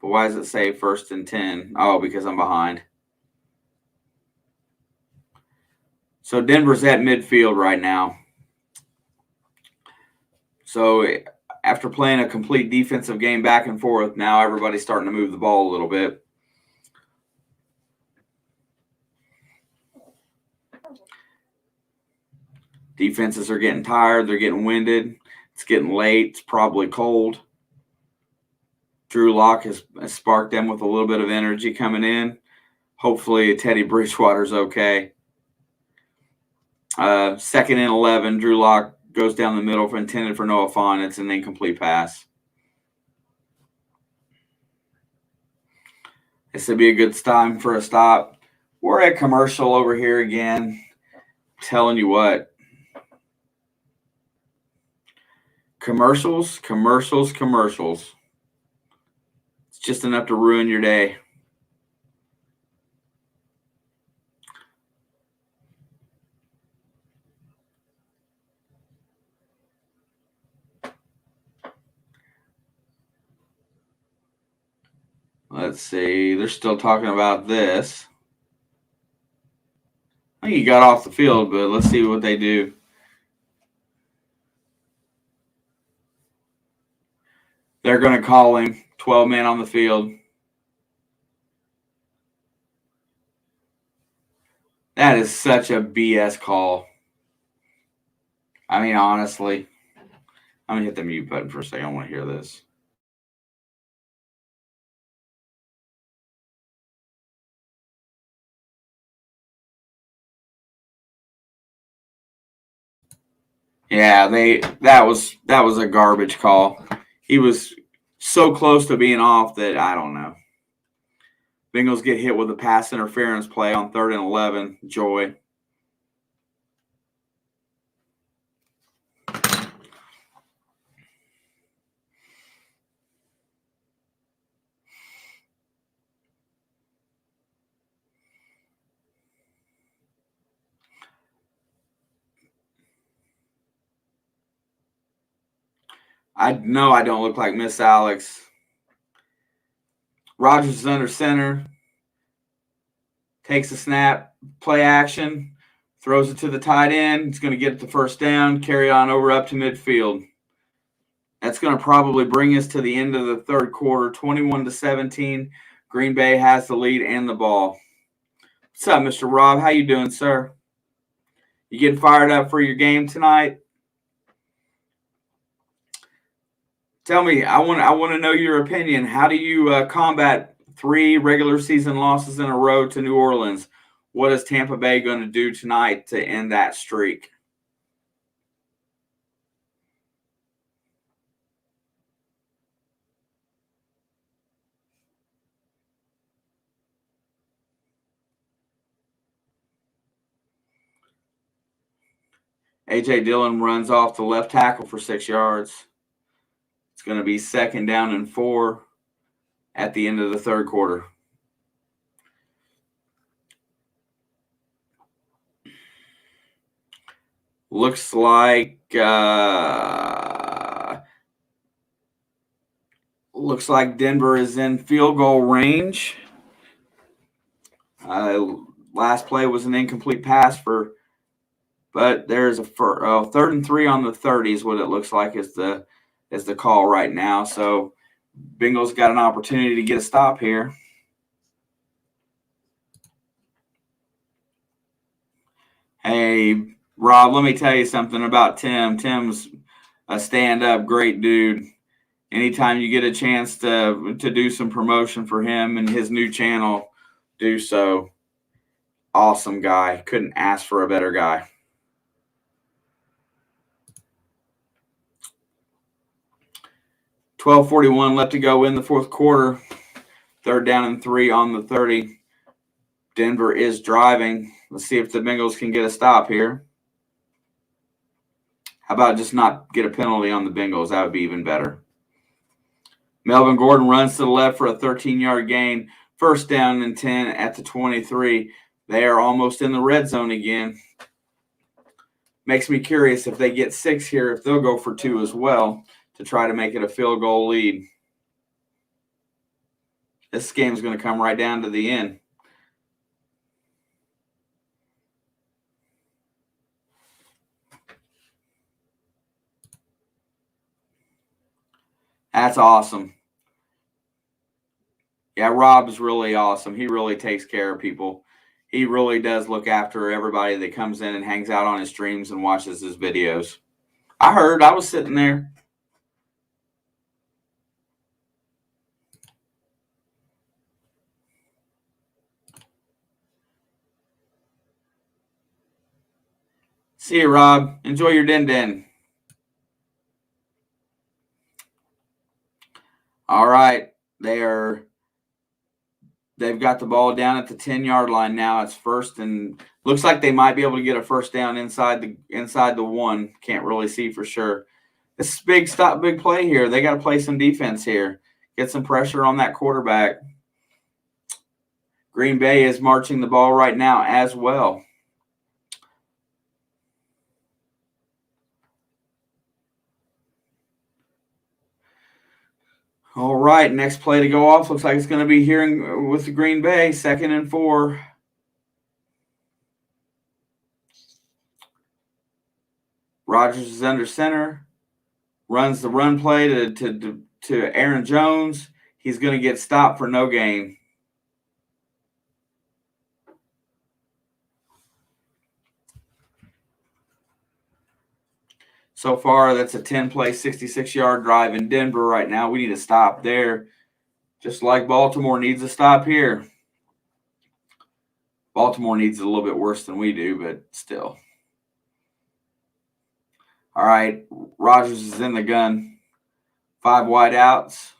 But why does it say 1st and 10? Oh, because I'm behind. So Denver's at midfield right now. So after playing a complete defensive game back and forth, now everybody's starting to move the ball a little bit. Defenses are getting tired. They're getting winded. It's getting late. It's probably cold. Drew Lock has sparked them with a little bit of energy coming in. Hopefully Teddy Bridgewater's okay. 2nd and 11. Drew Lock goes down the middle intended for Noah Fant. It's an incomplete pass. This would be a good time for a stop. We're at commercial over here again. I'm telling you what. Commercials. It's just enough to ruin your day. Let's see. They're still talking about this. I think he got off the field, but let's see what they do. They're going to call him. 12 men on the field. That is such a BS call. I mean, honestly. I'm going to hit the mute button for a second. I want to hear this. Yeah, that was a garbage call. He was so close to being off that I don't know. Bengals get hit with a pass interference play on 3rd and 11. Joy. I know I don't look like Miss Alex. Rodgers is under center. Takes a snap, play action, throws it to the tight end. It's going to get the 1st down, carry on over up to midfield. That's going to probably bring us to the end of the 3rd quarter, 21-17. Green Bay has the lead and the ball. What's up, Mr. Rob? How you doing, sir? You getting fired up for your game tonight? Tell me, I want to know your opinion. How do you combat 3 regular season losses in a row to New Orleans? What is Tampa Bay going to do tonight to end that streak? A.J. Dillon runs off the left tackle for 6 yards. It's going to be 2nd down and 4 at the end of the 3rd quarter. Looks like Denver is in field goal range. Last play was an incomplete pass but there's a 3rd and 3 on the 30 is what it looks like is the call right now. So Bengals got an opportunity to get a stop here. Hey, Rob, let me tell you something about Tim. Tim's a stand-up great dude. anytime you get a chance to do some promotion for him and his new channel, do so. Awesome guy. Couldn't ask for a better guy. $12:41 left to go in the fourth quarter. 3rd down and 3 on the 30. Denver is driving. Let's see if the Bengals can get a stop here. How about just not get a penalty on the Bengals? That would be even better. Melvin Gordon runs to the left for a 13-yard gain. 1st down and 10 at the 23. They are almost in the red zone again. Makes me curious if they get 6 here, if they'll go for 2 as well to try to make it a field goal lead. This game's going to come right down to the end. That's awesome. Yeah, Rob is really awesome. He really takes care of people. He really does look after everybody that comes in and hangs out on his streams and watches his videos. I was sitting there. See you, Rob. Enjoy your din-din. All right. They've got the ball down at the 10-yard line now. It's 1st and looks like they might be able to get a 1st down inside the 1. Can't really see for sure. This is big play here. They got to play some defense here. Get some pressure on that quarterback. Green Bay is marching the ball right now as well. All right, next play to go off. Looks like it's going to be here with the Green Bay, 2nd and 4. Rodgers is under center. Runs the run play to Aaron Jones. He's going to get stopped for no gain. So far, that's a 10-play, 66-yard drive in Denver right now. We need a stop there, just like Baltimore needs a stop here. Baltimore needs it a little bit worse than we do, but still. All right, Rodgers is in the gun. 5 wide outs.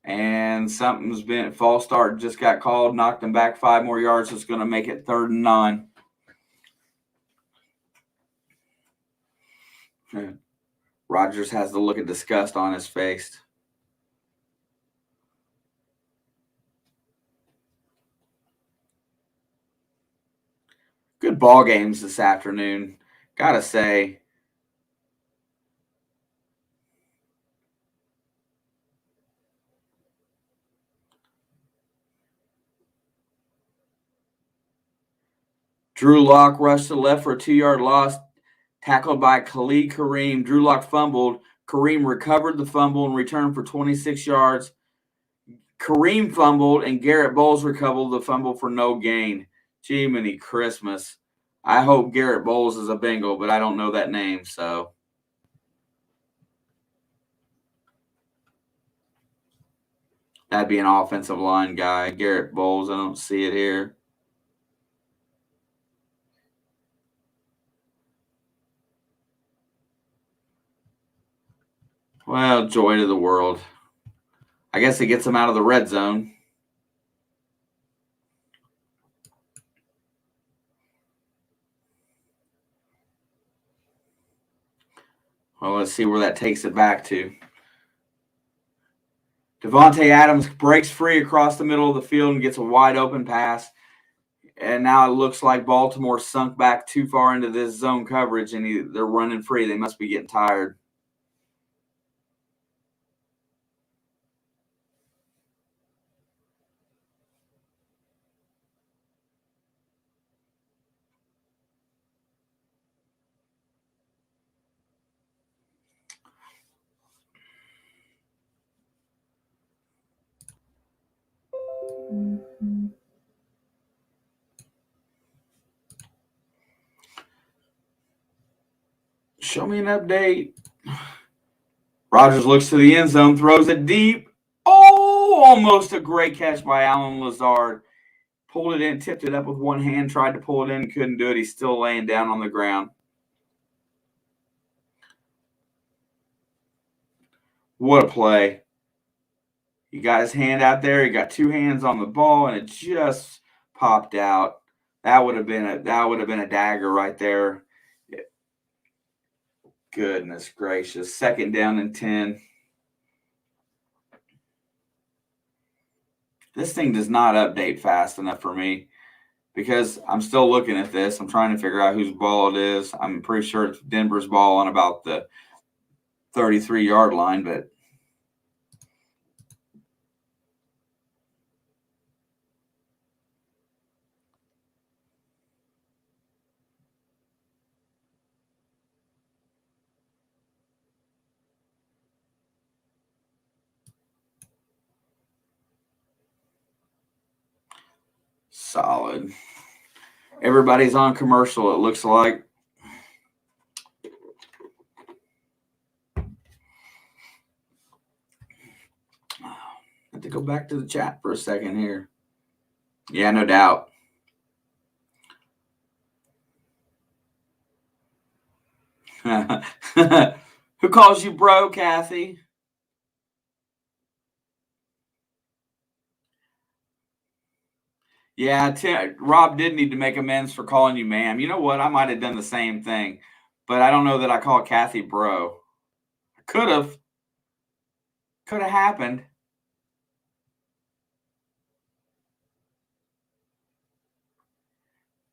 And something's been false start just got called, knocked him back 5 more yards. It's going to make it 3rd and 9. Rodgers has the look of disgust on his face. Good ball games this afternoon, gotta say. Drew Lock rushed to the left for a 2-yard loss. Tackled by Khalid Kareem. Drew Lock fumbled. Kareem recovered the fumble and returned for 26 yards. Kareem fumbled, and Garrett Bowles recovered the fumble for no gain. Jiminy Christmas. I hope Garrett Bowles is a Bengal, but I don't know that name, so. That'd be an offensive line guy. Garrett Bowles, I don't see it here. Well, joy to the world. I guess it gets them out of the red zone. Well, let's see where that takes it back to. Devontae Adams breaks free across the middle of the field and gets a wide open pass. And now it looks like Baltimore sunk back too far into this zone coverage, and they're running free. They must be getting tired. Show me an update. Rodgers looks to the end zone, throws it deep. Oh, almost a great catch by Allen Lazard. Pulled it in, tipped it up with one hand, tried to pull it in, couldn't do it. He's still laying down on the ground. What a play. He got his hand out there. He got two hands on the ball, and it just popped out. That would have been a dagger right there. Goodness gracious. 2nd down and 10. This thing does not update fast enough for me because I'm still looking at this. I'm trying to figure out whose ball it is. I'm pretty sure it's Denver's ball on about the 33-yard line, but solid. Everybody's on commercial, it looks like. I have to go back to the chat for a second here. Yeah, no doubt. Who calls you bro, Kathy? Yeah, Rob did need to make amends for calling you ma'am. You know what? I might have done the same thing, but I don't know that I call Kathy bro. I could have. Could have happened.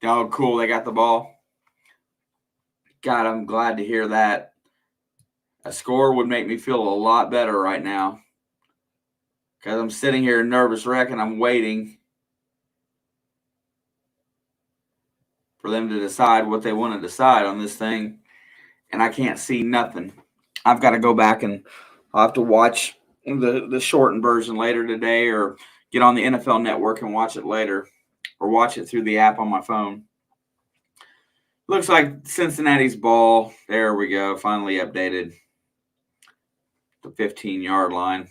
Oh, cool. They got the ball. God, I'm glad to hear that. A score would make me feel a lot better right now because I'm sitting here in nervous wreck and I'm waiting for them to decide what they want to decide on this thing, and I can't see nothing. I've got to go back and I'll have to watch the shortened version later today or get on the NFL Network and watch it later or watch it through the app on my phone. Looks like Cincinnati's ball. There we go. Finally updated. The 15-yard line.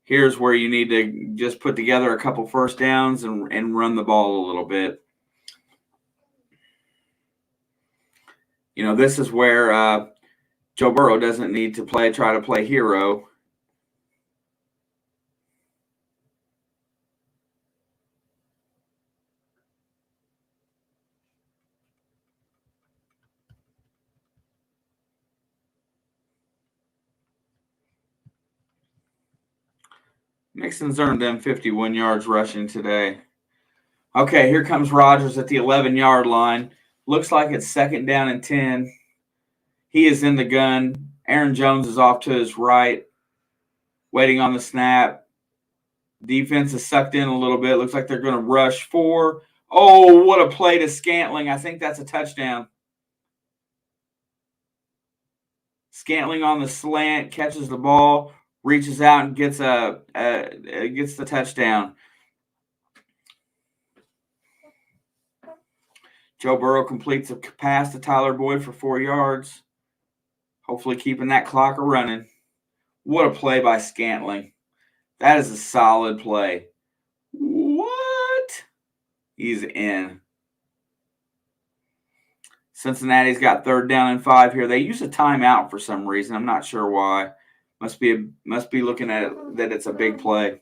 Here's where you need to just put together a couple first downs and run the ball a little bit. You know, this is where Joe Burrow doesn't need to try to play hero. Mixon's earned them 51 yards rushing today. Okay, here comes Rodgers at the 11-yard line. Looks like it's 2nd down and 10. He is in the gun. Aaron Jones is off to his right, waiting on the snap. Defense is sucked in a little bit. Looks like they're going to rush 4. Oh, what a play to Scantling. I think that's a touchdown. Scantling on the slant, catches the ball, reaches out and gets the touchdown. Joe Burrow completes a pass to Tyler Boyd for 4 yards. Hopefully keeping that clock running. What a play by Scantling. That is a solid play. What? He's in. Cincinnati's got 3rd down and 5 here. They use a timeout for some reason. I'm not sure why. Must be looking at it that it's a big play.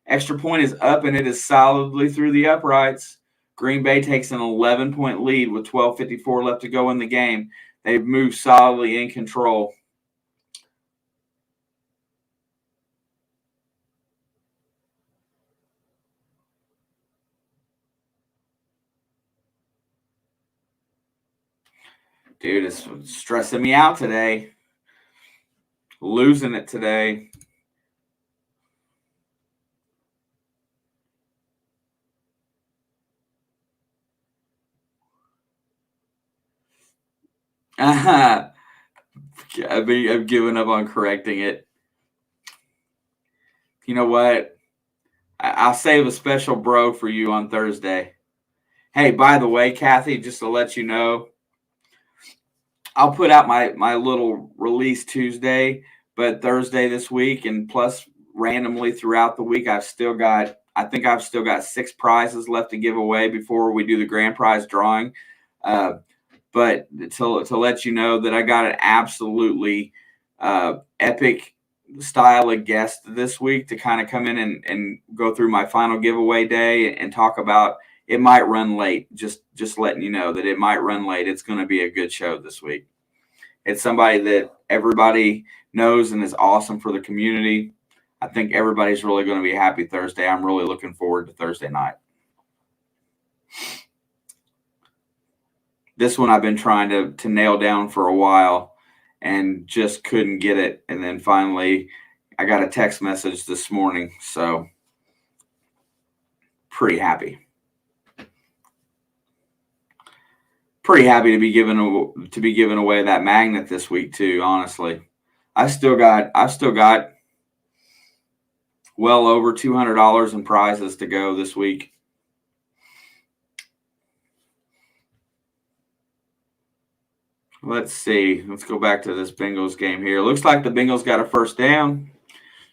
Extra point is up, and it is solidly through the uprights. Green Bay takes an 11-point lead with 12:54 left to go in the game. They've moved solidly in control. Dude, it's stressing me out today. Losing it today. I've given up on correcting it. You know what? I'll save a special bro for you on Thursday. Hey, by the way, Kathy, just to let you know, I'll put out my little release Tuesday, but Thursday this week, and plus randomly throughout the week, I think I've still got 6 prizes left to give away before we do the grand prize drawing. But to let you know that I got an absolutely epic style of guest this week to kind of come in and go through my final giveaway day and talk about. It might run late. Just letting you know that it might run late. It's going to be a good show this week. It's somebody that everybody knows and is awesome for the community. I think everybody's really going to be happy Thursday. I'm really looking forward to Thursday night. This one I've been trying to nail down for a while and just couldn't get it. And then finally I got a text message this morning. So pretty happy. Pretty happy to be giving away that magnet this week too. Honestly, I've still got well over $200 in prizes to go this week. Let's see. Let's go back to this Bengals game here. Looks like the Bengals got a first down.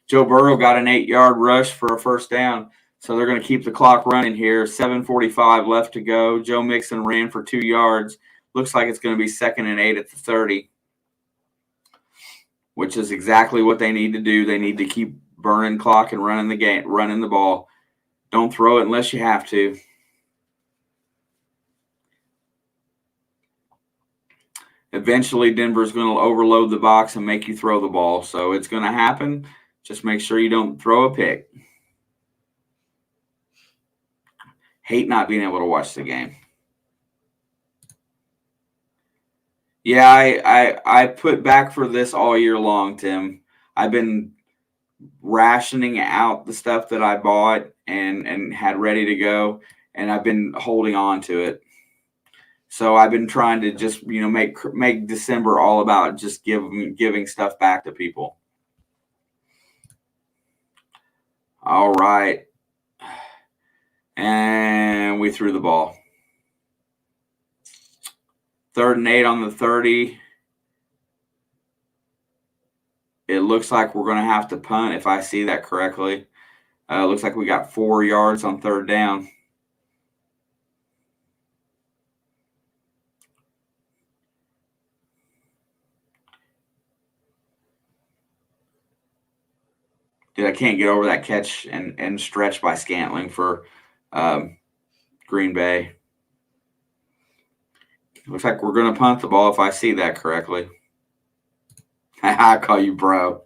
Joe Burrow got an 8-yard rush for a first down. So they're going to keep the clock running here. 7:45 left to go. Joe Mixon ran for 2 yards. Looks like it's going to be 2nd and 8 at the 30, which is exactly what they need to do. They need to keep burning clock and running the ball. Don't throw it unless you have to. Eventually, Denver's going to overload the box and make you throw the ball. So it's going to happen. Just make sure you don't throw a pick. Hate not being able to watch the game. Yeah, I put back for this all year long, Tim. I've been rationing out the stuff that I bought and had ready to go, and I've been holding on to it. So I've been trying to just make December all about just giving stuff back to people. All right. And we threw the ball. 3rd and 8 on the 30. It looks like we're going to have to punt if I see that correctly. Looks like we got 4 yards on 3rd down. Dude, I can't get over that catch and stretch by Scantling for Green Bay. Looks like we're going to punt the ball if I see that correctly. I call you bro.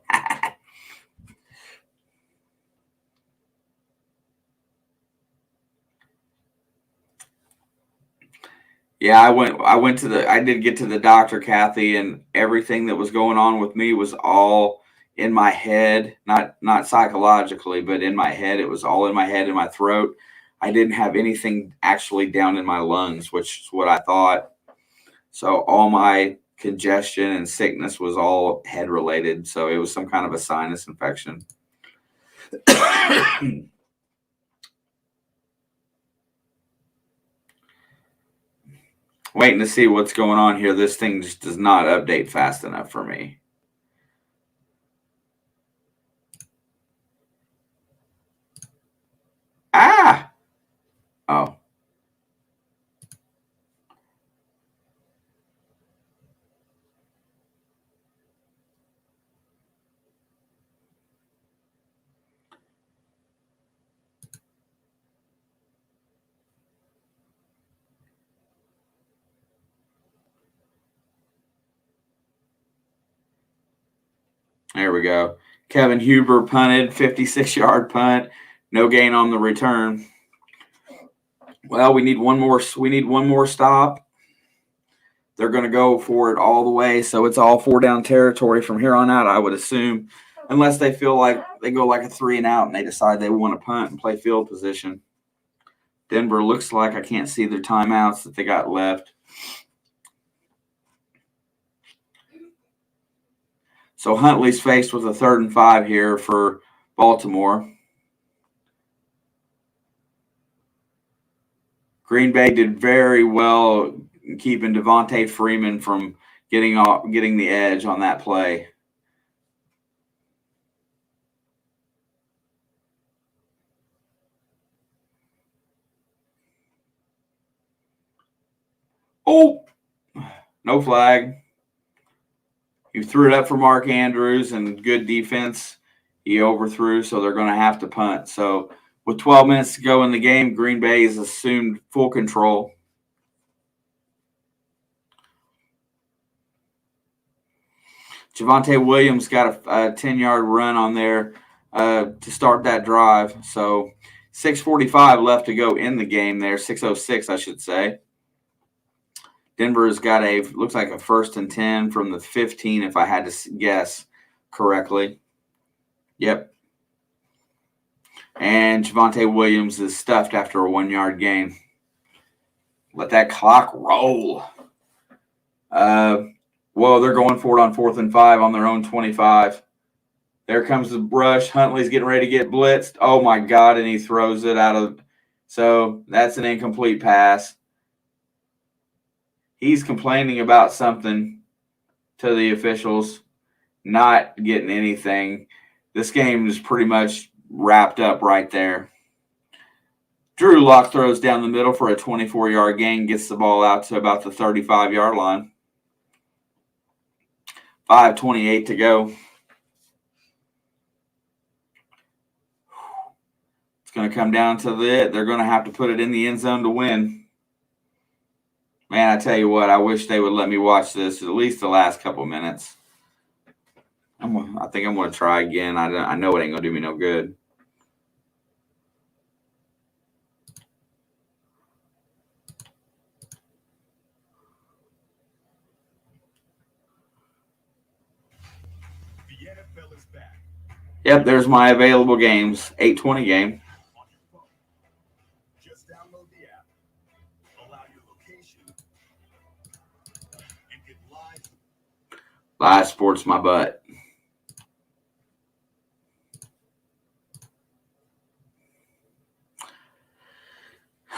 Yeah, I did get to the doctor, Kathy, and everything that was going on with me was all in my head, not psychologically, but in my head. It was all in my head, in my throat. I didn't have anything actually down in my lungs, which is what I thought. So all my congestion and sickness was all head related. So it was some kind of a sinus infection. Waiting to see what's going on here. This thing just does not update fast enough for me. Ah! Oh. There we go. Kevin Huber punted, 56-yard punt. No gain on the return. Well, we need one more stop. They're going to go for it all the way, so it's all 4-down territory from here on out, I would assume, unless they feel like they go like a 3-and-out and they decide they want to punt and play field position. Denver looks like I can't see their timeouts that they got left. So Huntley's faced with a 3rd and 5 here for Baltimore. Green Bay did very well keeping Devontae Freeman from getting the edge on that play. Oh, no flag. You threw it up for Mark Andrews, and good defense. He overthrew, so they're going to have to punt. So with 12 minutes to go in the game, Green Bay has assumed full control. Javonte Williams got a 10-yard run on there to start that drive. So 6:45 left to go in the game there, 6:06 I should say. Denver's got looks like a 1st and 10 from the 15 if I had to guess correctly. Yep. And Javonte Williams is stuffed after a 1-yard gain. Let that clock roll. Whoa, they're going for it on 4th and 5 on their own 25. There comes the rush. Huntley's getting ready to get blitzed. Oh, my God, and he throws it out of – so that's an incomplete pass. He's complaining about something to the officials, not getting anything. This game is pretty much wrapped up right there. Drew Lock throws down the middle for a 24-yard gain, gets the ball out to about the 35-yard line. 5:28 to go. It's going to come down to they're going to have to put it in the end zone to win. Man, I tell you what, I wish they would let me watch this at least the last couple minutes. I think I'm going to try again. I know it ain't going to do me no good. The NFL is back. Yep, there's my available games. 8:20 game. On your phone. Just download the app, allow your location, and get Live sports my butt.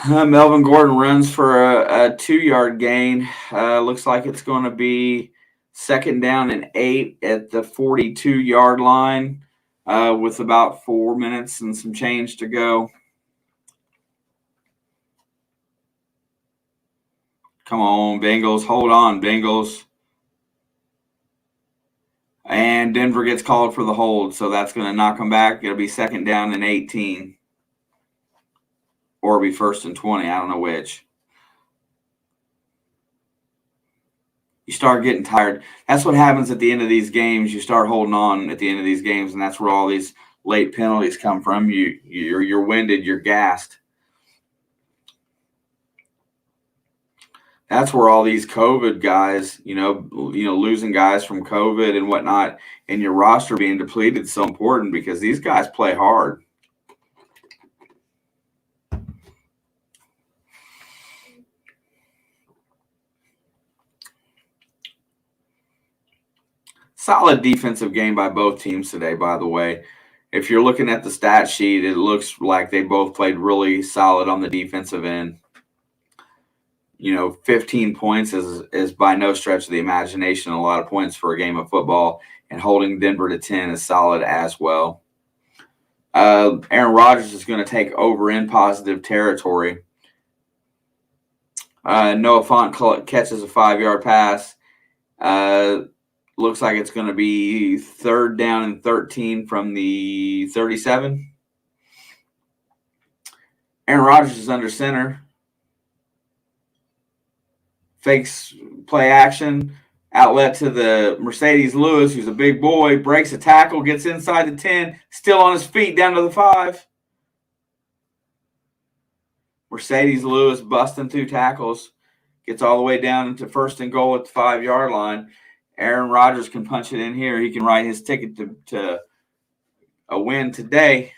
Melvin Gordon runs for a 2-yard gain. Looks like it's going to be 2nd down and 8 at the 42-yard line with about 4 minutes and some change to go. Come on, Bengals. Hold on, Bengals. And Denver gets called for the hold, so that's going to knock them back. It'll be 2nd down and 18. Or it'll be 1st and 20. I don't know which. You start getting tired. That's what happens at the end of these games. You start holding on at the end of these games, and that's where all these late penalties come from. You're winded. You're gassed. That's where all these COVID guys, losing guys from COVID and whatnot, and your roster being depleted is so important because these guys play hard. Solid defensive game by both teams today, by the way. If you're looking at the stat sheet, it looks like they both played really solid on the defensive end. 15 points is by no stretch of the imagination a lot of points for a game of football, and holding Denver to 10 is solid as well. Aaron Rodgers is going to take over in positive territory. Noah Fant catches a 5-yard pass. Looks like it's going to be 3rd down and 13 from the 37. Aaron Rodgers is under center. Fakes play action. Outlet to the Mercedes Lewis, who's a big boy. Breaks a tackle, gets inside the 10. Still on his feet down to the 5. Mercedes Lewis busting 2 tackles. Gets all the way down into 1st and goal at the 5-yard line. Aaron Rodgers can punch it in here. He can write his ticket to a win today.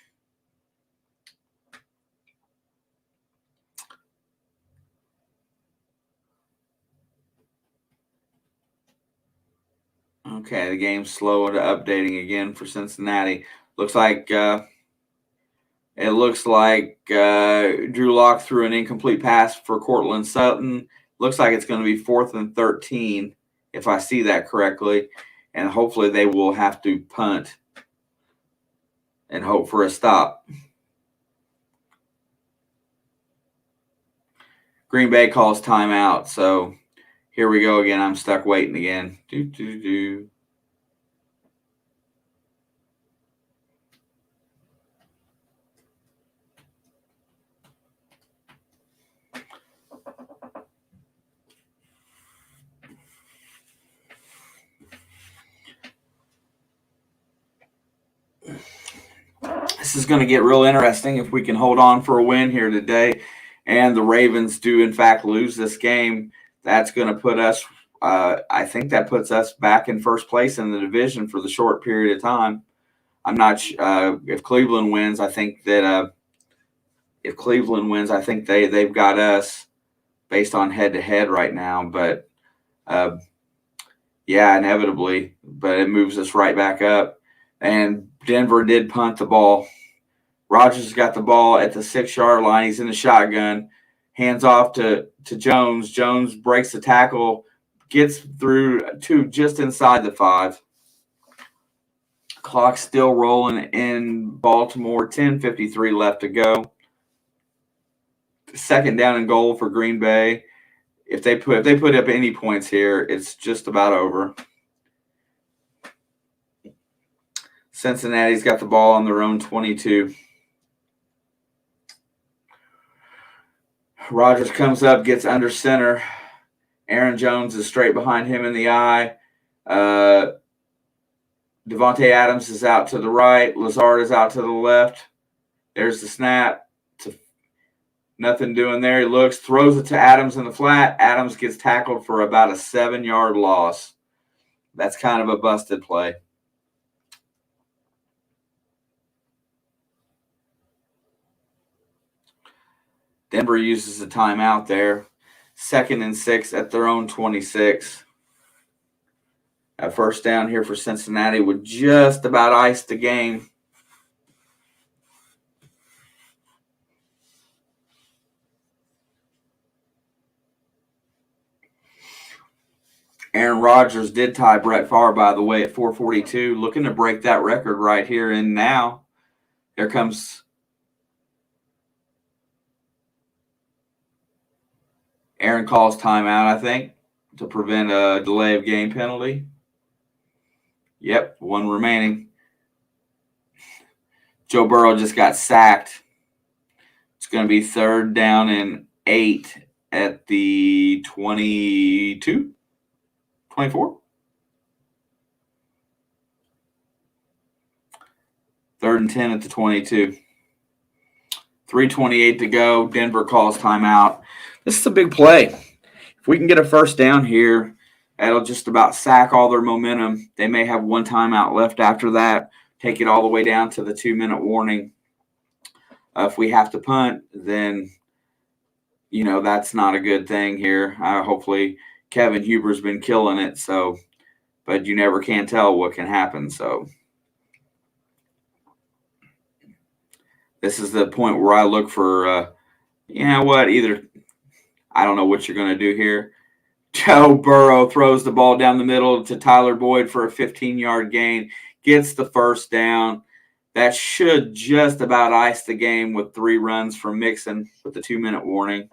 Okay, the game's slow to updating again for Cincinnati. Looks like Drew Lock threw an incomplete pass for Cortland Sutton. Looks like it's going to be 4th and 13 if I see that correctly. And hopefully they will have to punt and hope for a stop. Green Bay calls timeout, so here we go again. I'm stuck waiting again. This is going to get real interesting if we can hold on for a win here today and the Ravens do, in fact, lose this game. That's going to put us, I think that puts us back in first place in the division for the short period of time. I'm not if Cleveland wins, I think that if Cleveland wins, I think they've got us based on head-to-head right now. But, yeah, inevitably. But it moves us right back up. And Denver did punt the ball. Rodgers got the ball at the 6-yard line. He's in the shotgun. Hands off to Jones. Jones breaks the tackle, gets through to just inside the 5. Clock still rolling in Baltimore. 10:53 left to go. Second down and goal for Green Bay. If they put up any points here, it's just about over. Cincinnati's got the ball on their own 22. Rodgers comes up, gets under center. Aaron Jones is straight behind him in the eye. Devontae Adams is out to the right. Lazard is out to the left. There's the snap. Nothing doing there. He looks, throws it to Adams in the flat. Adams gets tackled for about a 7-yard loss. That's kind of a busted play. Denver uses a timeout there. 2nd and 6 at their own 26. A first down here for Cincinnati would just about ice the game. Aaron Rodgers did tie Brett Favre, by the way, at 442. Looking to break that record right here and now. Here comes Aaron calls timeout, I think, to prevent a delay of game penalty. Yep, 1 remaining. Joe Burrow just got sacked. It's going to be 3rd down and 8 at the 22, 24. 3rd and 10 at the 22. 3:28 to go. Denver calls timeout. This is a big play. If we can get a first down here, that'll just about sack all their momentum. They may have 1 timeout left after that. Take it all the way down to the 2-minute warning. If we have to punt, then, that's not a good thing here. Hopefully Kevin Huber's been killing it, but you never can tell what can happen. So this is the point where I look for, either I don't know what you're going to do here. Joe Burrow throws the ball down the middle to Tyler Boyd for a 15-yard gain, gets the first down. That should just about ice the game with 3 runs from Mixon with the 2-minute warning.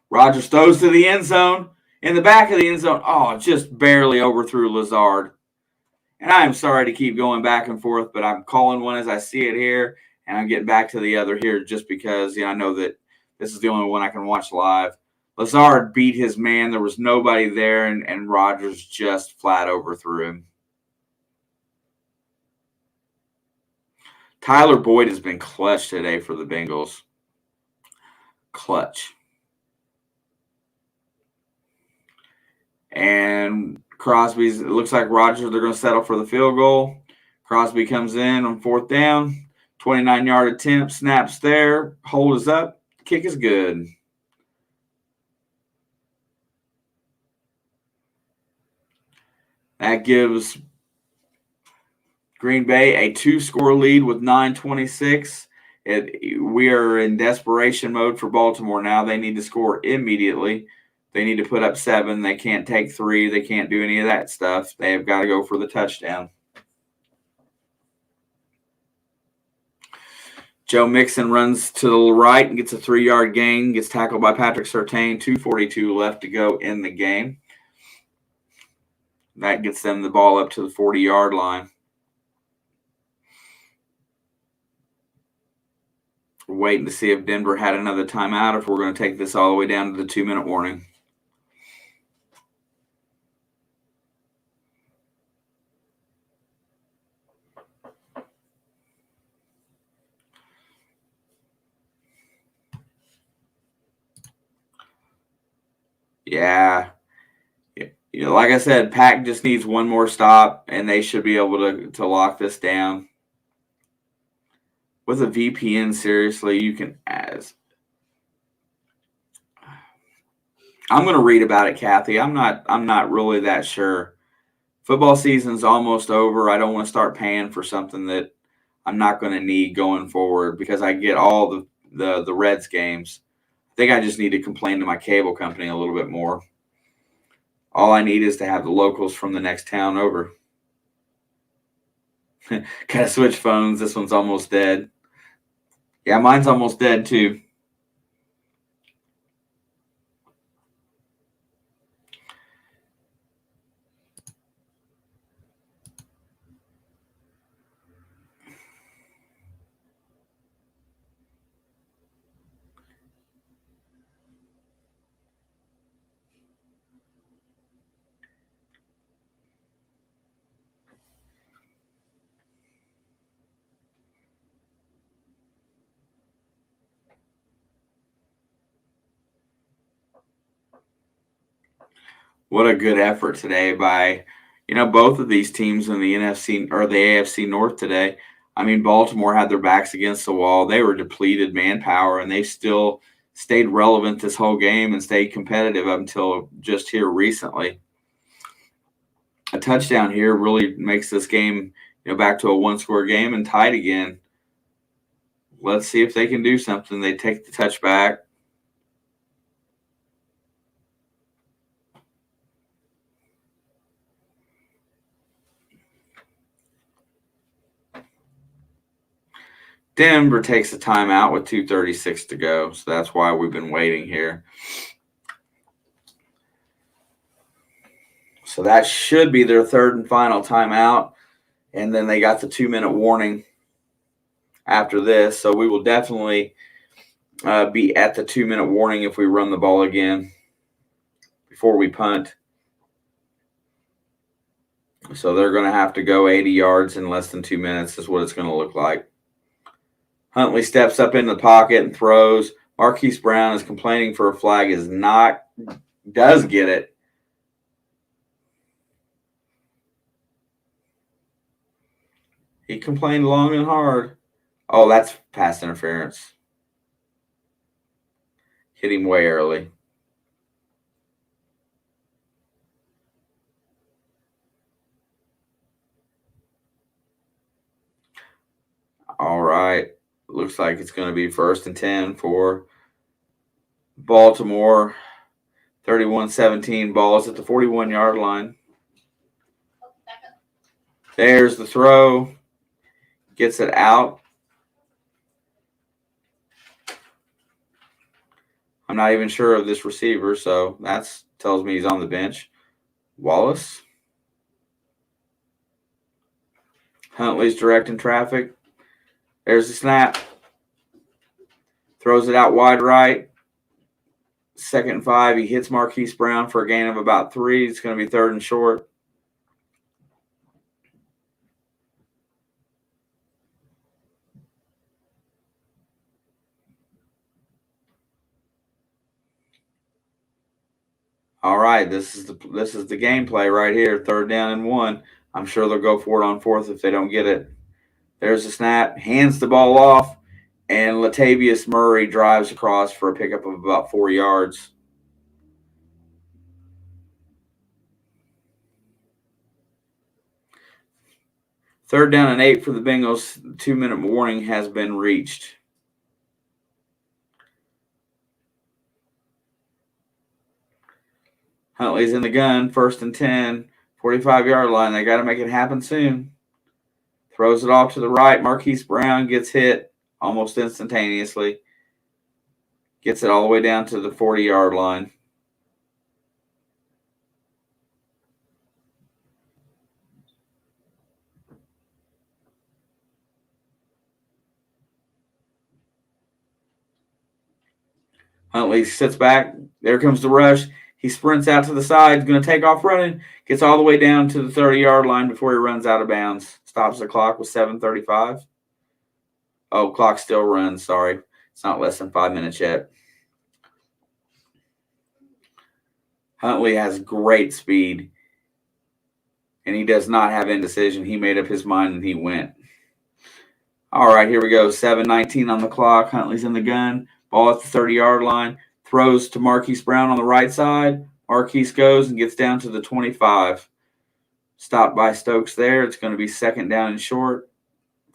Rodgers throws to the end zone. In the back of the end zone, just barely overthrew Lazard. And I am sorry to keep going back and forth, but I'm calling one as I see it here, and I'm getting back to the other here just because I know that this is the only one I can watch live. Lazard beat his man. There was nobody there, and Rodgers just flat overthrew him. Tyler Boyd has been clutch today for the Bengals. Clutch. And it looks like Rodgers, they're going to settle for the field goal. Crosby comes in on 4th down. 29-yard attempt, snaps there. Hold is up. Kick is good. That gives Green Bay a 2-score lead with 9:26. We are in desperation mode for Baltimore now. They need to score immediately. They need to put up 7. They can't take 3. They can't do any of that stuff. They have got to go for the touchdown. Joe Mixon runs to the right and gets a 3-yard gain, gets tackled by Patrick Surtain. 2:42 left to go in the game. That gets them the ball up to the 40-yard line. We're waiting to see if Denver had another timeout, if we're going to take this all the way down to the 2-minute warning. Yeah. Like I said, Pack just needs one more stop, and they should be able to lock this down. With a VPN, seriously, you can ask. I'm going to read about it, Kathy. I'm not really that sure. Football season's almost over. I don't want to start paying for something that I'm not going to need going forward because I get all the Reds games. I think I just need to complain to my cable company a little bit more. All I need is to have the locals from the next town over. Gotta switch phones. This one's almost dead. Yeah, mine's almost dead too. What a good effort today by, both of these teams in the NFC or the AFC North today. I mean, Baltimore had their backs against the wall. They were depleted manpower, and they still stayed relevant this whole game and stayed competitive up until just here recently. A touchdown here really makes this game, back to a one-score game and tied again. Let's see if they can do something. They take the touchback. Denver takes a timeout with 2:36 to go, so that's why we've been waiting here. So that should be their third and final timeout, and then they got the 2-minute warning after this, so we will definitely be at the 2-minute warning if we run the ball again before we punt. So they're going to have to go 80 yards in less than 2 minutes is what it's going to look like. Huntley steps up in the pocket and throws. Marquise Brown is complaining for a flag, does get it. He complained long and hard. Oh, that's pass interference. Hit him way early. All right. Looks like it's going to be 1st and 10 for Baltimore. 31-17. Ball's at the 41-yard line. There's the throw. Gets it out. I'm not even sure of this receiver, so that tells me he's on the bench. Wallace. Huntley's directing traffic. There's the snap. Throws it out wide right. 2nd and 5. He hits Marquise Brown for a gain of about 3. It's going to be 3rd and short. All right, this is the gameplay right here. 3rd down and 1. I'm sure they'll go for it on 4th if they don't get it. There's the snap. Hands the ball off, and Latavius Murray drives across for a pickup of about 4 yards. Third down and 8 for the Bengals. The 2-minute warning has been reached. Huntley's in the gun, 1st and 10, 45-yard line. They got to make it happen soon. Throws it off to the right. Marquise Brown gets hit almost instantaneously. Gets it all the way down to the 40-yard line. Huntley sits back. There comes the rush. He sprints out to the side. Going to take off running. Gets all the way down to the 30-yard line before he runs out of bounds. Stops the clock with 7:35. Oh, clock still runs. Sorry. It's not less than 5 minutes yet. Huntley has great speed, and he does not have indecision. He made up his mind, and he went. All right, here we go. 7:19 on the clock. Huntley's in the gun. Ball at the 30-yard line. Throws to Marquise Brown on the right side. Marquise goes and gets down to the 25. Stopped by Stokes there. It's going to be 2nd down and short.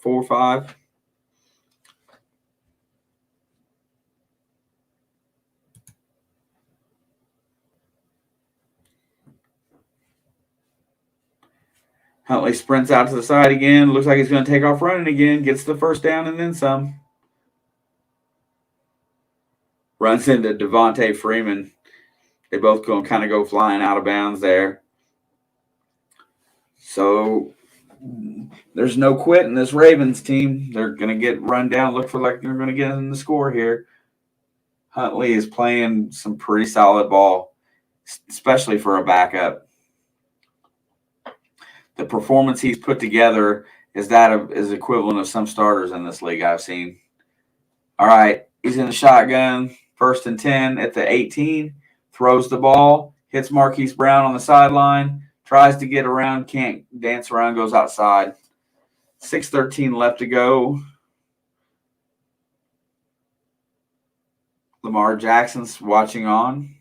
4-5. Huntley sprints out to the side again. Looks like he's going to take off running again. Gets the 1st down and then some. Runs into Devontae Freeman. They both kind of go flying out of bounds there. So there's no quit in this Ravens team. They're going to get run down. Look for like they're going to get in the score here. Huntley is playing some pretty solid ball, especially for a backup. The performance he's put together is equivalent of some starters in this league I've seen. All right, he's in the shotgun. 1st and 10 at the 18. Throws the ball. Hits Marquise Brown on the sideline. Tries to get around. Can't dance around. Goes outside. 6:13 left to go. Lamar Jackson's watching on.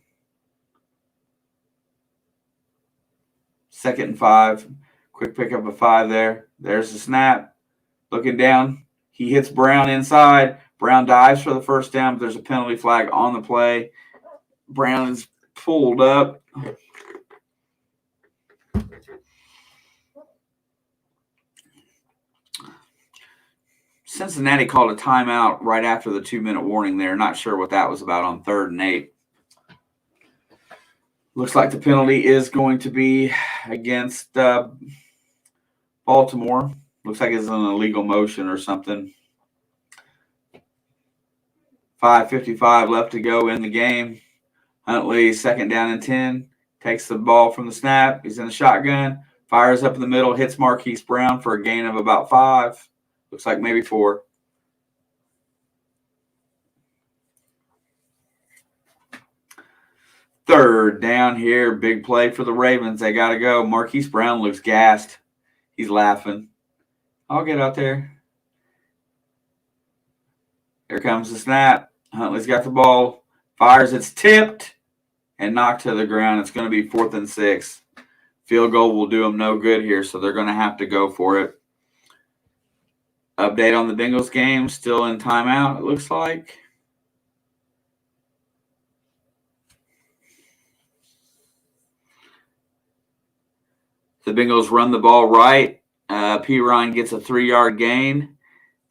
2nd and 5. Quick pickup of 5 there. There's the snap. Looking down. He hits Brown inside. Brown dives for the 1st down, but there's a penalty flag on the play. Brown is pulled up. Cincinnati called a timeout right after the 2-minute warning there. Not sure what that was about on 3rd and 8. Looks like the penalty is going to be against Baltimore. Looks like it's an illegal motion or something. 5:55 left to go in the game. Huntley, 2nd down and 10. Takes the ball from the snap. He's in the shotgun. Fires up in the middle. Hits Marquise Brown for a gain of about 5. Looks like maybe 4. Third down here. Big play for the Ravens. They got to go. Marquise Brown looks gassed. He's laughing. I'll get out there. Here comes the snap. Huntley's got the ball. Fires. It's tipped and knocked to the ground. It's going to be 4th and 6. Field goal will do them no good here, so they're going to have to go for it. Update on the Bengals game. Still in timeout, it looks like. The Bengals run the ball right. P. Ryan gets a 3-yard gain.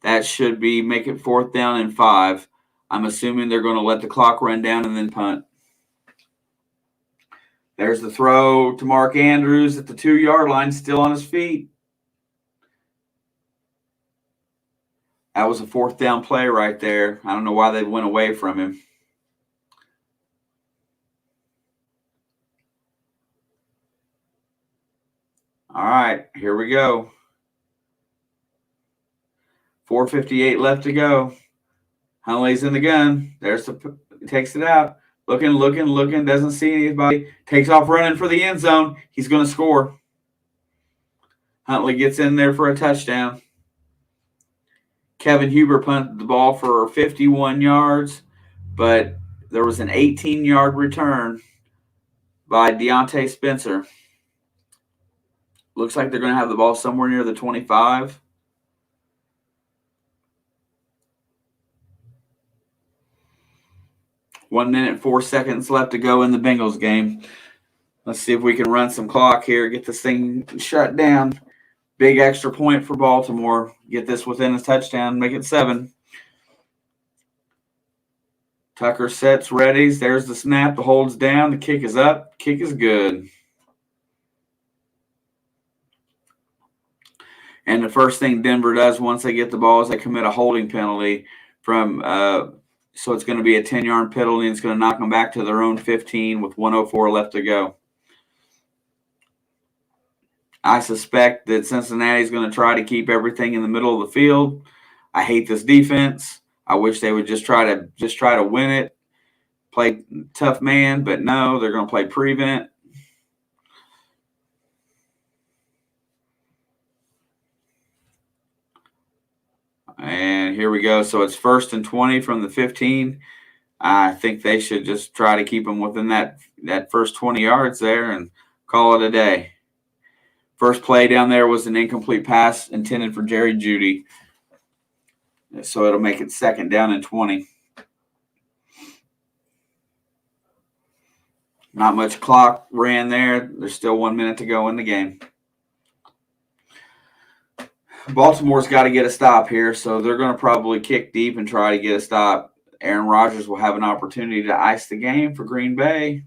That should make it 4th down and 5. I'm assuming they're going to let the clock run down and then punt. There's the throw to Mark Andrews at the 2-yard line, still on his feet. That was a 4th down play right there. I don't know why they went away from him. All right, here we go. 4:58 left to go. Huntley's in the gun. Takes it out. Looking. Doesn't see anybody. Takes off running for the end zone. He's going to score. Huntley gets in there for a touchdown. Kevin Huber punted the ball for 51 yards, but there was an 18-yard return by Deontay Spencer. Looks like they're going to have the ball somewhere near the 25. One minute, 4 seconds left to go in the Bengals game. Let's see if we can run some clock here, get this thing shut down. Big extra point for Baltimore. Get this within a touchdown, make it 7. Tucker sets, readies. There's the snap. The hold's down. The kick is up. Kick is good. And the first thing Denver does once they get the ball is they commit a holding penalty from so it's going to be a 10-yard penalty, and it's going to knock them back to their own 15 with 1:04 left to go. I suspect that Cincinnati is going to try to keep everything in the middle of the field. I hate this defense. I wish they would just try to win it, play tough man, but no, they're going to play prevent. And here we go. So it's 1st and 20 from the 15. I think they should just try to keep them within that first 20 yards there and call it a day. First play down there was an incomplete pass intended for Jerry Jeudy. So it'll make it 2nd down and 20. Not much clock ran there. There's still 1 minute to go in the game. Baltimore's got to get a stop here, so they're going to probably kick deep and try to get a stop. Aaron Rodgers will have an opportunity to ice the game for Green Bay.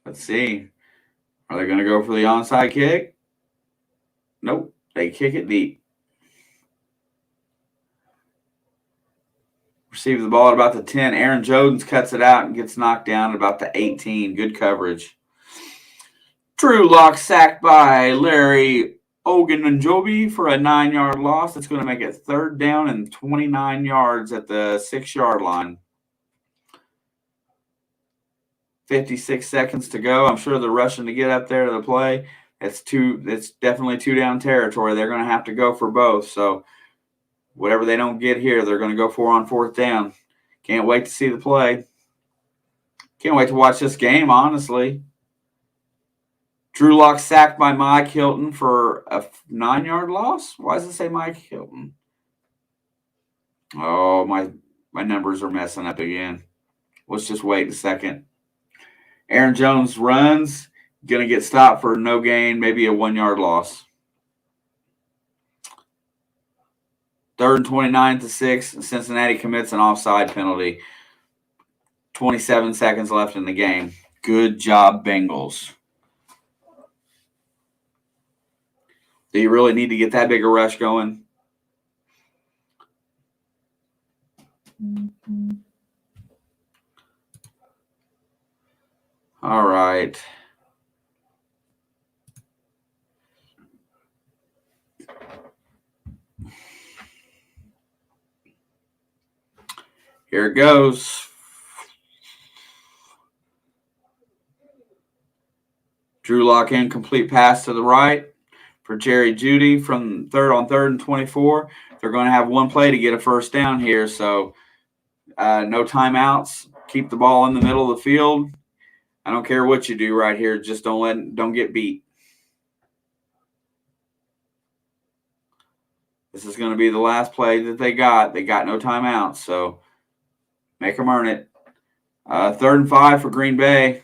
Let's see. Are they going to go for the onside kick? Nope. They kick it deep. Receives the ball at about the 10. Aaron Jones cuts it out and gets knocked down at about the 18. Good coverage. Drew Lock sacked by Larry Ogunjobi for a 9-yard loss. It's going to make it 3rd down and 29 yards at the 6-yard line. 56 seconds to go. I'm sure they're rushing to get up there to the play. It's definitely 2-down territory. They're going to have to go for both. So whatever they don't get here, they're going to go for on 4th down. Can't wait to see the play. Can't wait to watch this game, honestly. Drew Lock sacked by Mike Hilton for a 9-yard loss. Why does it say Mike Hilton? Oh, my numbers are messing up again. Let's just wait a second. Aaron Jones runs. Going to get stopped for no gain, maybe a 1-yard loss. 3rd and 29 to 6. Cincinnati commits an offside penalty. 27 seconds left in the game. Good job, Bengals. Do you really need to get that big a rush going? All right. Here it goes. Drew Lock incomplete pass to the right for Jerry Jeudy from 3rd and 24. They're going to have one play to get a 1st down here, so no timeouts. Keep the ball in the middle of the field. I don't care what you do right here. Just don't get beat. This is going to be the last play that they got. They got no timeouts, so make them earn it. 3rd and 5 for Green Bay.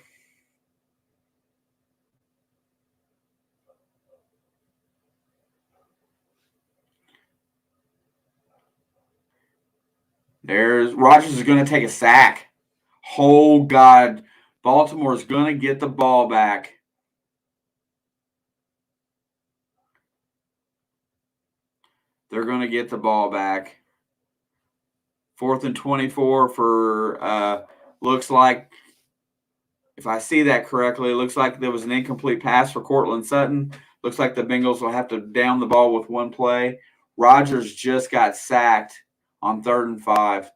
Rodgers is going to take a sack. Oh, God. Baltimore is going to get the ball back. They're going to get the ball back. 4th and 24 for, looks like, if I see that correctly, it looks like there was an incomplete pass for Cortland Sutton. Looks like the Bengals will have to down the ball with one play. Rodgers just got sacked on 3rd and 5.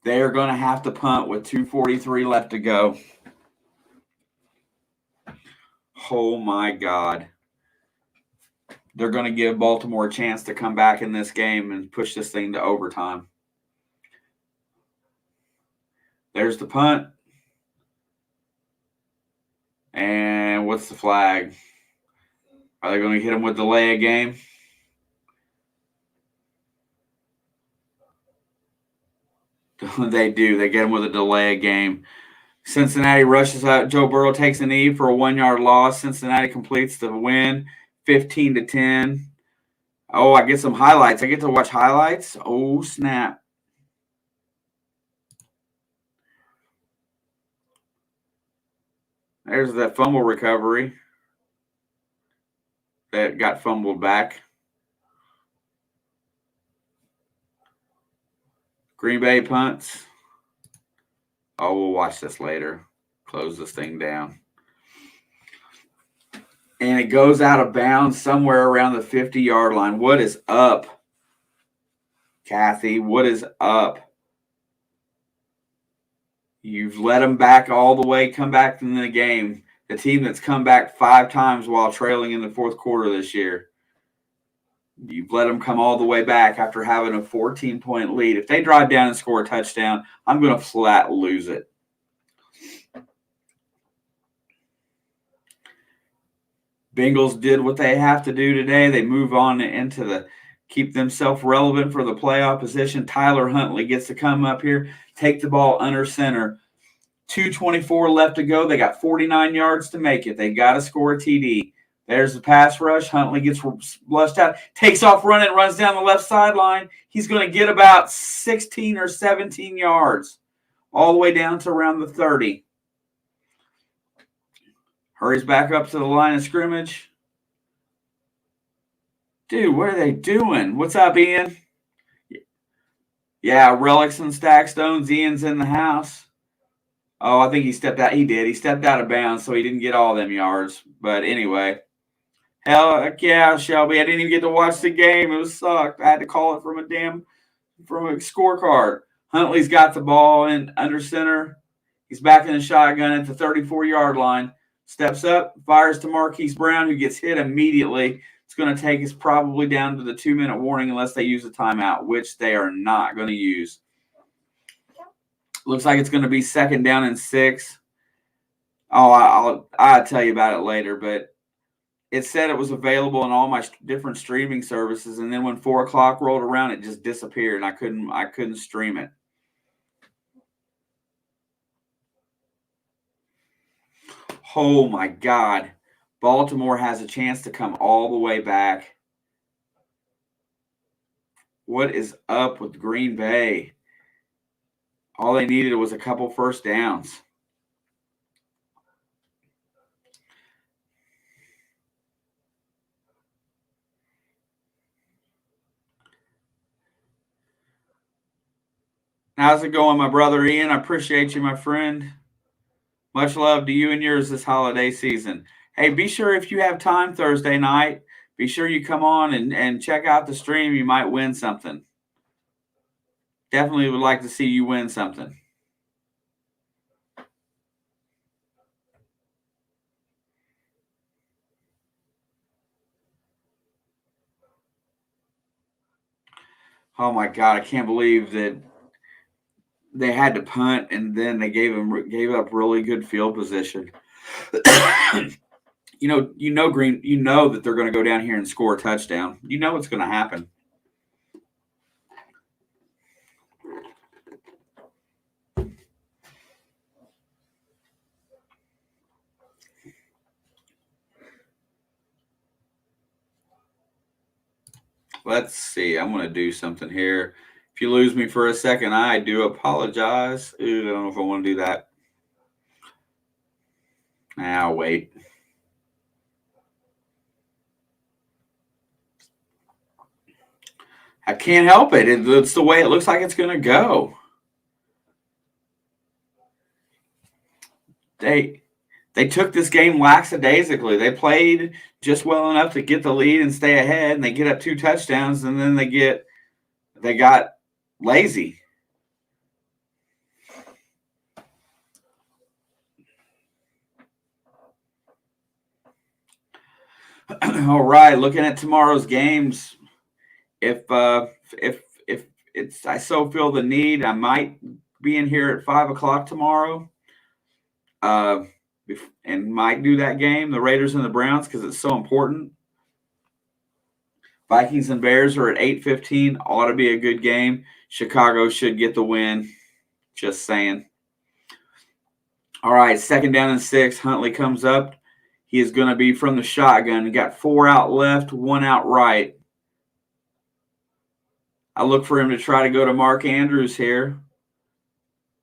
They are going to have to punt with 2:43 left to go. Oh, my God. They're going to give Baltimore a chance to come back in this game and push this thing to overtime. There's the punt. And what's the flag? Are they going to hit him with delay a game? They do. They get him with a delay a game. Cincinnati rushes out. Joe Burrow takes a knee for a 1-yard loss. Cincinnati completes the win, 15-10. Oh, I get some highlights. I get to watch highlights. Oh, snap. There's that fumble recovery that got fumbled back. Green Bay punts. Oh, we'll watch this later. Close this thing down. And it goes out of bounds somewhere around the 50-yard line. What is up, Kathy? What is up? You've let them back all the way, come back in the game. The team that's come back 5 times while trailing in the fourth quarter this year. You've let them come all the way back after having a 14-point lead. If they drive down and score a touchdown, I'm going to flat lose it. Bengals did what they have to do today. They move on into the keep themselves relevant for the playoff position. Tyler Huntley gets to come up here, take the ball under center. 2:24 left to go. They got 49 yards to make it. They got to score a TD. There's the pass rush. Huntley gets flushed out, takes off running, runs down the left sideline. He's going to get about 16 or 17 yards, all the way down to around the 30. Hurries back up to the line of scrimmage. Dude, what are they doing? What's up, Ian? Yeah, relics and stack stones. Ian's in the house. Oh, I think he stepped out. He did. He stepped out of bounds, so he didn't get all them yards. But anyway, heck yeah, Shelby. I didn't even get to watch the game. It was sucked. I had to call it from a scorecard. Huntley's got the ball in under center. He's back in the shotgun at the 34-yard line. Steps up, fires to Marquise Brown, who gets hit immediately. It's going to take us probably down to the 2-minute warning unless they use a timeout, which they are not going to use. Looks like it's going to be 2nd down and 6. Oh, I'll tell you about it later, but it said it was available on all my different streaming services, and then when 4 o'clock rolled around, it just disappeared, and I couldn't stream it. Oh, my God. Baltimore has a chance to come all the way back. What is up with Green Bay? All they needed was a couple first downs. How's it going, my brother Ian? I appreciate you, my friend. Much love to you and yours this holiday season. Hey, be sure if you have time Thursday night, be sure you come on and check out the stream. You might win something. Definitely would like to see you win something. Oh, my God. I can't believe that they had to punt, and then they gave up really good field position. You know, Green. You know that they're going to go down here and score a touchdown. You know what's going to happen. Let's see. I'm going to do something here. If you lose me for a second, I do apologize. Ooh, I don't know if I want to do that. I'll wait. I can't help it. It's the way it looks like it's going to go. They took this game lackadaisically. They played just well enough to get the lead and stay ahead, and they get up 2 touchdowns, and then they got lazy. All right, looking at tomorrow's games, if it's I so feel the need, I might be in here at 5 o'clock tomorrow. And might do that game, the Raiders and the Browns, because it's so important. Vikings and Bears are at 8:15. Ought to be a good game. Chicago should get the win. Just saying. All right, 2nd down and 6. Huntley comes up. He is going to be from the shotgun. He got 4 out left, 1 out right. I look for him to try to go to Mark Andrews here.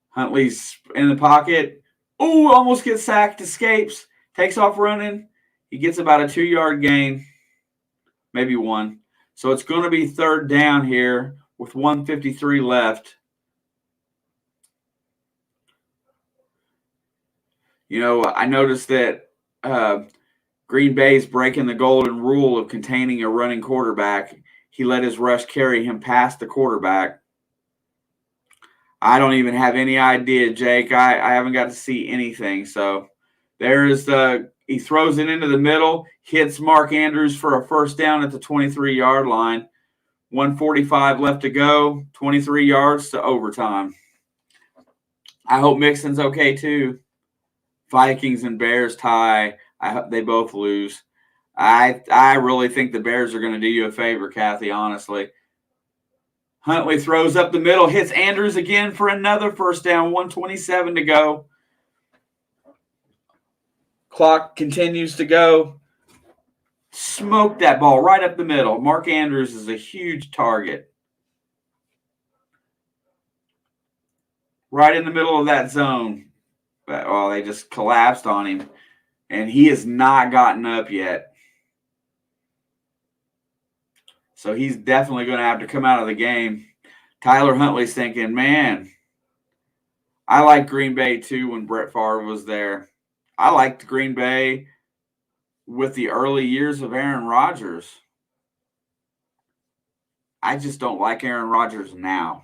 Huntley's in the pocket. Ooh, almost gets sacked, escapes, takes off running. He gets about a 2-yard gain, maybe 1. So it's going to be 3rd down here with 1:53 left. I noticed that Green Bay's breaking the golden rule of containing a running quarterback. He let his rush carry him past the quarterback. I don't even have any idea, Jake. I haven't got to see anything. So he throws it into the middle, hits Mark Andrews for a 1st down at the 23-yard line. 1:45 left to go, 23 yards to overtime. I hope Mixon's okay too. Vikings and Bears tie. I hope they both lose. I really think the Bears are going to do you a favor, Kathy, honestly. Huntley throws up the middle, hits Andrews again for another 1st down, 1:27 to go. Clock continues to go. Smoked that ball right up the middle. Mark Andrews is a huge target. Right in the middle of that zone. Well, they just collapsed on him, and he has not gotten up yet. So he's definitely going to have to come out of the game. Tyler Huntley's thinking, man, I liked Green Bay too when Brett Favre was there. I liked Green Bay with the early years of Aaron Rodgers. I just don't like Aaron Rodgers now.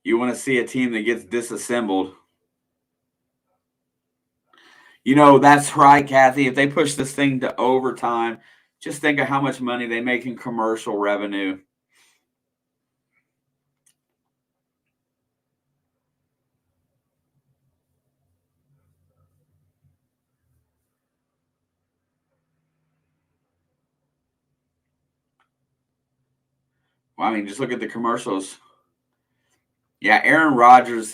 You want to see a team that gets disassembled. That's right, Kathy. If they push this thing to overtime, just think of how much money they make in commercial revenue. Well, I mean, just look at the commercials. Yeah, Aaron Rodgers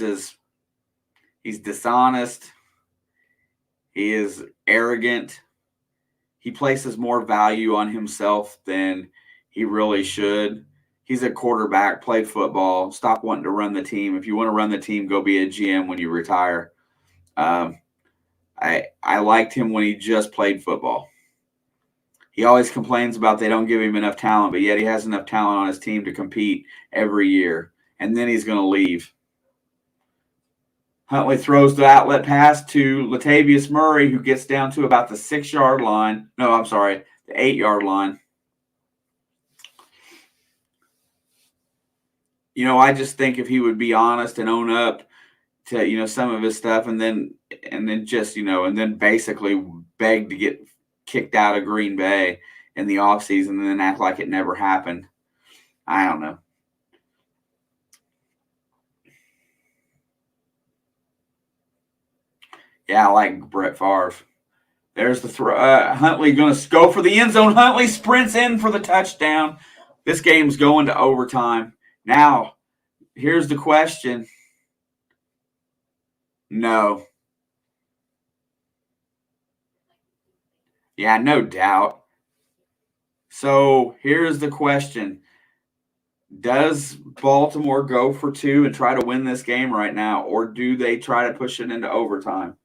he's dishonest. He is arrogant. He places more value on himself than he really should. He's a quarterback, played football. Stop wanting to run the team. If you want to run the team, go be a GM when you retire. I liked him when he just played football. He always complains about they don't give him enough talent, but yet he has enough talent on his team to compete every year. And then he's going to leave. Huntley throws the outlet pass to Latavius Murray, who gets down to about the 6-yard line. No, I'm sorry, the 8-yard line. I just think if he would be honest and own up to, some of his stuff and then just, and then basically beg to get kicked out of Green Bay in the offseason and then act like it never happened. I don't know. Yeah, I like Brett Favre. There's the throw. Huntley going to go for the end zone. Huntley sprints in for the touchdown. This game's going to overtime. Now, here's the question. No. Yeah, no doubt. So here's the question. Does Baltimore go for 2 and try to win this game right now, or do they try to push it into overtime?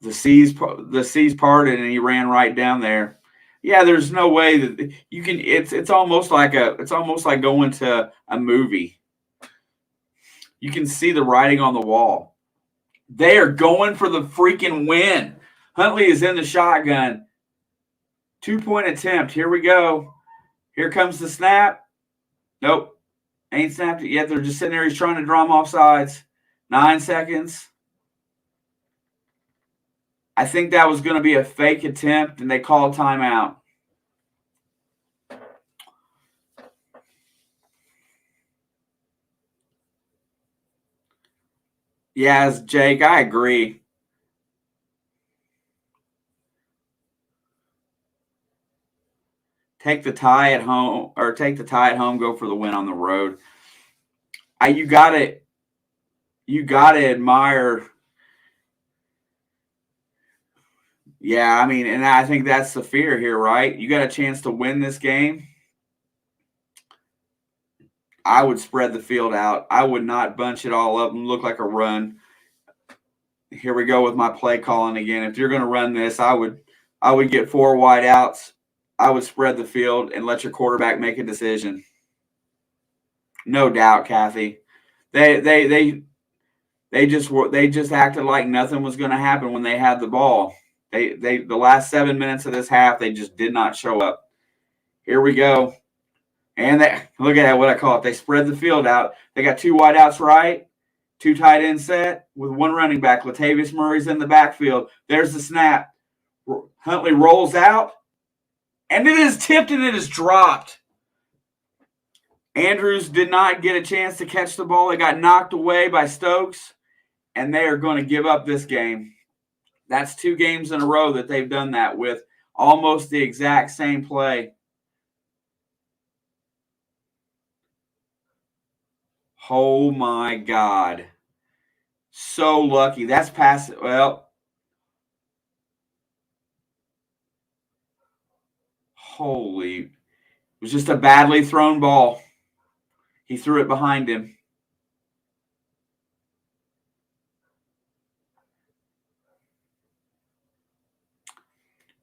The seas parted and he ran right down there. Yeah, there's no way that you can. It's almost like going to a movie. You can see the writing on the wall. They are going for the freaking win. Huntley is in the shotgun. 2-point attempt. Here we go. Here comes the snap. Nope. Ain't snapped it yet. They're just sitting there. He's trying to draw him off sides. 9 seconds. I think that was going to be a fake attempt, and they called timeout. Yes, Jake, I agree. Take the tie at home, go for the win on the road. You gotta admire. Yeah, I mean, and I think that's the fear here, right? You got a chance to win this game. I would spread the field out. I would not bunch it all up and look like a run. Here we go with my play calling again. If you're going to run this, I would get 4 wide outs. I would spread the field and let your quarterback make a decision. No doubt, Kathy. They just acted like nothing was going to happen when they had the ball. The last 7 minutes of this half, they just did not show up. Here we go. And look at that, what I call it. They spread the field out. They got 2 wide outs right, 2 tight end set with 1 running back. Latavius Murray's in the backfield. There's the snap. Huntley rolls out, and it is tipped and it is dropped. Andrews did not get a chance to catch the ball. It got knocked away by Stokes, and they are going to give up this game. That's 2 games in a row that they've done that with almost the exact same play. Oh, my God. So lucky. That's past – well, holy – it was just a badly thrown ball. He threw it behind him.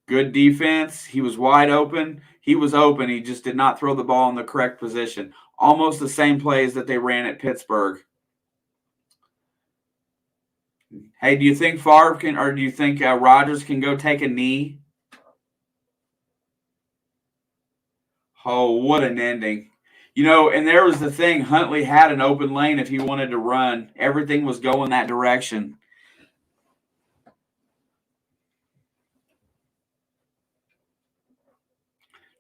Good defense. He was wide open. He was open. He just did not throw the ball in the correct position. Almost the same plays that they ran at Pittsburgh. Hey, do you think Favre can, or do you think Rodgers can go take a knee? Oh, what an ending. And there was the thing. Huntley had an open lane if he wanted to run. Everything was going that direction.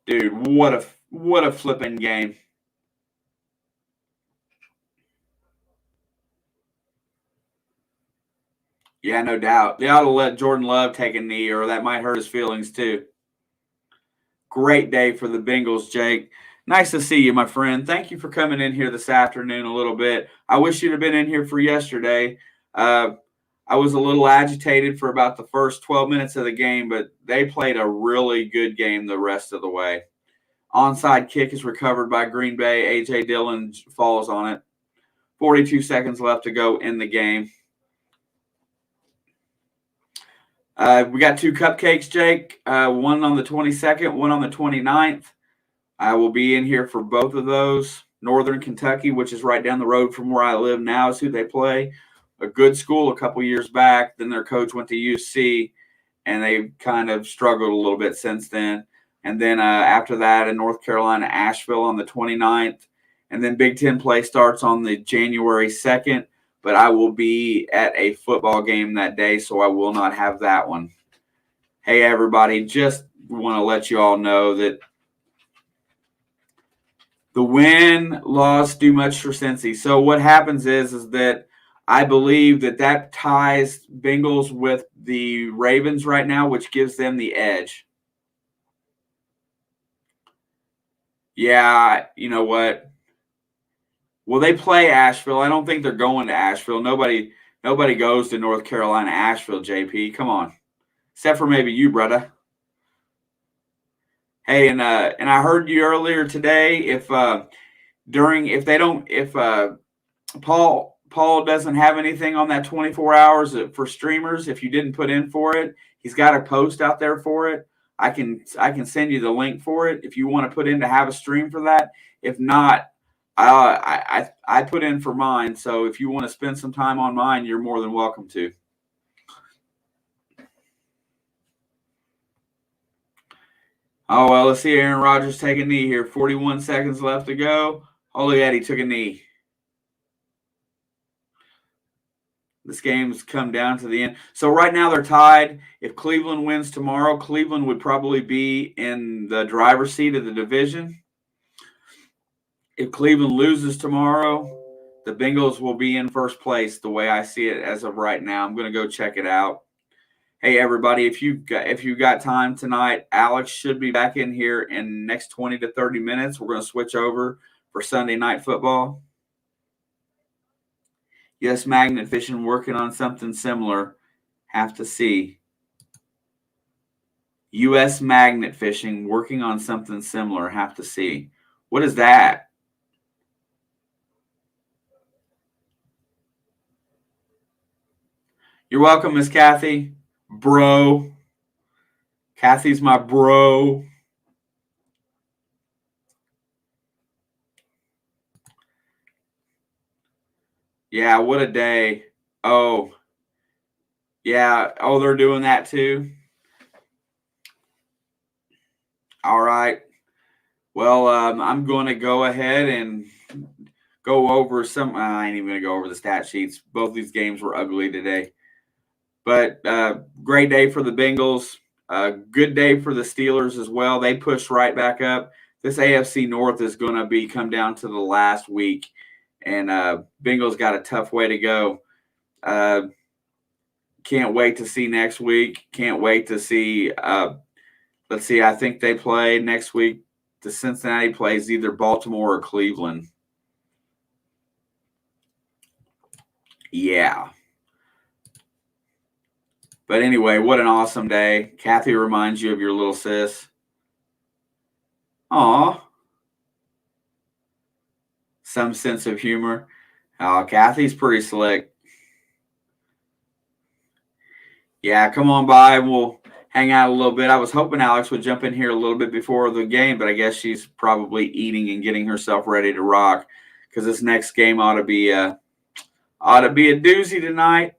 Dude, what a flipping game. Yeah, no doubt. They ought to let Jordan Love take a knee, or that might hurt his feelings too. Great day for the Bengals, Jake. Nice to see you, my friend. Thank you for coming in here this afternoon a little bit. I wish you'd have been in here for yesterday. I was a little agitated for about the first 12 minutes of the game, but they played a really good game the rest of the way. Onside kick is recovered by Green Bay. A.J. Dillon falls on it. 42 seconds left to go in the game. We got 2 cupcakes, Jake. One on the 22nd, one on the 29th. I will be in here for both of those. Northern Kentucky, which is right down the road from where I live now, is who they play. A good school a couple years back. Then their coach went to UC, and they kind of struggled a little bit since then. And then after that, in North Carolina, Asheville on the 29th. And then Big Ten play starts on the January 2nd. But I will be at a football game that day, so I will not have that one. Hey, everybody, just want to let you all know that the win-loss do much for Cincy. So what happens is that I believe that ties Bengals with the Ravens right now, which gives them the edge. Yeah, you know what? Well, they play Asheville. I don't think they're going to Asheville. Nobody goes to North Carolina, Asheville, JP. Come on. Except for maybe you, brother. Hey, and I heard you earlier today, if Paul doesn't have anything on that 24 hours for streamers, if you didn't put in for it, he's got a post out there for it. I can send you the link for it if you want to put in to have a stream for that. If not, I put in for mine, so if you want to spend some time on mine, you're more than welcome to. Oh, well, let's see. Aaron Rodgers take a knee here. 41 seconds left to go. Oh, look at that. He took a knee. This game's come down to the end. So right now they're tied. If Cleveland wins tomorrow, Cleveland would probably be in the driver's seat of the division. If Cleveland loses tomorrow, The Bengals will be in first place the way I see it as of right now. I'm going to go check it out. Hey, everybody, if you've got time tonight, Alex should be back in here in the next 20 to 30 minutes. We're going to switch over for Sunday Night Football. Yes, magnet fishing, working on something similar. Have to see. U.S. magnet fishing, working on something similar. Have to see. What is that? You're welcome, Miss Kathy. Bro. Kathy's my bro. Yeah, what a day. Oh. Yeah. Oh, they're doing that too. All right. Well, I'm going to go ahead and go over some. I ain't even going to go over the stat sheets. Both these games were ugly today. But great day for the Bengals. Good day for the Steelers as well. They pushed right back up. This AFC North is going to come down to the last week. And Bengals got a tough way to go. Can't wait to see next week. Can't wait to see. Let's see. I think they play next week. The Cincinnati plays either Baltimore or Cleveland. Yeah. But anyway, what an awesome day. Kathy reminds you of your little sis. Aw. Some sense of humor. Oh, Kathy's pretty slick. Yeah, come on by. We'll hang out a little bit. I was hoping Alex would jump in here a little bit before the game, but I guess she's probably eating and getting herself ready to rock because this next game ought to be a doozy tonight.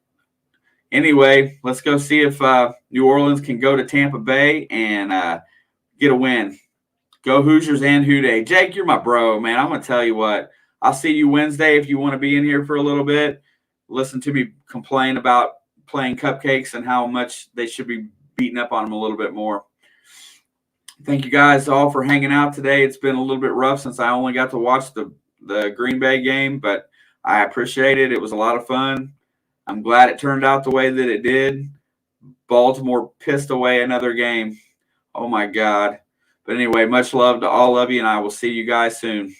Anyway, let's go see if New Orleans can go to Tampa Bay and get a win. Go Hoosiers and Houday. Jake, you're my bro, man. I'm going to tell you what. I'll see you Wednesday if you want to be in here for a little bit. Listen to me complain about playing cupcakes and how much they should be beating up on them a little bit more. Thank you guys all for hanging out today. It's been a little bit rough since I only got to watch the Green Bay game, but I appreciate it. It was a lot of fun. I'm glad it turned out the way that it did. Baltimore pissed away another game. Oh, my God. But anyway, much love to all of you, and I will see you guys soon.